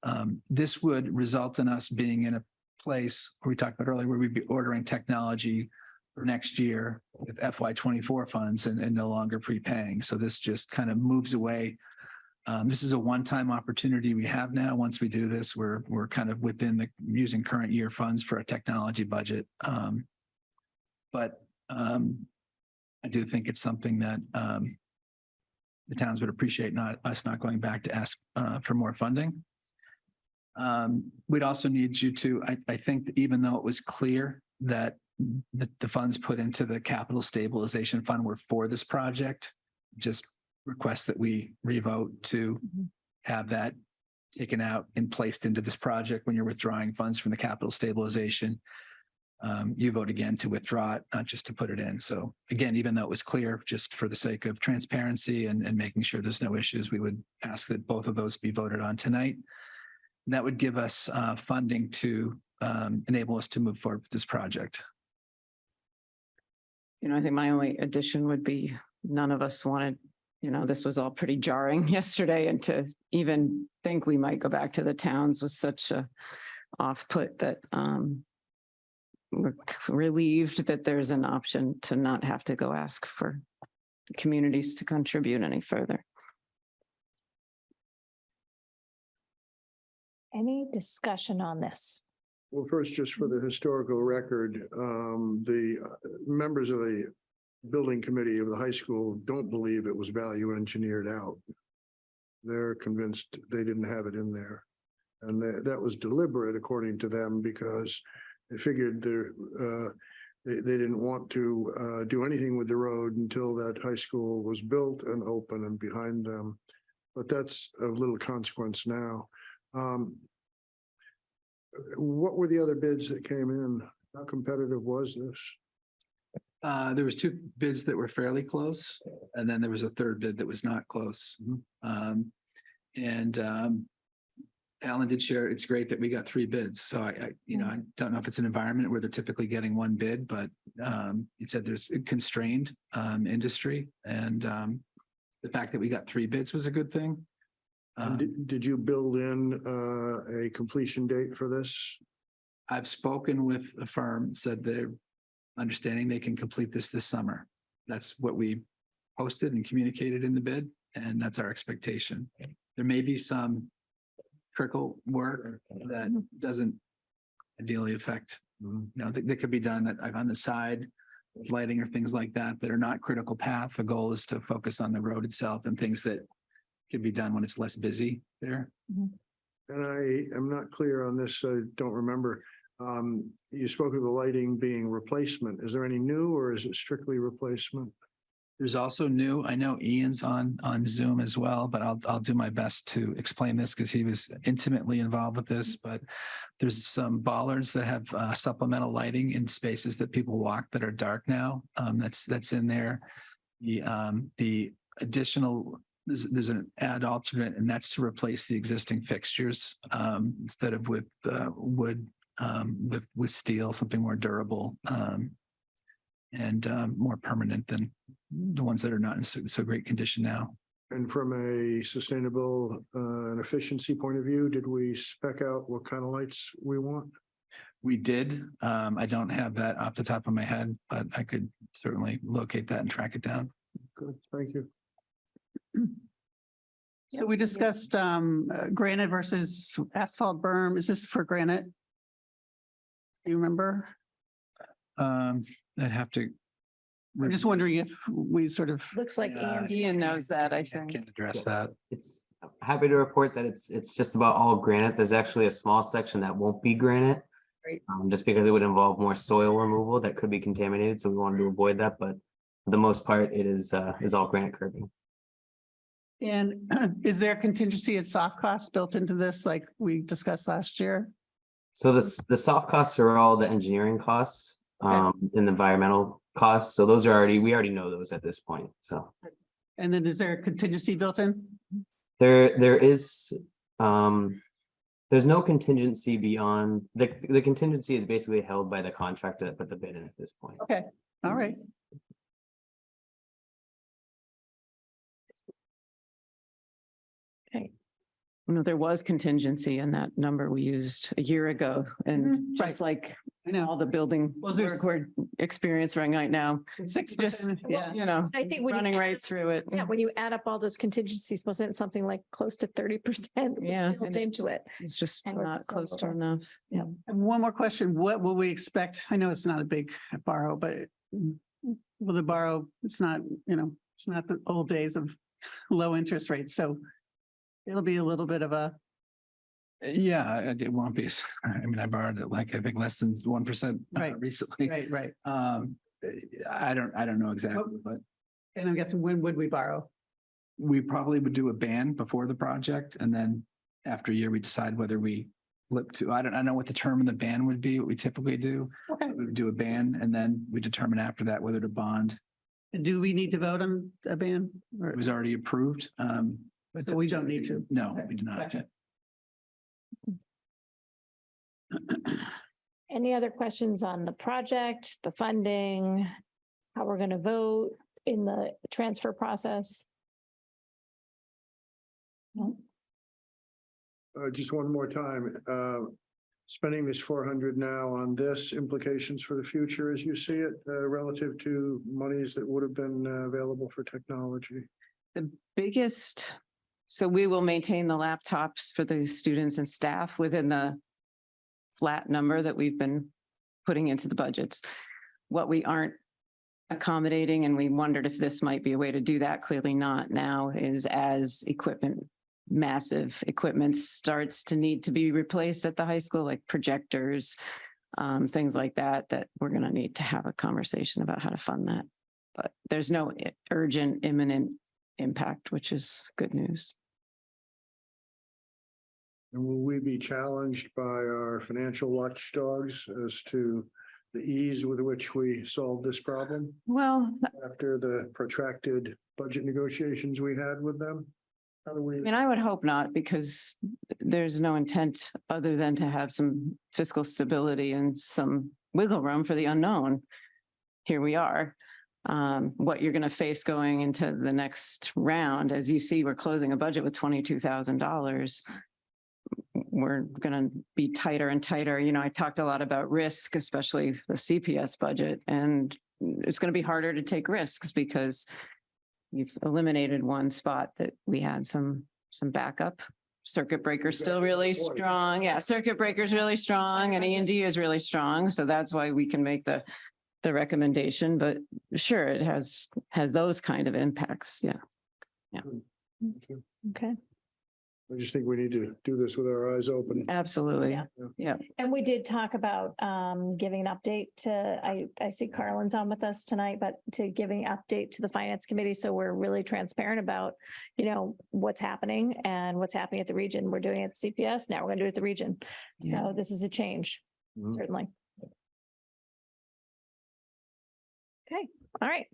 This would result in us being in a place where we talked about earlier, where we'd be ordering technology for next year with FY24 funds and no longer prepaying. So this just kind of moves away. This is a one-time opportunity we have now. Once we do this, we're kind of within the using current year funds for a technology budget. But I do think it's something that the towns would appreciate, us not going back to ask for more funding. We'd also need you to, I think, even though it was clear that the funds put into the capital stabilization fund were for this project, just request that we revote to have that taken out and placed into this project when you're withdrawing funds from the capital stabilization. You vote again to withdraw it, not just to put it in. So again, even though it was clear, just for the sake of transparency and making sure there's no issues, we would ask that both of those be voted on tonight. That would give us funding to enable us to move forward with this project. I think my only addition would be, none of us wanted, this was all pretty jarring yesterday, and to even think we might go back to the towns was such a off-put that we're relieved that there's an option to not have to go ask for communities to contribute any further. Any discussion on this? Well, first, just for the historical record, the members of the building committee of the high school don't believe it was value engineered out. They're convinced they didn't have it in there. And that was deliberate, according to them, because they figured they didn't want to do anything with the road until that high school was built and open and behind them. But that's of little consequence now. What were the other bids that came in? How competitive was this? There was two bids that were fairly close, and then there was a third bid that was not close. Alan did share, it's great that we got three bids. So I don't know if it's an environment where they're typically getting one bid, but it said there's a constrained industry, and the fact that we got three bids was a good thing. Did you build in a completion date for this? I've spoken with a firm, said they're understanding they can complete this summer. That's what we posted and communicated in the bid, and that's our expectation. There may be some trickle work that doesn't ideally affect, that could be done that on the side with lighting or things like that are not critical path. The goal is to focus on the road itself and things that can be done when it's less busy there. And I am not clear on this. I don't remember. You spoke of the lighting being replacement. Is there any new, or is it strictly replacement? There's also new, I know Ian's on Zoom as well, but I'll do my best to explain this because he was intimately involved with this. But there's some bollards that have supplemental lighting in spaces that people walk that are dark now. That's in there. The additional, there's an add alternate, and that's to replace the existing fixtures instead of with wood, with steel, something more durable and more permanent than the ones that are not in so great condition now. And from a sustainable and efficiency point of view, did we spec out what kind of lights we want? We did. I don't have that off the top of my head, but I could certainly locate that and track it down. Good, thank you. So we discussed granite versus asphalt berm. Is this for granite? Do you remember? I'd have to. I'm just wondering if we sort of, Looks like Ian knows that, I I think. can address that. It's happy to report that it's just about all granite. There's actually a small section that won't be granite. Great. Just because it would involve more soil removal that could be contaminated, so we wanted to avoid that, but for the most part, it is all granite curbing. And is there contingency at soft costs built into this, like we discussed last year? So the soft costs are all the engineering costs, and the environmental costs. So those are we already know those at this point. So And then is there a contingency built in? there is, there's no contingency beyond, the contingency is basically held by the contractor that put the bid in at this point. Okay, all right. You know, there was contingency in that number we used a year ago, and just like I know. all the building Well, work we're experiencing right now, 6%, yeah. you know, I think when you running add right up- through it. Yeah, when you add up all those contingencies, wasn't it something like close to 30% Yeah, built and into it? It's just And we're not so close to over. enough. And one more question, what will we expect? I know it's not a big borrow, but will the borrow, it's not, you know, it's not the old days of low interest rates, so it'll be a little bit of a, Yeah, it won't be. I mean, I borrowed it like, I think less than 1% Right. recently. right. I don't know exactly, but And I'm guessing when would we borrow? we probably would do a ban before the project, and then after a year, we decide whether we flip to, I don't know what the term of the ban would be, what we typically do. Okay. We would do a ban, and then we determine after that whether to bond. Do we need to vote on a ban? Or It was already approved. So we don't need to? No, we do not. Gotcha. Any other questions on the project, the funding, how we're going to vote in the transfer process? No? Just one more time, spending this 400 now on this, implications for the future as you see it, relative to monies that would have been available for technology. The biggest, so we will maintain the laptops for the students and staff within the flat number that we've been putting into the budgets. What we aren't accommodating, and we wondered if this might be a way to do that, clearly not now, is as equipment, massive equipment starts to need to be replaced at the high school, like projectors, things like that, that we're going to need to have a conversation about how to fund that. But there's no urgent, imminent impact, which is good news. And will we be challenged by our financial watchdogs as to the ease with which we solved this problem Well, after the protracted budget negotiations we had with them? How do we? I mean, I would hope not, because there's no intent other than to have some fiscal stability and some wiggle room for the unknown. Here we are. What you're going to face going into the next round, as you see, we're closing a budget with $22,000. We're going to be tighter and tighter. You know, I talked a lot about risk, especially the CPS budget, and it's going to be harder to take risks because you've eliminated one spot that we had some backup. Circuit breaker's still really strong. Yeah, circuit breaker's really strong and E&D is really strong. So that's why we can make the recommendation, but sure, it has those kind of impacts. Yeah. Okay. I just think we need to do this with our eyes open. Absolutely. Yeah. And we did talk about giving an update to, I see Carlin's on with us tonight, but to giving update to the finance committee. So we're really transparent about, you know, what's happening and what's happening at the region. We're doing it at CPS. Now we're going to do it at the region. Yeah. So this is a change, Mhm. certainly. Okay, all right.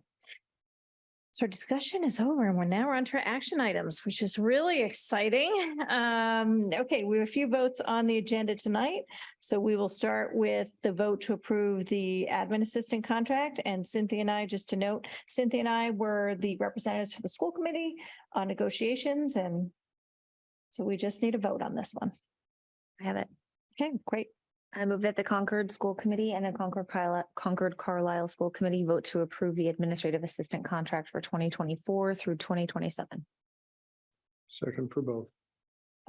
So our discussion is over and we're on to our action items, which is really exciting. Okay, we have a few votes on the agenda tonight. So we will start with the vote to approve the admin assistant contract. And Cynthia and I, just to note, Cynthia and I were the representatives for the school committee on negotiations. And so we just need a vote on this one. I have it. Okay, great. I move that the Concord School Committee and the Concord Carlisle School Committee vote to approve the administrative assistant contract for 2024 through 2027. Second for both.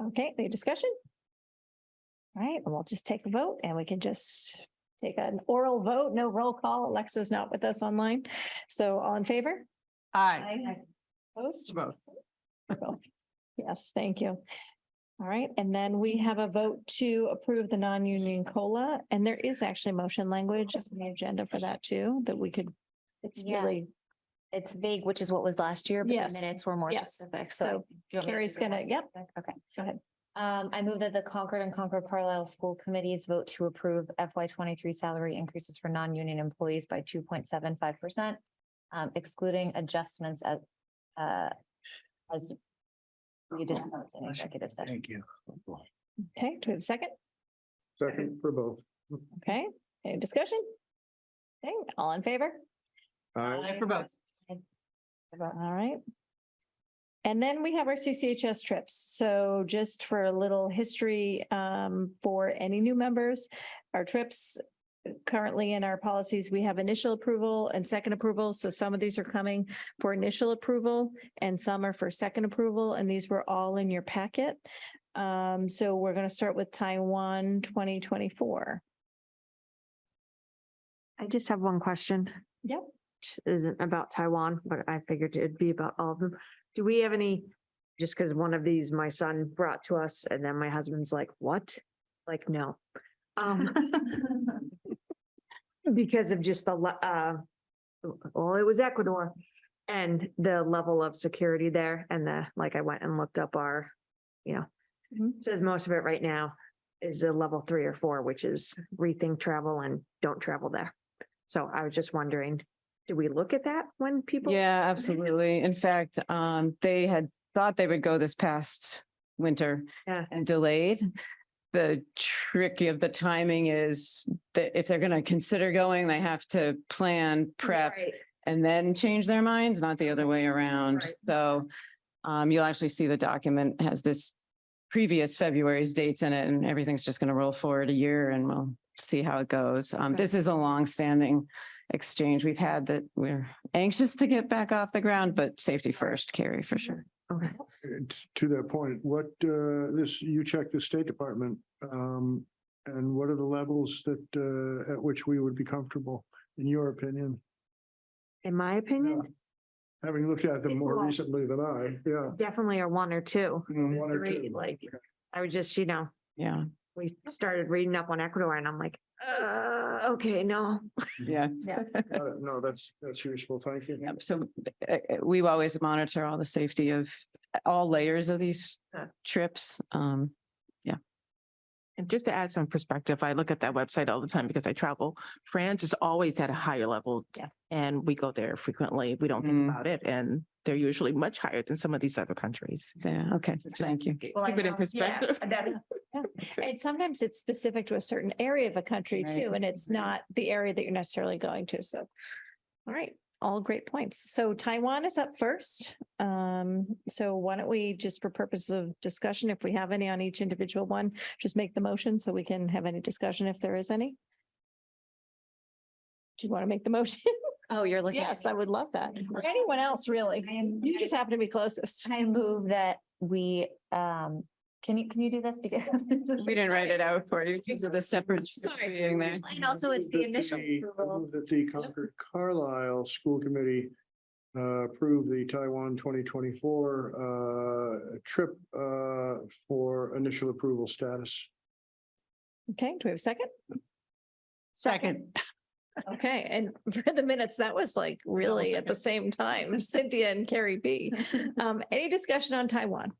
Okay, any discussion? All right, and we'll just take a vote and we can just take an oral vote, no roll call. Alexa's not with us online. So all in favor? Aye. Opposed? Both. Both. Yes, thank you. All right, and then we have a vote to approve the non-union COLA, and there is actually motion language on the agenda for that too, that we could, it's Yeah. really It's vague, which is what was last year, but the Yes. minutes were more Yes. specific. So So. do you want me to Carrie's read the gonna- yep. specific? Okay. Go ahead. I move that the Concord and Concord Carlisle School Committees vote to approve FY 23 salary increases for non-union employees by 2.75%, excluding adjustments as we did in executive session. Thank you. Okay, do we have a second? Second for both. Okay, any discussion? Okay, all in favor? Aye. For both. All right. And then we have our CCHS trips. So just for a little history, for any new members, our trips currently in our policies, we have initial approval and second approval. So some of these are coming for initial approval and some are for second approval, and these were all in your packet. So we're going to start with Taiwan 2024. I just have one question. Yep. Which isn't about Taiwan, but I figured it'd be about all of them. Do we have any, just because one of these my son brought to us and then my husband's like, what? Like, no. Because of just well, it was Ecuador and the level of security there and I went and looked up our, it says most of it right now is a level 3 or 4, which is rethink travel and don't travel there. So I was just wondering, do we look at that when people? Yeah, absolutely. In fact, they had thought they would go this past winter Yeah. and delayed. The trick of the timing is that if they're going to consider going, they have to plan, prep, Right. and then change their minds, not the other way around. Right. So you'll actually see the document has this previous February's dates in it, and everything's just going to roll forward a year and we'll see how it goes. This is a long-standing exchange we've had that we're anxious to get back off the ground, but safety first, Carrie, for sure. Okay. To that point, what, you checked the State Department, and what are the levels that, at which we would be comfortable, in your opinion? In my opinion, Having looked at them more Well- recently than I, yeah. definitely a 1 or 2. One or 3, two. like, I would just, Yeah, we started reading up on Ecuador and I'm like, okay, no. yeah. No, that's useful. Thank you. Yep. So we always monitor all the safety of all layers of these trips. And just to add some perspective, I look at that website all the time because I travel. France is always at a higher level. Yeah. And we go there frequently. We don't think Mm. about it. And they're usually much higher than some of these other countries. Yeah, okay, thank you. Keep it in perspective. And sometimes it's specific to a certain area of a country Right. too, and it's not the area that you're necessarily going to. So, all right, all great points. So Taiwan is up first. So why don't we, just for purposes of discussion, if we have any on each individual one, just make the motion so we can have any discussion if there is any. Do you want to make the motion? Oh, you're looking. Yes, I would love that. Or anyone else, really. You just happen to be closest. I move that we, can you do this because? We didn't write it out for you because of the separate trips Sorry. being there. And also it's the initial I approval. move that the Concord Carlisle School Committee approve the Taiwan 2024 trip for initial approval status. Okay, do we have a second? Second. Okay, and for the minutes, that was like really at the same time, Cynthia and Carrie B. Any discussion on Taiwan?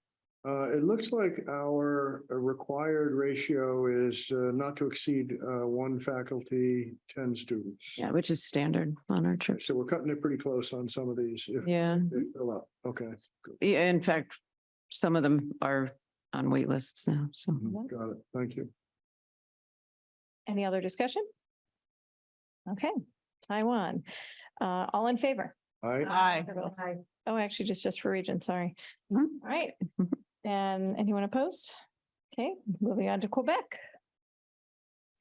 It looks like our required ratio is not to exceed 1 faculty, 10 students. Yeah, which is standard on our trips. So we're cutting it pretty close on some of these. If Yeah, they fill up. Okay, yeah, in fact, some of them are on wait lists now, so. got it. Thank you. Any other discussion? Okay, Taiwan, all in favor? Aye. Oh, actually, just for region, sorry. Mhm. All right, and anyone opposed? Okay, moving on to Quebec.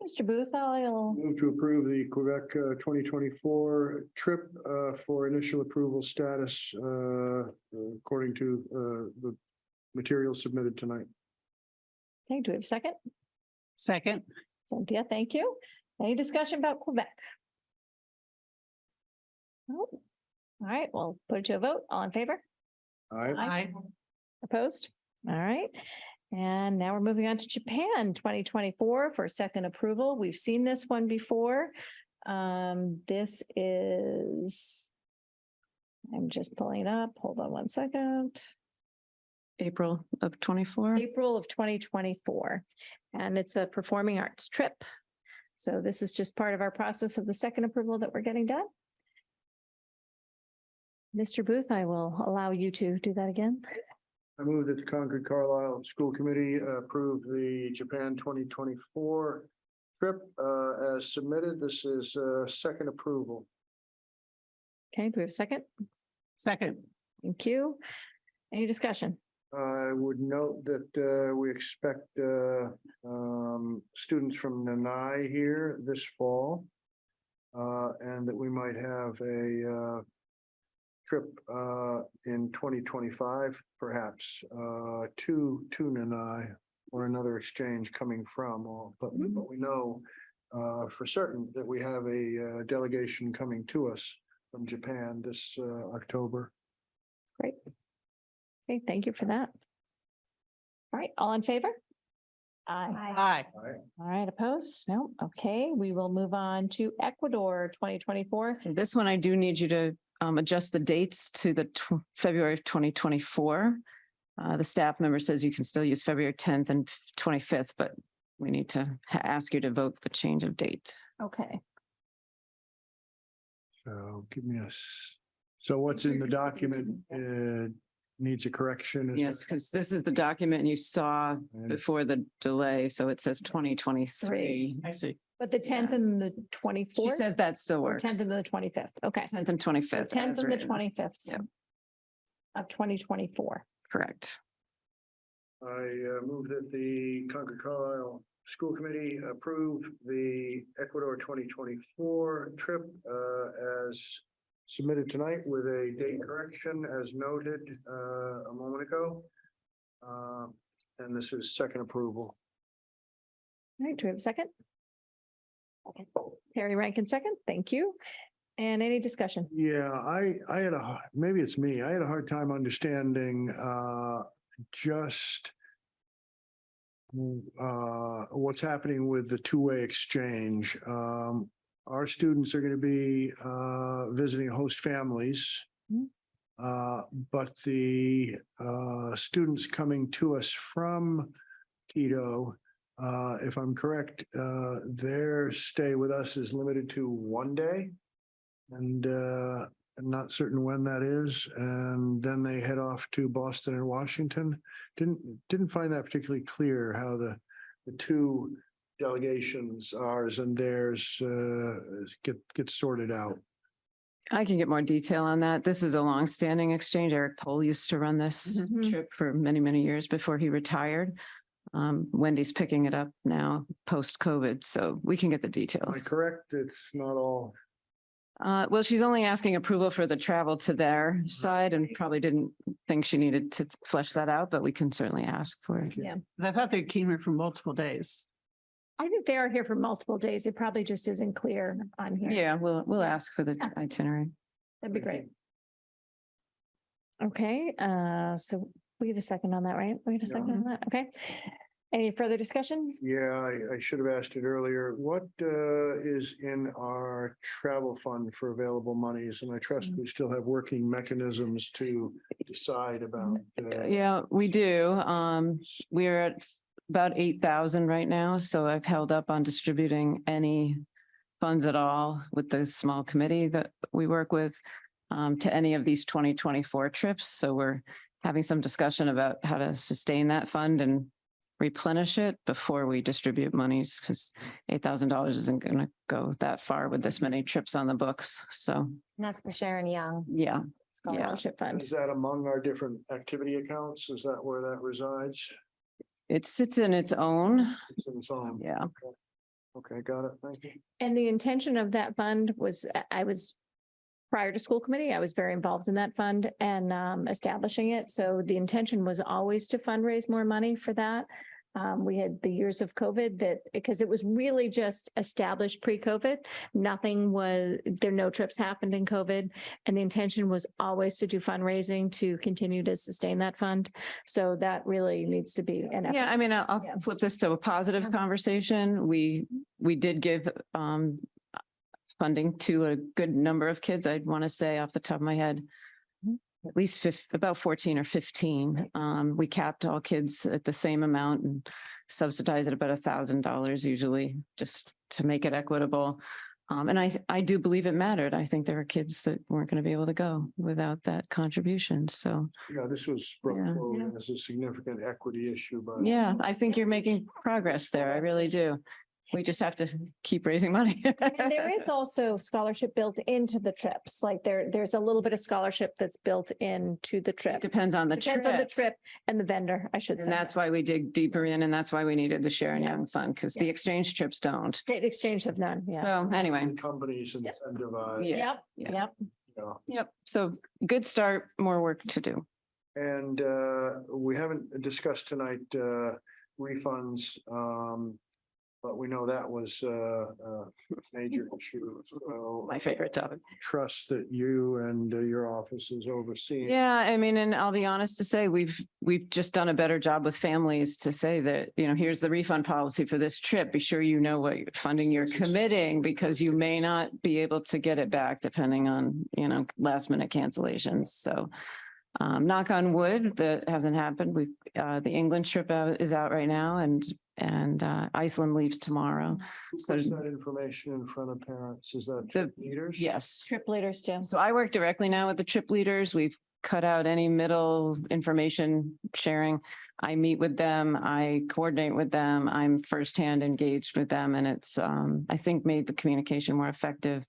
Mr. Booth, I'll, Move to approve the Quebec 2024 trip for initial approval status according to the materials submitted tonight. okay, do we have a second? Second. Cynthia, thank you. Any discussion about Quebec? No. All right, well, put it to a vote. All in favor? Aye. Opposed? All right. And now we're moving on to Japan 2024 for second approval. We've seen this one before. This is I'm just pulling it up. Hold on one second. April of 24. April of 2024. And it's a performing arts trip. So this is just part of our process of the second approval that we're getting done. Mr. Booth, I will allow you to do that again. I move that the Concord Carlisle School Committee approve the Japan 2024 trip as submitted. This is second approval. Okay, do we have a second? Second. Thank you. Any discussion? I would note that we expect students from Nanai here this fall. And that we might have a trip in 2025, perhaps, to Nanai or another exchange coming from, but we know for certain that we have a delegation coming to us from Japan this October. Great. Okay, thank you for that. All right, all in favor? Aye. Aye. All right, opposed? No, okay, we will move on to Ecuador 2024. So this one, I do need you to adjust the dates to the February of 2024. The staff member says you can still use February 10th and 25th, but we need to ask you to vote the change of date. Okay. So give me so what's in the document needs a correction? is Yes, because this is the document you saw that- before the delay, so it says 2023. I see. But the 10th and the She 24th? says that still Or works. 10th and the 25th, okay. 10th and 25th. 10th as and the written. 25th. Yep. Of 2024. Correct. I move that the Concord Carlisle School Committee approve the Ecuador 2024 trip as submitted tonight with a date correction as noted a moment ago. And this is second approval. All right, do we have a second? Okay, Terry Rankin second, thank you. And any discussion? Yeah, I had maybe it's me. I had a hard time understanding just what's happening with the two-way exchange. Our students are going to be visiting host families. But the students coming to us from Quito, if I'm correct, their stay with us is limited to 1 day. And I'm not certain when that is. And then they head off to Boston and Washington. Didn't find that particularly clear how the two delegations, ours and theirs, get sorted out. I can get more detail on that. This is a longstanding exchange. Eric Pohl used to run this Mhm. trip for many, many years before he retired. Wendy's picking it up now post-COVID, so we can get the Am I details. correct? It's not all. Well, she's only asking approval for the travel to their side and probably didn't think she needed to flesh that out, but we can certainly ask for it. Yeah, I thought they came here for multiple days. I think they are here for multiple days. It probably just isn't clear on here. Yeah, we'll ask for the itinerary. That'd be great. Okay, so we have a second on that, right? We have a second on that, okay. Any further discussion? Yeah, I should have asked it earlier. What is in our travel fund for available monies? And I trust we still have working mechanisms to decide about. Yeah, we do. We're at about 8,000 right now, so I've held up on distributing any funds at all with the small committee that we work with to any of these 2024 trips. So we're having some discussion about how to sustain that fund and replenish it before we distribute monies, because $8,000 isn't going to go that far with this many trips on the books. So, And that's the Sharon Young. yeah. Scholarship fund. Is that among our different activity accounts? Is that where that resides? It sits in its own. It's in its own. Yeah. Okay, got it. Thank you. And the intention of that fund was, prior to school committee, I was very involved in that fund and establishing it. So the intention was always to fundraise more money for that. We had the years of COVID because it was really just established pre-COVID. No trips happened in COVID. And the intention was always to do fundraising to continue to sustain that fund. So that really needs to be an effort. Yeah, I mean, I'll Yeah. flip this to a positive conversation. We did give funding to a good number of kids. I'd want to say off the top of my head, at least about 14 or 15. We capped all kids at the same amount and subsidize it about $1,000 usually, just to make it equitable. And I do believe it mattered. I think there are kids that weren't going to be able to go without that contribution. So, Yeah, this was brought Yeah. forward as a significant equity issue, but. yeah, I think you're making progress there. I really do. We just have to keep raising money. And there is also scholarship built into the trips. Like there's a little bit of scholarship that's built into the trip. Depends on the Depends on the trip. trip and the vendor, I should say. And that's why we dig deeper in, and that's why we needed the Sharon Young Fund, because the Yeah. exchange trips don't. Great exchange of none, yeah. So anyway, Companies incentivize. Yeah. Yep, yeah. yep. You know. Yep. So good start, more work to do. And we haven't discussed tonight refunds. But we know that was a major issue. So My favorite topic. trust that you and your office is overseeing. Yeah, I mean, and I'll be honest to say, we've just done a better job with families to say that, here's the refund policy for this trip. Be sure you know what funding you're committing, because you may not be able to get it back depending on, last minute cancellations. So knock on wood, that hasn't happened. The England trip is out right now, and Iceland leaves tomorrow. Who So puts that information in front of parents? Is that The- leaders? yes. Trip leaders too. So I work directly now with the trip leaders. We've cut out any middle information sharing. I meet with them, I coordinate with them, I'm firsthand engaged with them, and it's, I think, made the communication more effective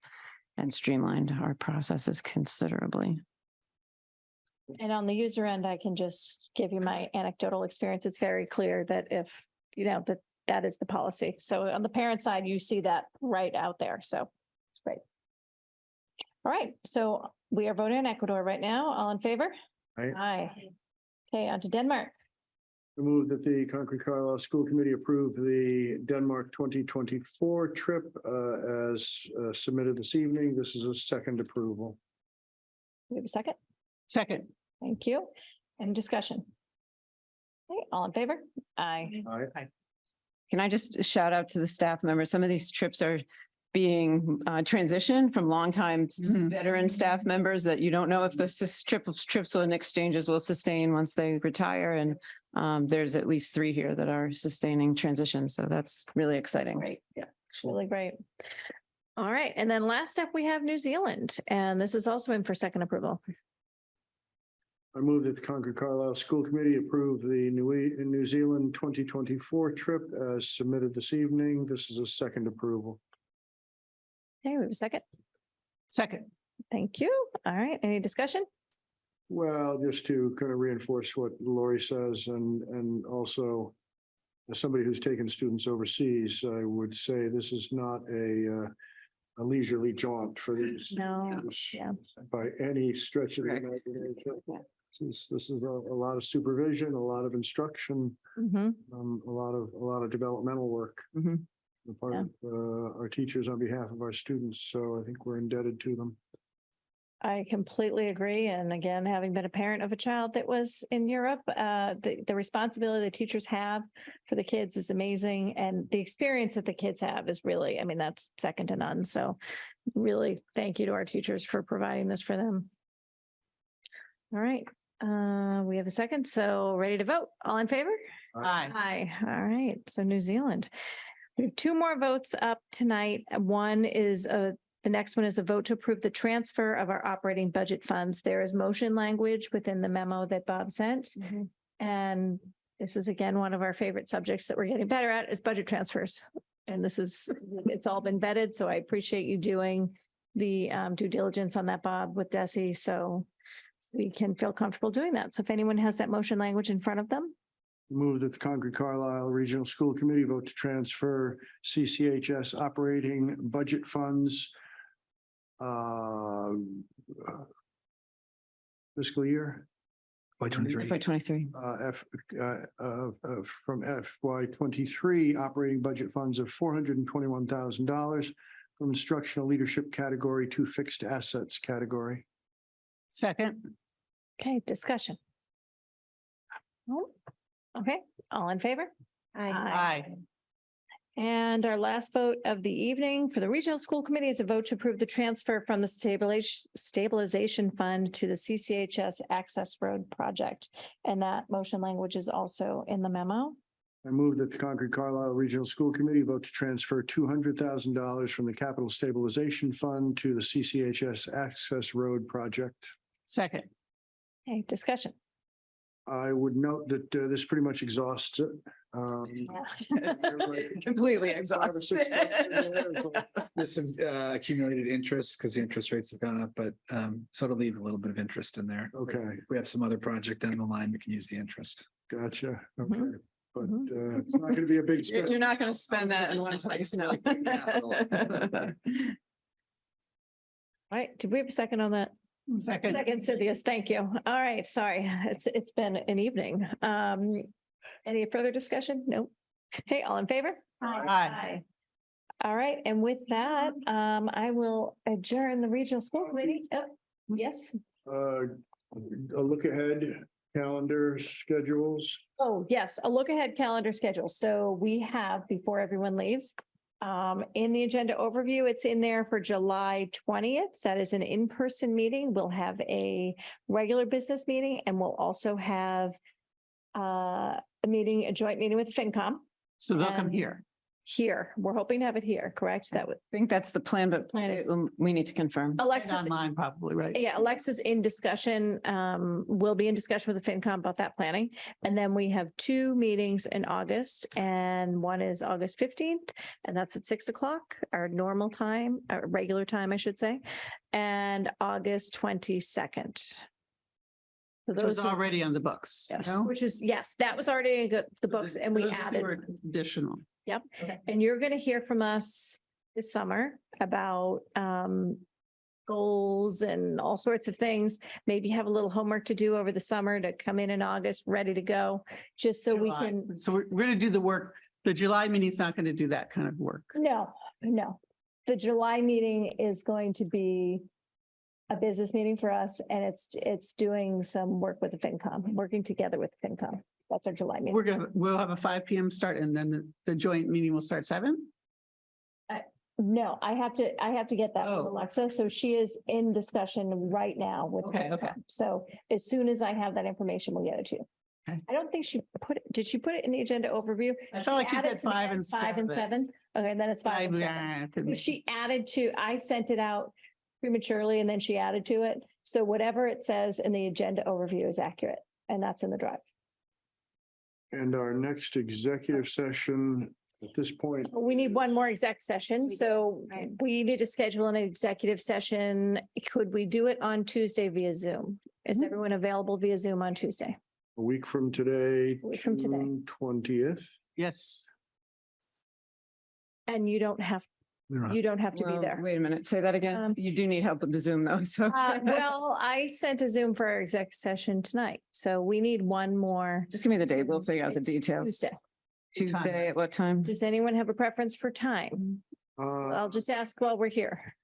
and streamlined our processes considerably. And on the user end, I can just give you my anecdotal experience. It's very clear that if, that is the policy. So on the parent side, you see that right out there. So it's great. All right, so we are voting on Ecuador right now. All in favor? Aye. Aye. Okay, on to Denmark. I move that the Concord Carlisle School Committee approve the Denmark 2024 trip as submitted this evening. This is a second approval. We have a second? Second. Thank you. Any discussion? Okay, all in favor? Aye. Aye. Can I just shout out to the staff members? Some of these trips are being transitioned from longtime Mhm. veteran staff members that you don't know if the trips and exchanges will sustain once they retire. And there's at least 3 here that are sustaining transition. So that's really exciting. Great. Yeah, it's really great. All right, and then last up, we have New Zealand, and this is also in for second approval. I move that the Concord Carlisle School Committee approve the New Zealand 2024 trip as submitted this evening. This is a second approval. Okay, we have a second. Second. Thank you. All right, any discussion? Well, just to kind of reinforce what Lori says, and also as somebody who's taken students overseas, I would say this is not a leisurely jaunt for these. No, students yeah. By any stretch of the Correct. imagination. Yeah. This is a lot of supervision, a lot of instruction, Mhm. a lot of developmental work. Mhm. On the part of our teachers on behalf of our students. So I think we're indebted to them. I completely agree. And again, having been a parent of a child that was in Europe, the responsibility the teachers have for the kids is amazing. And the experience that the kids have is really, I mean, that's second to none. So really, thank you to our teachers for providing this for them. All right, we have a second. So ready to vote? All in favor? Aye. Aye. All right. So New Zealand. We have 2 more votes up tonight. One is the next one is a vote to approve the transfer of our operating budget funds. There is motion language within the memo that Bob sent. And this is again, one of our favorite subjects that we're getting better at is budget transfers. And it's all been vetted. So I appreciate you doing the due diligence on that, Bob, with Desi. So we can feel comfortable doing that. So if anyone has that motion language in front of them. Move that the Concord Carlisle Regional School Committee vote to transfer CCHS operating budget funds fiscal year By 23. FY 23. From FY 23 operating budget funds of $421,000 from instructional leadership category to fixed assets category. Second. Okay, discussion. Oh, okay, all in favor? Aye. And our last vote of the evening for the Regional School Committee is a vote to approve the transfer from the stabilization fund to the CCHS Access Road Project. And that motion language is also in the memo. I move that the Concord Carlisle Regional School Committee vote to transfer $200,000 from the Capital Stabilization Fund to the CCHS Access Road Project. Second. Okay, discussion. I would note that this pretty much exhausts it. Completely 5 or 6 exhausted. months in there. There's some accumulated interest because the interest rates have gone up, but so it'll leave a little bit of interest in there. Okay, If we have some other project down the line, we can use the interest. gotcha. Mhm. Okay. But it's not going to be a big You're spend. not going to spend that in one place, no. All right, did we have a second on that? Second. Second, Cynthia, thank you. All right, sorry, it's been an evening. Any further discussion? No. Hey, all in favor? Aye. All right, and with that, I will adjourn the Regional School Committee. Oh, yes. A look ahead, calendar schedules. Oh, yes, a look ahead calendar schedule. So we have, before everyone leaves, in the agenda overview, it's in there for July 20th. That is an in-person meeting. We'll have a regular business meeting and we'll also have a joint meeting with FinCom So they'll come And- here. here. We're hoping to have it here, correct? That would, I think that's the plan, but Plan is- we need to confirm. Alexis, Online probably, right? yeah, Alexa's in discussion, will be in discussion with the FinCom about that planning. And then we have 2 meetings in August and one is August 15th and that's at 6 o'clock, our normal time, our regular time, I should say, and August 22nd. So Which was those, are- already on the books. Yes. no? which is, yes, that was already in the books and we Those two added. were Additional. Yep. And you're going to hear from us this summer about goals and all sorts of things. Maybe have a little homework to do over the summer to come in August, ready to go, just so we July. can. So we're going to do the work. The July meeting's not going to do that kind of work. No. The July meeting is going to be a business meeting for us and it's doing some work with the FinCom, working together with the FinCom. That's our July meeting. We'll have a 5 PM start and then the joint meeting will start 7. No, I have to get that from Oh. Alexa. So she is in discussion right now with. Okay, FinCom. okay. So as soon as I have that information, we'll get it to you. Okay. I don't think did she put it in the agenda overview? I felt like she added said to the 5 end, and 5 and 7. Okay, then it's 5 and 7. She added I sent it out prematurely and then she added to it. So whatever it says in the agenda overview is accurate and that's in the drive. And our next executive session at this point, We need one more exec session, so we need to schedule an executive session. Could we do it on Tuesday via Zoom? Is everyone available via Zoom on Tuesday? a week from today, A week from today. June 20th. Yes. And you don't have to be Well, there. Wait a minute, say that again. Um, You do need help with the Zoom though, so. Well, I sent a Zoom for our exec session tonight, so we need one more. Just give me the date. We'll figure out the It's details. Tuesday. Tuesday at what time? Does anyone have a preference for time? I'll just ask while we're here.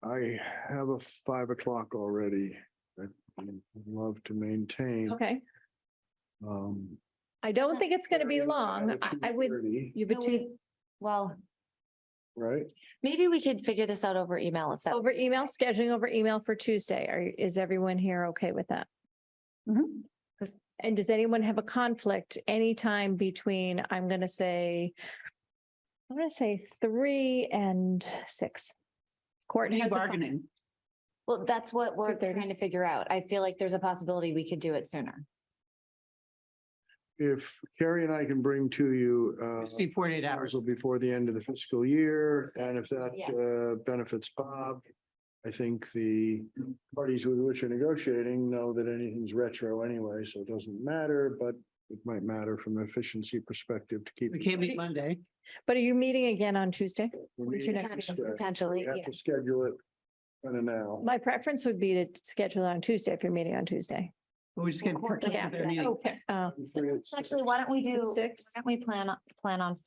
I have a 5 o'clock already. I'd love to maintain. Okay, Um, I don't think it's gonna be long. at I would, 2:30, you between, Well, Right? maybe we could figure this out over email if that. over email, scheduling over email for Tuesday. Is everyone here okay with that? And does anyone have a conflict anytime between, I'm gonna say 3 and 6? Court has a con- Bargaining. Well, that's what we're 2:30. trying to figure out. I feel like there's a possibility we could do it sooner. If Carrie and I can bring to you, Just need 48 hours. proposal before the end of the fiscal year, and if that Yeah. benefits Bob, I think the parties with which you're negotiating know that anything's retro anyway, so it doesn't matter, but it might matter from an efficiency perspective to keep. We can't meet Monday. But are you meeting again on Tuesday? We're What's your meeting next Tuesday. Potentially, We have yeah. to schedule it kind of now. My preference would be to schedule it on Tuesday if you're meeting on Tuesday. But we just can't. Court can't can have their do that. meeting. Okay. Actually, why don't we do, why 6? don't we plan on,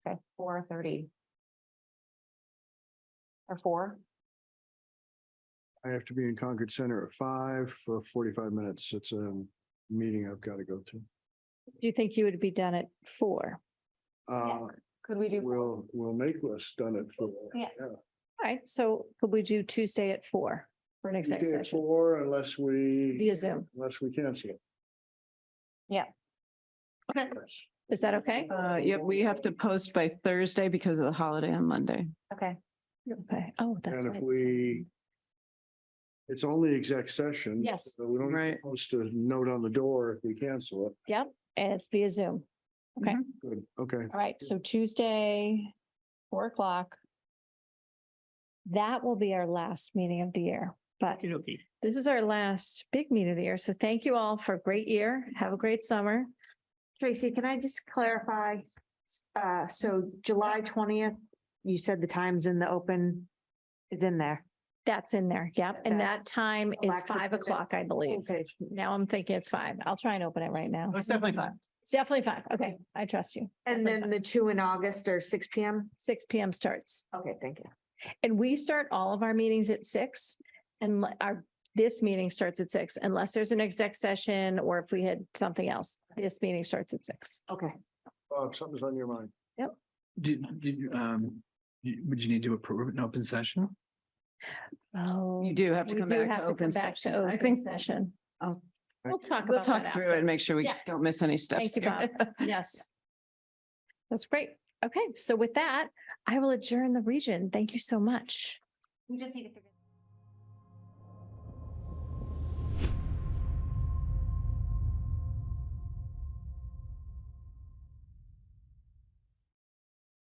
okay, 4:30? Or 4? I have to be in Concord Center at 5 for 45 minutes. It's a meeting I've got to go to. Do you think you would be done at 4? Uh, Could we do? We'll make us done it for. Yeah. All right, so could we do Tuesday at 4 for an exec Tuesday at session 4 unless we. via Zoom? Unless we cancel it. Yeah. Okay, is that okay? Yeah, we have to post by Thursday because of the holiday on Monday. Okay. Okay, oh, that's And right. if we. It's only exec session. Yes. So we don't Right. post a note on the door if we cancel it. Yep, and it's via Zoom. Okay, Good, okay. all right, so Tuesday, 4 o'clock. That will be our last meeting of the year, but this is our last big meeting of the year. So thank you all for a great year. Have a great summer. Tracy, can I just clarify? So July 20th, you said the times in the open is in there. That's in there. Yep. And that time is Alexa, 5 o'clock, I believe. Okay. Now I'm thinking it's 5. I'll try and open it right now. It's definitely fine. It's definitely 5. Okay, I trust you. And then the 2 in August are 6 PM? 6 PM starts. Okay, thank you. And we start all of our meetings at 6 and this meeting starts at 6 unless there's an exec session or if we had something else. This meeting starts at 6. Okay. Something's on your mind. Would you need to approve an open session? Oh. You do have to we come do back have to to open come back to session. I open think session. I'll- We'll talk we'll about talk that through after. it and make sure we Yeah. don't miss any steps. Thank you, here. Bob. Yes. That's great. Okay, so with that, I will adjourn the region. Thank you so much. We just need to figure.